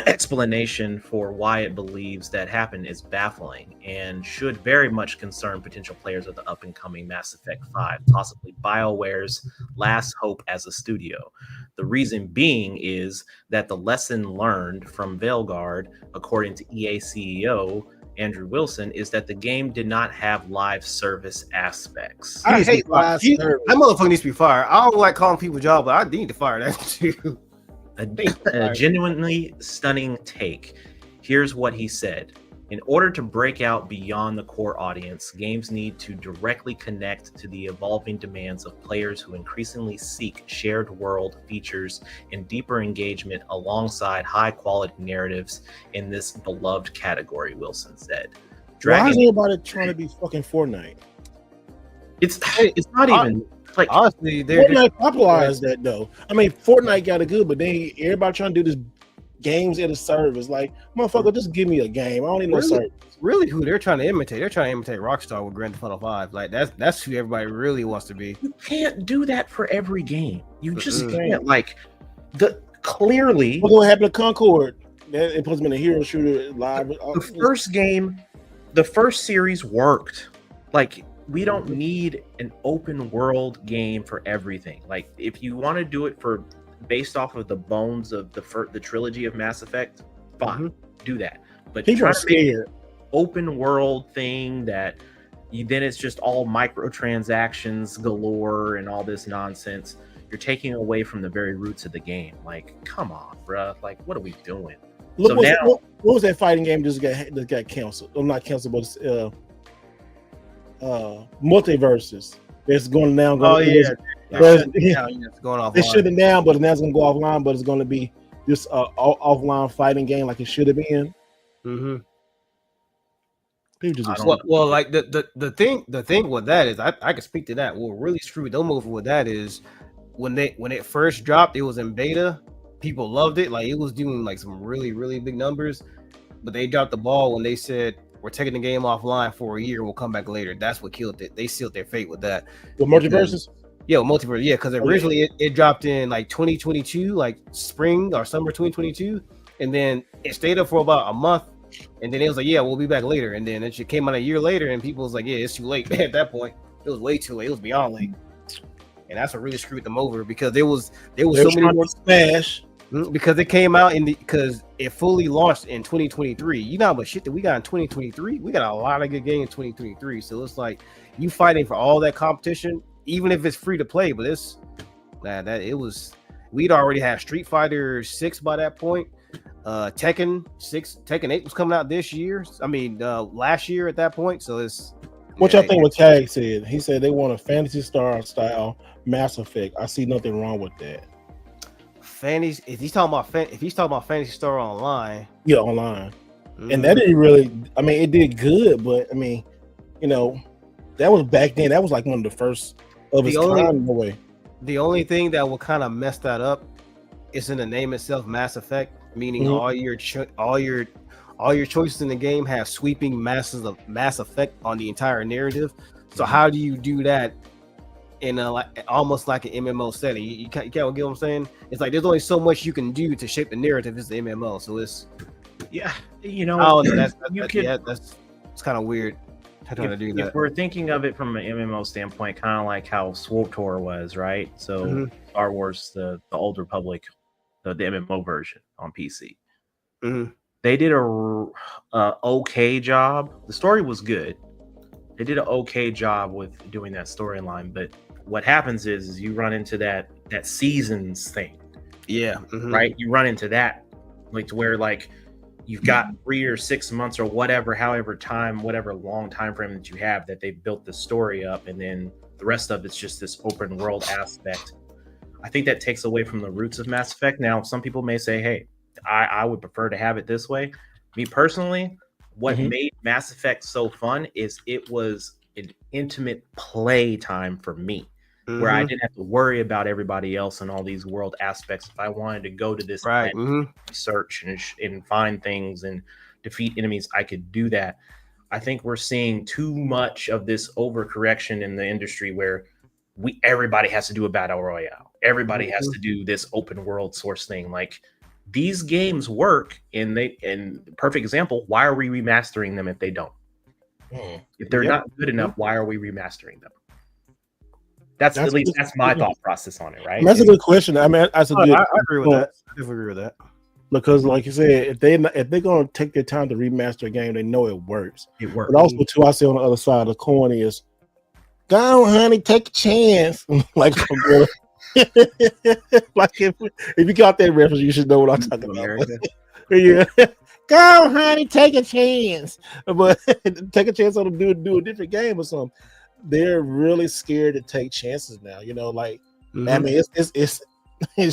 explanation for why it believes that happened is baffling and should very much concern potential players of the up-and-coming Mass Effect 5, possibly BioWare's last hope as a studio. The reason being is that the lesson learned from Veilguard, according to EA CEO Andrew Wilson, is that the game did not have live service aspects.
I hate live service. That motherfucker needs to be fired. I don't like calling people job, but I need to fire that too.
A genuinely stunning take. Here's what he said. In order to break out beyond the core audience, games need to directly connect to the evolving demands of players who increasingly seek shared world features and deeper engagement alongside high-quality narratives in this beloved category, Wilson said.
Why is everybody trying to be fucking Fortnite?
It's not even... Like,
honestly,
Fortnite popularized that though. I mean, Fortnite got it good, but then everybody trying to do this games as a service. Like, motherfucker, just give me a game. I don't need no service.
Really, who they're trying to imitate? They're trying to imitate Rockstar with Grand Theft Auto 5. Like, that's who everybody really wants to be.
You can't do that for every game. You just can't. Like, clearly,
what's gonna happen to Concord? It puts me in a hero shooter live.
The first game, the first series worked. Like, we don't need an open world game for everything. Like, if you want to do it for based off of the bones of the trilogy of Mass Effect, fine, do that. But
people are scared.
Open world thing that then it's just all microtransactions galore and all this nonsense. You're taking away from the very roots of the game. Like, come on, bruh. Like, what are we doing?
Look,
So now,
what was that fighting game that got canceled? Well, not canceled, but it's, multiverses. It's going down.
It's going off.
They shut it down, but now it's going to go offline. But it's going to be this offline fighting game like it should have been.
Mm-hmm.
People just
well, like the thing with that is I can speak to that. What really screwed them over with that is when it first dropped, it was in beta. People loved it, like it was doing like some really, really big numbers, but they dropped the ball when they said we're taking the game offline for a year, we'll come back later. That's what killed it. They sealed their fate with that.
With multiverses?
Yeah, multiverse. Yeah, because originally it dropped in like 2022, like spring or summer 2022, and then it stayed up for about a month, and then it was like, yeah, we'll be back later, and then it came out a year later, and people was like, yeah, it's too late. At that point, it was way too late. It was beyond late, and that's what really screwed them over because there was so many more
Smash.
Because it came out because it fully launched in 2023. You know how much shit that we got in 2023? We got a lot of good games in 2023. So it's like you fighting for all that competition, even if it's free to play. But we'd already had Street Fighter 6 by that point. Tekken 8 was coming out this year. I mean, last year at that point. So it's
what y'all think what Tag said? He said they want a Fantasy Star style Mass Effect. I see nothing wrong with that.
If he's talking about Fantasy Star Online,
yeah, online, and that didn't really. I mean, it did good, but I mean, that was back then. That was like one of the first of its kind in a way.
The only thing that will kind of mess that up is in the name itself, Mass Effect, meaning all your choices in the game have sweeping masses of Mass Effect on the entire narrative. So how do you do that? In almost like an MMO setting, you can't get what I'm saying. It's like there's only so much you can do to shape the narrative as the MMO. So it's that's kind of weird.
If we're thinking of it from an MMO standpoint, kind of like how SWTOR was, right? So Star Wars, the Old Republic, the MMO version on PC. They did a okay job. The story was good. They did an okay job with doing that storyline, but what happens is you run into that seasons thing.
Yeah.
Right? You run into that, like to where like you've got 3 or 6 months or whatever long time frame that you have that they built the story up, and then the rest of it's just this open world aspect. I think that takes away from the roots of Mass Effect. Now, some people may say, hey, I would prefer to have it this way. Me personally, what made Mass Effect so fun is it was an intimate play time for me, where I didn't have to worry about everybody else and all these world aspects. If I wanted to go to this search and find things and defeat enemies, I could do that. I think we're seeing too much of this overcorrection in the industry where everybody has to do a battle royale. Everybody has to do this open world source thing. Like, these games work, and perfect example, why are we remastering them if they don't? If they're not good enough, why are we remastering them? That's my thought process on it, right?
That's a good question. I mean, that's a good.
I agree with that. I definitely agree with that.
Because, like you said, if they're gonna take their time to remaster a game, they know it works.
It works.
But also, too, I see on the other side of the coin is, go on, honey, take a chance. Like, like if you got that reference, you should know what I'm talking about. Yeah. Go, honey, take a chance. But take a chance on them do a different game or something. They're really scared to take chances now. Like I mean, it's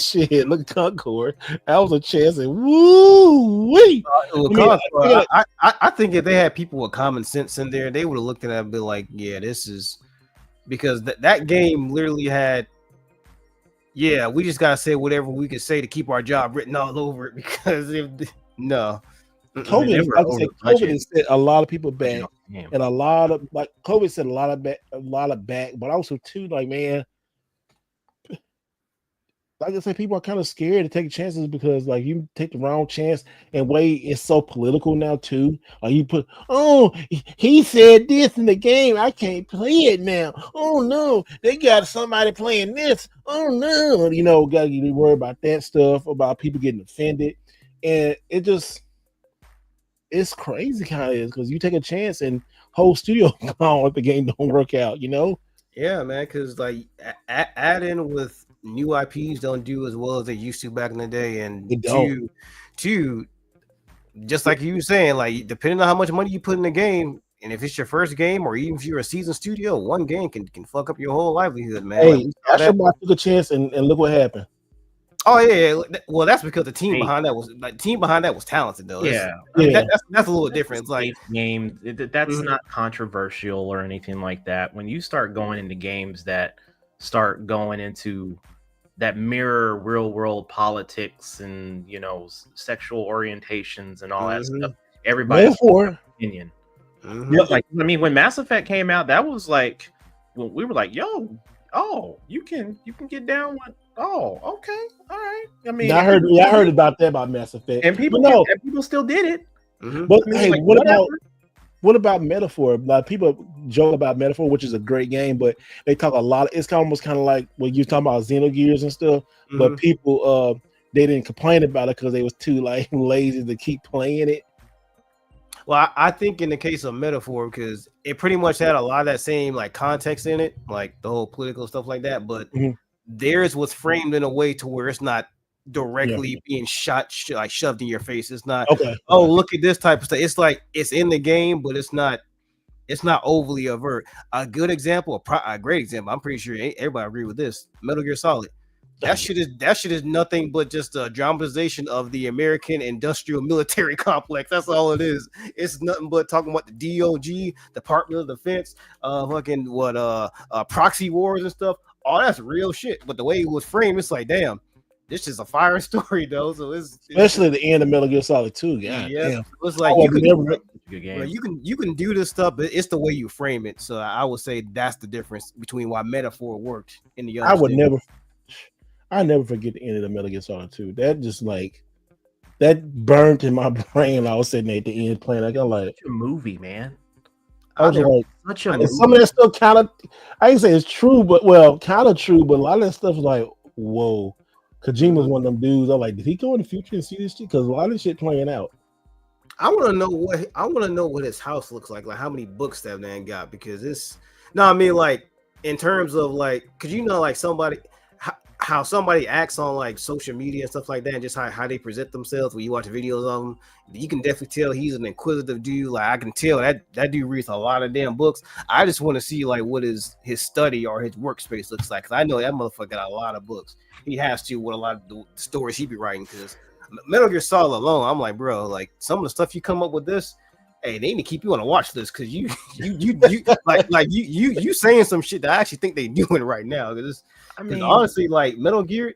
shit. Look at Concord. That was a chance, and woo wee.
I think if they had people with common sense in there, they would have looked at it and be like, "Yeah, this is," because that game literally had. Yeah, we just gotta say whatever we can say to keep our job written all over it. Because
COVID has set a lot of people back, and a lot of COVID set a lot of back. But also too, like, man, like I said, people are kind of scared to take chances because, like, you take the wrong chance, and it's so political now too. Like, you put, he said this in the game, I can't play it now. Oh no, they got somebody playing this. Oh no, gotta be worried about that stuff, about people getting offended, and it's it's crazy kind of is because you take a chance and whole studio gone if the game don't work out, you know?
Yeah, man, because like add in with new IPs don't do as well as they used to back in the day, and
It don't.
two, just like you were saying, like depending on how much money you put in the game, and if it's your first game or even if you're a seasoned studio, one game can fuck up your whole livelihood, man.
Hey,
Like,
Astronaut took a chance and look what happened.
oh yeah. Well, that's because the team behind that was talented though.
Yeah,
I mean, that's a little different. It's like
game. That's not controversial or anything like that. When you start going into games that start going into that mirror real world politics and sexual orientations and all that stuff, everybody's opinion. Like, I mean, when Mass Effect came out, that was like when we were like, "Yo, you can get down with." Oh, okay, all right. I mean, I
heard about that about Mass Effect,
and people still did it.
But hey, like, what about Metaphor? Like people joke about Metaphor, which is a great game, but they talk a lot. It's almost kind of like when you're talking about Xenogears and stuff. But people, they didn't complain about it because they was too like lazy to keep playing it.
Well, I think in the case of Metaphor, because it pretty much had a lot of that same like context in it, like the whole political stuff like that, but theirs was framed in a way to where it's not directly being like shoved in your face. It's not look at this type of stuff. It's like it's in the game, but it's not overly overt. A good example, a great example, I'm pretty sure everybody agree with this. Metal Gear Solid. That shit is nothing but just a dramatization of the American industrial military complex. That's all it is. It's nothing but talking about the DOG, Department of Defense, proxy wars and stuff. All that's real shit. But the way it was framed, it's like, damn, this is a fire story though. So it's
especially the end of Metal Gear Solid 2. God damn.
It was like you can do this stuff, but it's the way you frame it. So I would say that's the difference between why Metaphor worked in the other.
I never forget the end of the Metal Gear Solid 2. That just like that burnt in my brain. I was sitting there at the end playing. Like, I'm like,
a movie, man.
I was like, some of that stuff kind of, I ain't say it's true, but kind of true. But a lot of that stuff is like, whoa. Kojima's one of them dudes. I'm like, did he go in the future and see this shit? Because a lot of shit playing out.
I want to know what his house looks like how many books that man got, because it's no, I mean like in terms of like, cause like somebody. How somebody acts on like social media and stuff like that, and just how they present themselves when you watch videos of them, you can definitely tell he's an inquisitive dude. Like I can tell that dude reads a lot of damn books. I just want to see like what his study or his workspace looks like, because I know that motherfucker got a lot of books. He has to with a lot of the stories he be writing. Because Metal Gear Solid alone, I'm like, bro, like some of the stuff you come up with this. Hey, they need to keep you on a watch list because you saying some shit that I actually think they doing right now. Because honestly, like Metal Gear,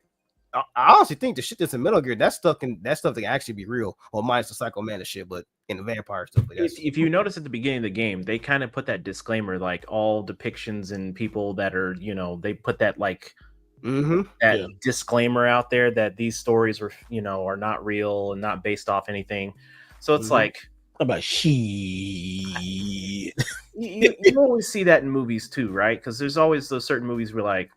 I honestly think the shit that's in Metal Gear, that stuff can actually be real. Or minus the Psycho Mantis shit, but in the vampire stuff. Like
if you notice at the beginning of the game, they kind of put that disclaimer, like all depictions and people that are, they put that like disclaimer out there that these stories were, are not real and not based off anything. So it's like.
About shit.
You always see that in movies too, right? Because there's always those certain movies where like,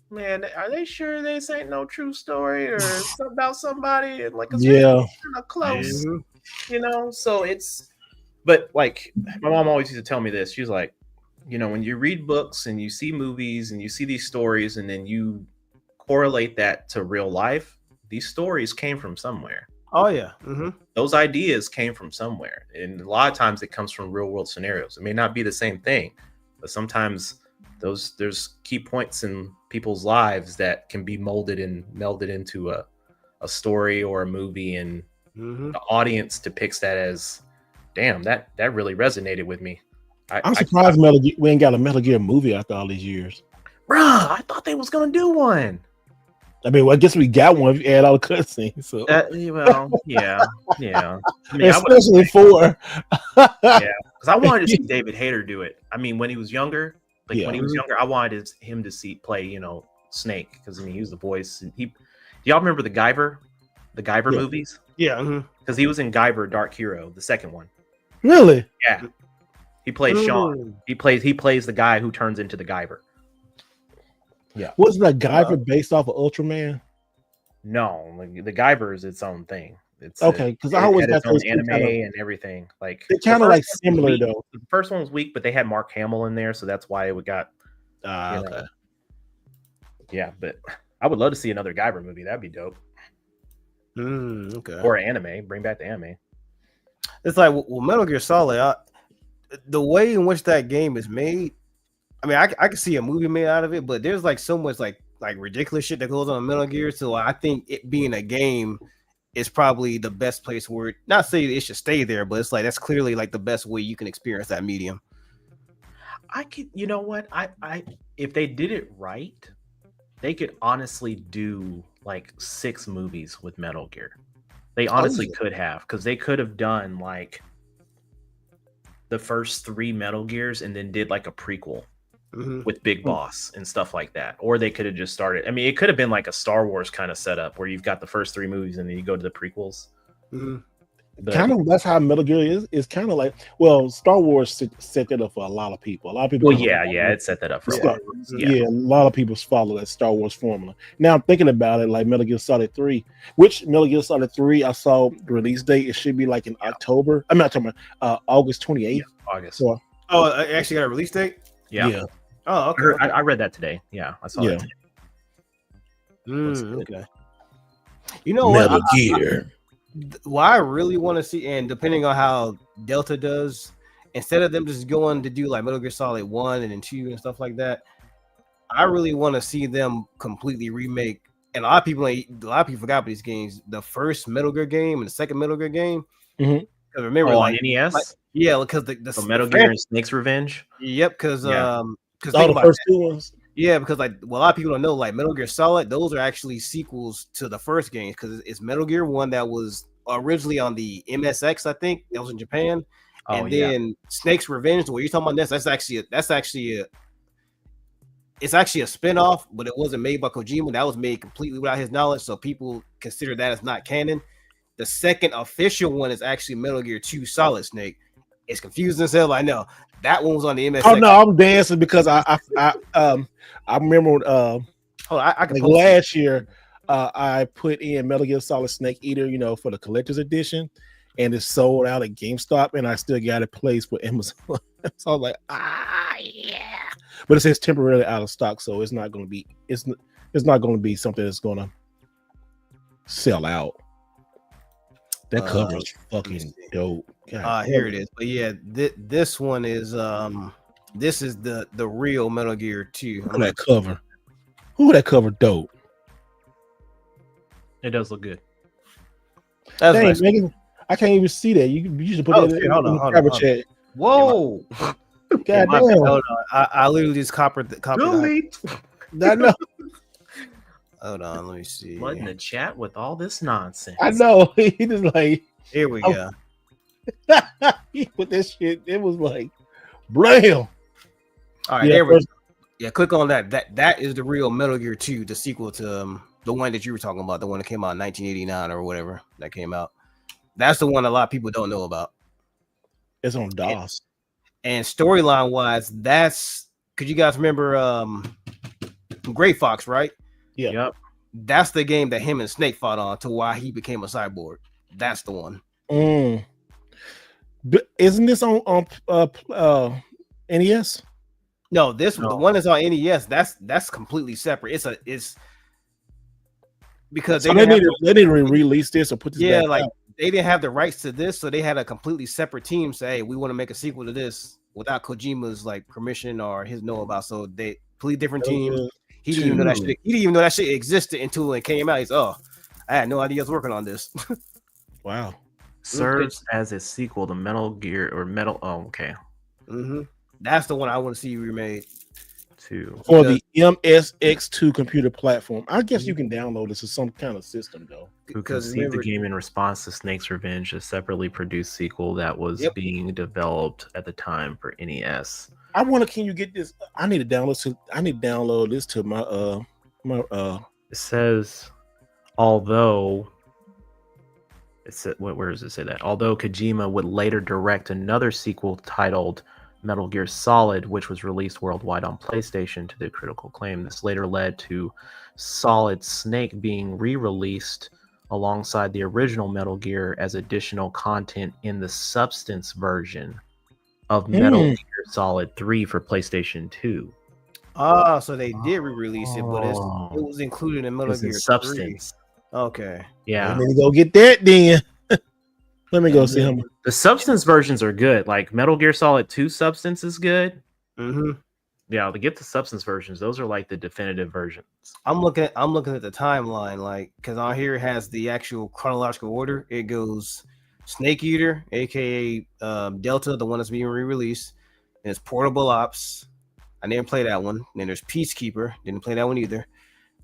man, are they sure this ain't no true story or something about somebody? And like, kind of close, So it's, but like, my mom always used to tell me this. She was like, when you read books and you see movies and you see these stories and then you correlate that to real life, these stories came from somewhere.
Oh yeah,
Those ideas came from somewhere, and a lot of times it comes from real world scenarios. It may not be the same thing, but sometimes there's key points in people's lives that can be molded and melded into a story or a movie, and the audience depicts that as, damn, that really resonated with me.
I'm surprised we ain't got a Metal Gear movie after all these years.
Bruh, I thought they was gonna do one.
I mean, I guess we got one if you add all the cutscenes. So.
Yeah. I mean,
especially 4.
Because I wanted to see David Hayter do it. I mean, when he was younger, when he was younger, I wanted him to play, Snake, because he was the voice. And do y'all remember the Guyver movies?
Yeah.
Because he was in Guyver Dark Hero, the second one.
Really?
Yeah. He plays Sean. He plays the guy who turns into the Guyver. Yeah.
Wasn't that Guyver based off of Ultraman?
No, the Guyver is its own thing. It's
okay, because I
it
always
had
got
its own
those
anime
kind of,
and everything. Like
they're
the
kind of
first
like
one's
similar
weak.
though.
The first one was weak, but they had Mark Hamill in there, so that's why it got you know.
Okay.
Yeah, but I would love to see another Guyver movie. That'd be dope.
Okay.
Or an anime. Bring back the anime.
It's like, well, Metal Gear Solid, the way in which that game is made, I mean, I can see a movie made out of it, but there's like so much like ridiculous shit that goes on Metal Gear. So I think it being a game is probably the best place where not say it should stay there, but it's like that's clearly like the best way you can experience that medium.
I could, you know what? I if they did it right, they could honestly do like 6 movies with Metal Gear. They honestly could have, because they could have done like the first 3 Metal Gears and then did like a prequel with Big Boss and stuff like that. Or they could have just started. I mean, it could have been like a Star Wars kind of setup where you've got the first 3 movies and then you go to the prequels.
Kind of, that's how Metal Gear is. It's kind of like, well, Star Wars set that up for a lot of people. A lot of people.
Well, yeah, it set that up for a lot.
Yeah, a lot of people follow that Star Wars formula. Now I'm thinking about it, like Metal Gear Solid 3. Which Metal Gear Solid 3? I saw the release date. It should be like in October. I'm not talking about August 28th.
August.
So, it actually got a release date.
Yeah.
Oh, okay.
I read that today. Yeah, I saw that today.
Okay. You know
Metal
what?
Gear.
What I really want to see, and depending on how Delta does, instead of them just going to do like Metal Gear Solid 1 and then 2 and stuff like that, I really want to see them completely remake. And a lot of people forgot about these games. The first Metal Gear game and the second Metal Gear game. Because remember,
on NES.
Because the
Metal Gear and Snake's Revenge.
Yep, because
the first 2 ones.
Yeah, because like a lot of people don't know, like Metal Gear Solid, those are actually sequels to the first games, because it's Metal Gear 1 that was originally on the MSX, I think that was in Japan, and then Snake's Revenge. What you're talking about, that's actually a spin-off, but it wasn't made by Kojima. That was made completely without his knowledge, so people consider that as not canon. The second official one is actually Metal Gear 2 Solid Snake. It's confusing as hell. I know that one was on the MSX.
Oh no, I'm dancing because I remember last year I put in Metal Gear Solid Snake Eater, for the collector's edition, and it sold out at GameStop, and I still got it placed with Amazon. So I was like, yeah, but it says temporarily out of stock, so it's not going to be not going to be something that's going to sell out. That cover is fucking dope.
Here it is. But yeah, this one is this is the real Metal Gear 2.
Look at that cover. Ooh, that cover dope.
It does look good.
That's
Dang,
nice.
Megan, I can't even see that. You should put that in the private chat.
Whoa!
God damn.
Hold on. I literally just copied the
Delete.
I know.
Hold on, let me see.
What in the chat with all this nonsense?
I know. He just like,
Here we go.
he put that shit. It was like, blam.
All right, there we go. Yeah, click on that. That is the real Metal Gear 2, the sequel to the one that you were talking about, the one that came out in 1989 or whatever that came out. That's the one a lot of people don't know about.
It's on DOS.
And storyline wise, that's because you guys remember Gray Fox, right?
Yeah.
Yep.
That's the game that him and Snake fought on to why he became a cyborg. That's the one.
But isn't this on NES?
No, the one that's on NES. That's completely separate. It's because
they didn't release this or put this.
Yeah,
back
like
out.
They didn't have the rights to this, so they had a completely separate team say, "Hey, we want to make a sequel to this without Kojima's like permission or his know about." So they completely different teams. He didn't even know that shit. He didn't even know that shit existed until it came out. He's I had no idea I was working on this.
Wow.
Serves as a sequel to Metal Gear or Metal. Oh, okay.
That's the one I want to see remade.
For the MSX2 computer platform. I guess you can download this as some kind of system though.
Who conceived the game in response to Snake's Revenge, a separately produced sequel that was being developed at the time for NES.
I wonder, can you get this? I need to download this to my
It says, although where does it say that? Although Kojima would later direct another sequel titled Metal Gear Solid, which was released worldwide on PlayStation to the critical acclaim. This later led to Solid Snake being re-released alongside the original Metal Gear as additional content in the Substance version of Metal Gear Solid 3 for PlayStation 2.
Ah, so they did re-release it, but it was included in Metal Gear 3.
Substance.
Okay.
Yeah.
Let me go get that then. Let me go see him.
The Substance versions are good. Like Metal Gear Solid 2 Substance is good.
Mm-hmm.
Yeah, to get the Substance versions, those are like the definitive versions.
I'm looking at the timeline, like, because on here it has the actual chronological order. It goes Snake Eater, aka Delta, the one that's being re-released. And it's Portable Ops. I didn't play that one. Then there's Peacekeeper. Didn't play that one either.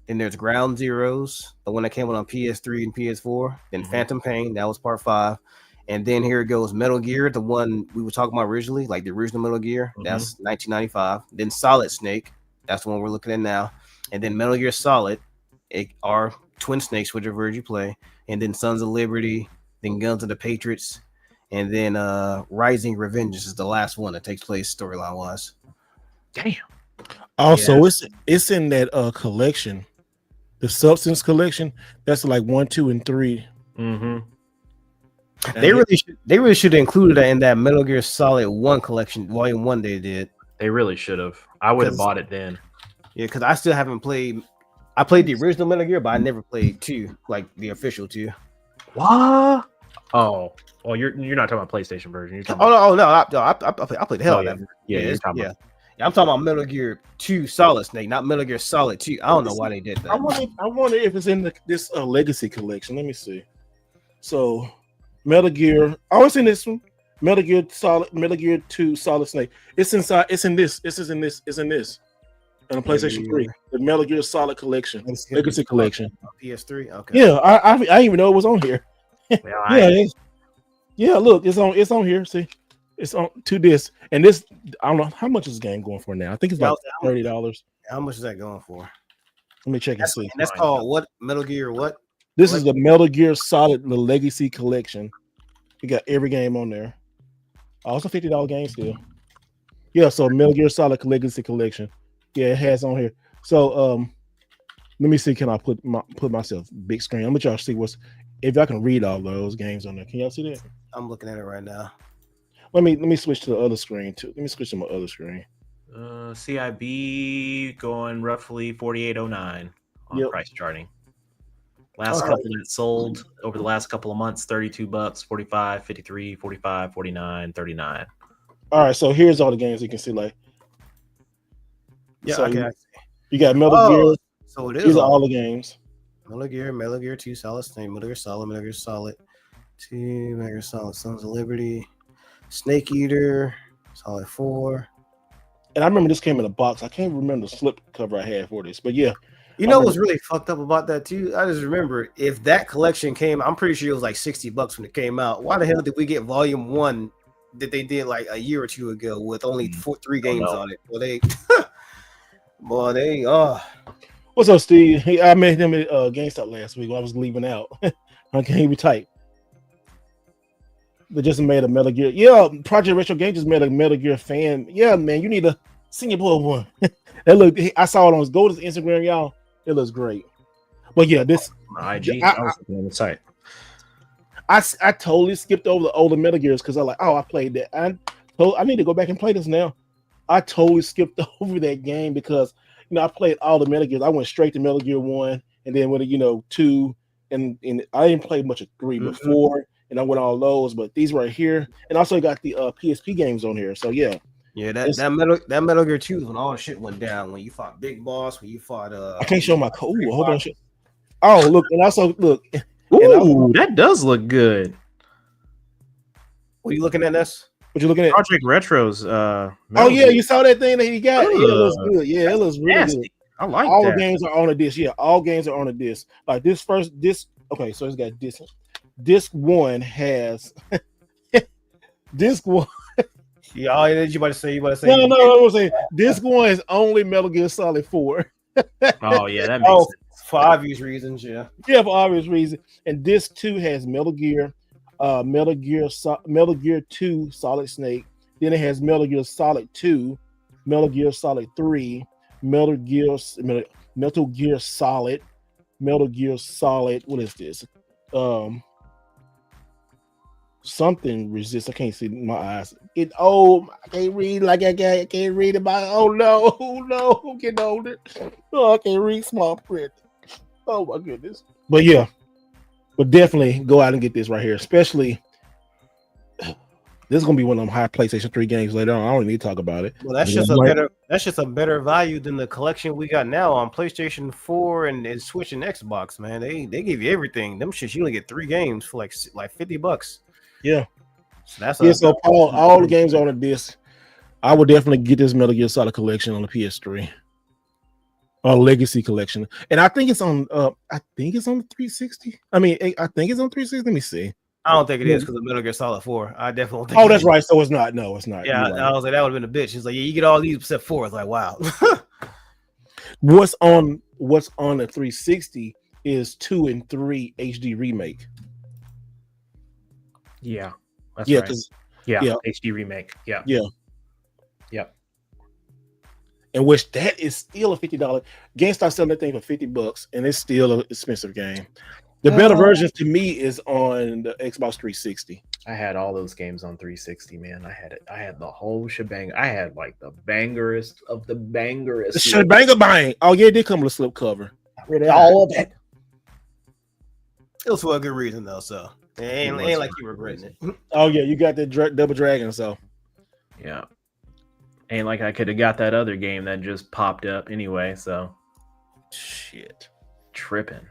Then there's Ground Zeroes, the one that came out on PS3 and PS4. Then Phantom Pain, that was part 5. And then here it goes Metal Gear, the one we were talking about originally, like the original Metal Gear. That's 1995. Then Solid Snake, that's the one we're looking at now. And then Metal Gear Solid, are Twin Snakes, whichever you play. And then Sons of Liberty, then Guns of the Patriots. And then Rising Revenge is the last one that takes place storyline wise.
Damn.
Also, it's in that collection, the Substance collection. That's like 1, 2, and 3.
They really should have included that in that Metal Gear Solid 1 collection, Volume 1. They did.
They really should have. I would have bought it then.
Yeah, because I still haven't played. I played the original Metal Gear, but I never played 2, like the official 2.
What? Oh, well, you're not talking about PlayStation version. You're talking
I played the hell out of that.
Yeah,
I'm talking about Metal Gear 2 Solid Snake, not Metal Gear Solid 2. I don't know why they did that.
I wonder if it's in this Legacy collection. Let me see. So, Metal Gear. Oh, it's in this one. Metal Gear 2 Solid Snake. It's inside. It's in this. It's in this. On the PlayStation 3, the Metal Gear Solid collection, Legacy collection.
PS3. Okay.
Yeah, I didn't even know it was on here. Yeah, look, it's on here. See, it's on 2 discs, and this, I don't know how much is this game going for now. I think it's about $30.
How much is that going for?
Let me check and see.
And that's called what? Metal Gear what?
This is the Metal Gear Solid, the Legacy collection. You got every game on there. Also $50 game still. Yeah, so Metal Gear Solid Legacy collection. Yeah, it has on here. So let me see. Can I put myself big screen? I'm gonna y'all see if I can read all those games on there. Can y'all see that?
I'm looking at it right now.
Let me switch to the other screen too. Let me switch to my other screen.
CIB going roughly 48.09 on price charting. Last couple that sold over the last couple of months, $32, 45, 53, 45, 49, 39.
All right, so here's all the games you can see. Like,
yeah,
so
okay.
You got Metal Gear.
So it is.
These are all the games.
Metal Gear 2 Solid Snake, Metal Gear Solid 2, Metal Gear Solid Sons of Liberty, Snake Eater, Solid 4.
And I remember this came in a box. I can't remember the slip cover I had for this, but yeah.
You know what's really fucked up about that too? I just remember if that collection came, I'm pretty sure it was like $60 when it came out. Why the hell did we get Volume 1 that they did like a year or 2 ago with only 3 games on it? Well, they
What's up, Steve? I met him at GameStop last week when I was leaving out. Okay, he be tight. They just made a Metal Gear. Yeah, Project Retro Game just made a Metal Gear fan. Yeah, man, you need to send your boy one. That look, I saw it on his Instagram, y'all. It looks great. But yeah, this
IG. I was looking on the site.
I totally skipped over the older Metal Gears because I'm like, I played that. I need to go back and play this now. I totally skipped over that game because I played all the Metal Gears. I went straight to Metal Gear 1 and then went to 2 and I didn't play much of 3 before, and I went all those, but these right here, and also got the PSP games on here. So yeah.
Yeah, that Metal Gear 2 is when all the shit went down. When you fought Big Boss, when you fought
I can't show my code. Hold on. Oh, look, and also look.
Ooh, that does look good.
What are you looking at, Ness?
What you looking at?
Project Retro's
you saw that thing that he got? Yeah, it looks good. Yeah, it looks really good.
I like
all
that.
the games are on a disc. Yeah, all games are on a disc. Like this first disc. Okay, so it's got disc. Disc 1 has disc 1.
Yeah, you about to say?
No, I was saying disc 1 is only Metal Gear Solid 4.
Oh yeah, that makes sense.
For obvious reasons, yeah.
Yeah, for obvious reasons. And disc 2 has Metal Gear 2 Solid Snake. Then it has Metal Gear Solid 2, Metal Gear Solid 3, Metal Gear Solid. What is this? something resist. I can't see my eyes. I can't read like I can't read about. Oh no, I'm getting older. Oh, I can't read small print. Oh my goodness. But yeah, but definitely go out and get this right here. Especially this is gonna be one of them high PlayStation 3 games later on. I don't need to talk about it.
Well, that's just a better value than the collection we got now on PlayStation 4 and Switch and Xbox, man. They give you everything. Them shits you only get 3 games for like $50.
Yeah.
So that's
so all the games on the disc. I would definitely get this Metal Gear Solid collection on the PS3. Legacy collection. And I think it's on the 360. I think it's on 360. Let me see.
I don't think it is because of Metal Gear Solid 4. I definitely don't think.
Oh, that's right. So it's not. No, it's not.
Yeah, I was like, that would have been a bitch. It's like, yeah, you get all these except 4. It's like, wow.
What's on the 360 is 2 and 3 HD remake.
Yeah, that's
yeah,
right. Yeah, HD remake. Yeah.
In which that is still a $50. GameStop selling that thing for $50, and it's still an expensive game. The better version to me is on the Xbox 360.
I had all those games on 360, man. I had the whole shebang. I had like the bangerest of the bangerest.
The shebanger bang. Oh yeah, it did come with a slip cover.
Really, all of it.
It was for a good reason though, so it ain't like you regretting it.
Oh yeah, you got the Double Dragon, so
yeah. Ain't like I could have got that other game that just popped up anyway, so
shit. Tripping.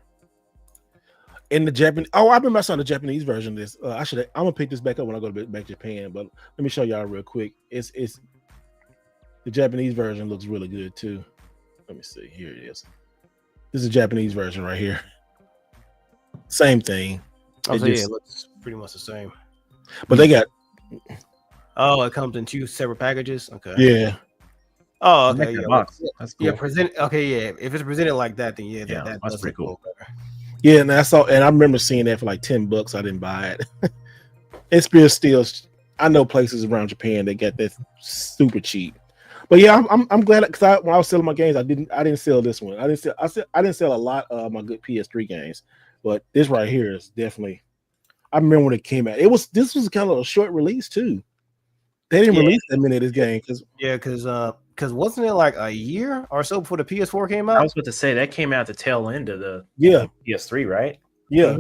In the Japanese, I've been messing on the Japanese version of this. I'm gonna pick this back up when I go back to Japan, but let me show y'all real quick. It's the Japanese version looks really good too. Let me see. Here it is. This is the Japanese version right here. Same thing.
It looks pretty much the same.
But they got
it comes in 2 separate packages. Okay.
Yeah.
Oh, okay. Yeah.
Box. That's cool.
Yeah, yeah. If it's presented like that, then
that's pretty cool.
Yeah, and I remember seeing that for like $10. I didn't buy it. It's still I know places around Japan that got that super cheap. But yeah, I'm glad because when I was selling my games, I didn't sell this one. I didn't sell a lot of my good PS3 games, but this right here is definitely. I remember when it came out. This was kind of a short release too. They didn't release that many of this game
because wasn't it like a year or so before the PS4 came out?
I was about to say that came out the tail end of the PS3, right?
Yeah,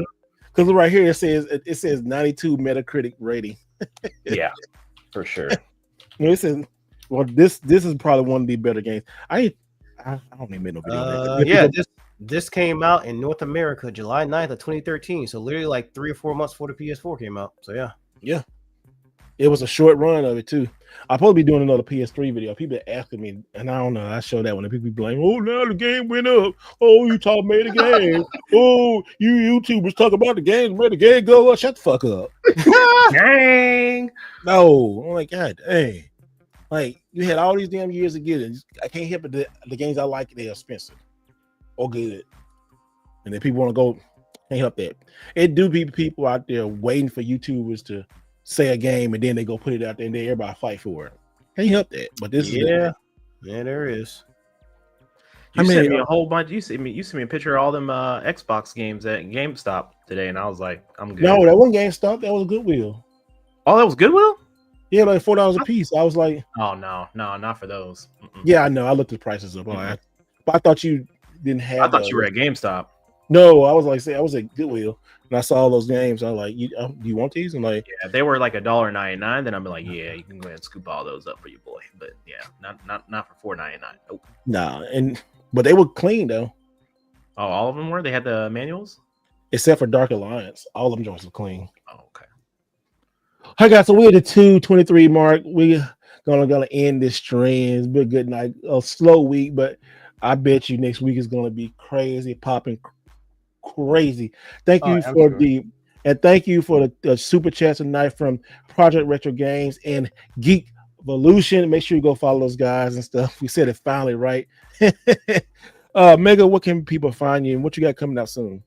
because right here it says 92 Metacritic rating.
Yeah, for sure.
It says, well, this is probably one of the better games. I don't even make no video.
This came out in North America July 9th of 2013. So literally like 3 or 4 months before the PS4 came out. So yeah.
It was a short run of it too. I'll probably be doing another PS3 video. People are asking me, and I don't know. I show that when people be like, "Oh, now the game went up. Oh, you talking made the game. Oh, you YouTubers talk about the game, made the game go up. Shut the fuck up."
Dang.
No, I'm like, God dang. Like you had all these damn years to get it. I can't help it. The games I like, they're expensive or good, and then people want to go. Can't help that. It do be people out there waiting for YouTubers to say a game and then they go put it out there and then everybody fight for it. Can't help that. But this
is there is.
You sent me a whole bunch. You sent me a picture of all them Xbox games at GameStop today, and I was like, I'm good.
No, that wasn't GameStop. That was Goodwill.
Oh, that was Goodwill?
Yeah, like $4 a piece. I was like,
oh no, not for those.
Yeah, I know. I looked the prices up. But I thought you didn't have.
I thought you were at GameStop.
No, I was like, I was at Goodwill and I saw all those games. I was like, you want these? And like,
yeah, they were like $1.99. Then I'm like, yeah, you can go ahead and scoop all those up for your boy. But yeah, not for $4.99. Nope.
Nah, but they were clean though.
Oh, all of them were. They had the manuals,
except for Dark Alliance. All of them joints were clean.
Oh, okay.
Hi guys, so we're at the 2:23 mark. We're gonna end this stream. It's been a good night, a slow week, but I bet you next week is gonna be crazy, popping. Crazy. Thank you thank you for the super chat tonight from Project Retro Games and Geek Evolution. Make sure you go follow those guys and stuff. We said it finally, right? Mega, what can people find you and what you got coming out soon?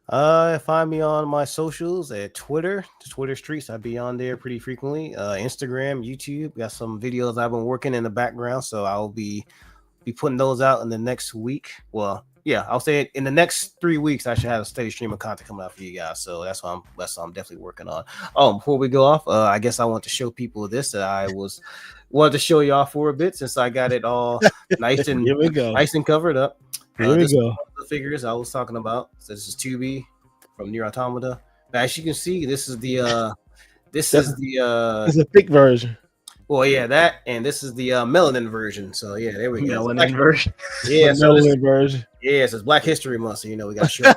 Find me on my socials at Twitter, the Twitter streets. I be on there pretty frequently. Instagram, YouTube. Got some videos I've been working in the background, so I'll be be putting those out in the next week. Well, yeah, I'll say it in the next 3 weeks. I should have a steady stream of content coming out for you guys. So that's what I'm definitely working on. Oh, before we go off, I guess I want to show people this that I wanted to show y'all for a bit since I got it all nice and
Here we go.
nice and covered up.
Here we
This
go.
is the figures I was talking about. So this is 2B from Nier Automata. Now, as you can see, this is the
It's a thick version.
well, yeah, that, and this is the melanin version. So yeah, there we go.
Melanin version.
Yeah,
The
so
melanin version.
yeah, so it's Black History Month. So we got short.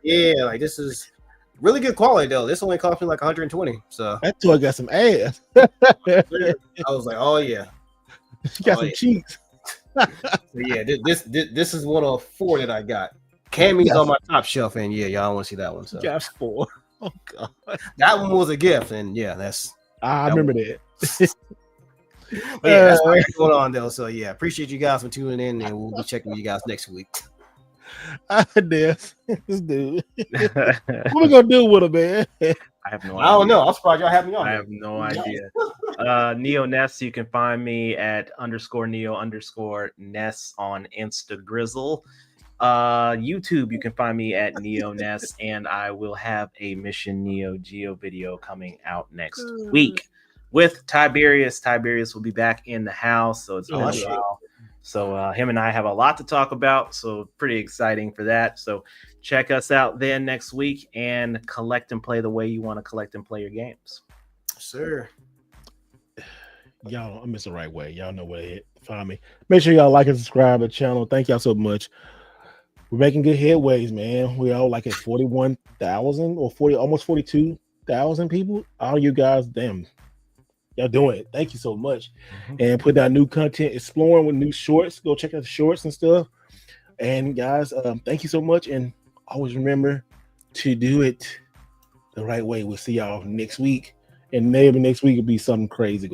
Yeah, like this is really good quality though. This only cost me like 120. So
That toy got some ass.
I was like, oh yeah.
She got some cheeks.
So yeah, this is one of 4 that I got. Cammy's on my top shelf, and yeah, y'all want to see that one. So
Got 4. Oh god.
that one was a gift, and yeah, that's
I remember that.
but yeah, that's what's going on though. So yeah, appreciate you guys for tuning in, and we'll be checking with you guys next week.
This dude. What we gonna do with him, man?
I have no idea.
I don't know. I'm surprised y'all have me on.
I have no idea. Neo Ness, you can find me at _Neo_Ness on Instagrizzle. YouTube, you can find me at Neo Ness, and I will have a Mission Neo Geo video coming out next week with Tiberius. Tiberius will be back in the house, so it's been a while. So him and I have a lot to talk about, so pretty exciting for that. So check us out then next week and collect and play the way you want to collect and play your games.
Sir.
Y'all, I'm the right way. Y'all know where to find me. Make sure y'all like and subscribe to the channel. Thank y'all so much. We're making good headways, man. We all like at 41,000 or 40, almost 42,000 people. All you guys, damn, y'all doing it. Thank you so much. And put out new content, exploring with new shorts. Go check out the shorts and stuff. And guys, thank you so much. And always remember to do it the right way. We'll see y'all next week. And maybe next week will be something crazy going on.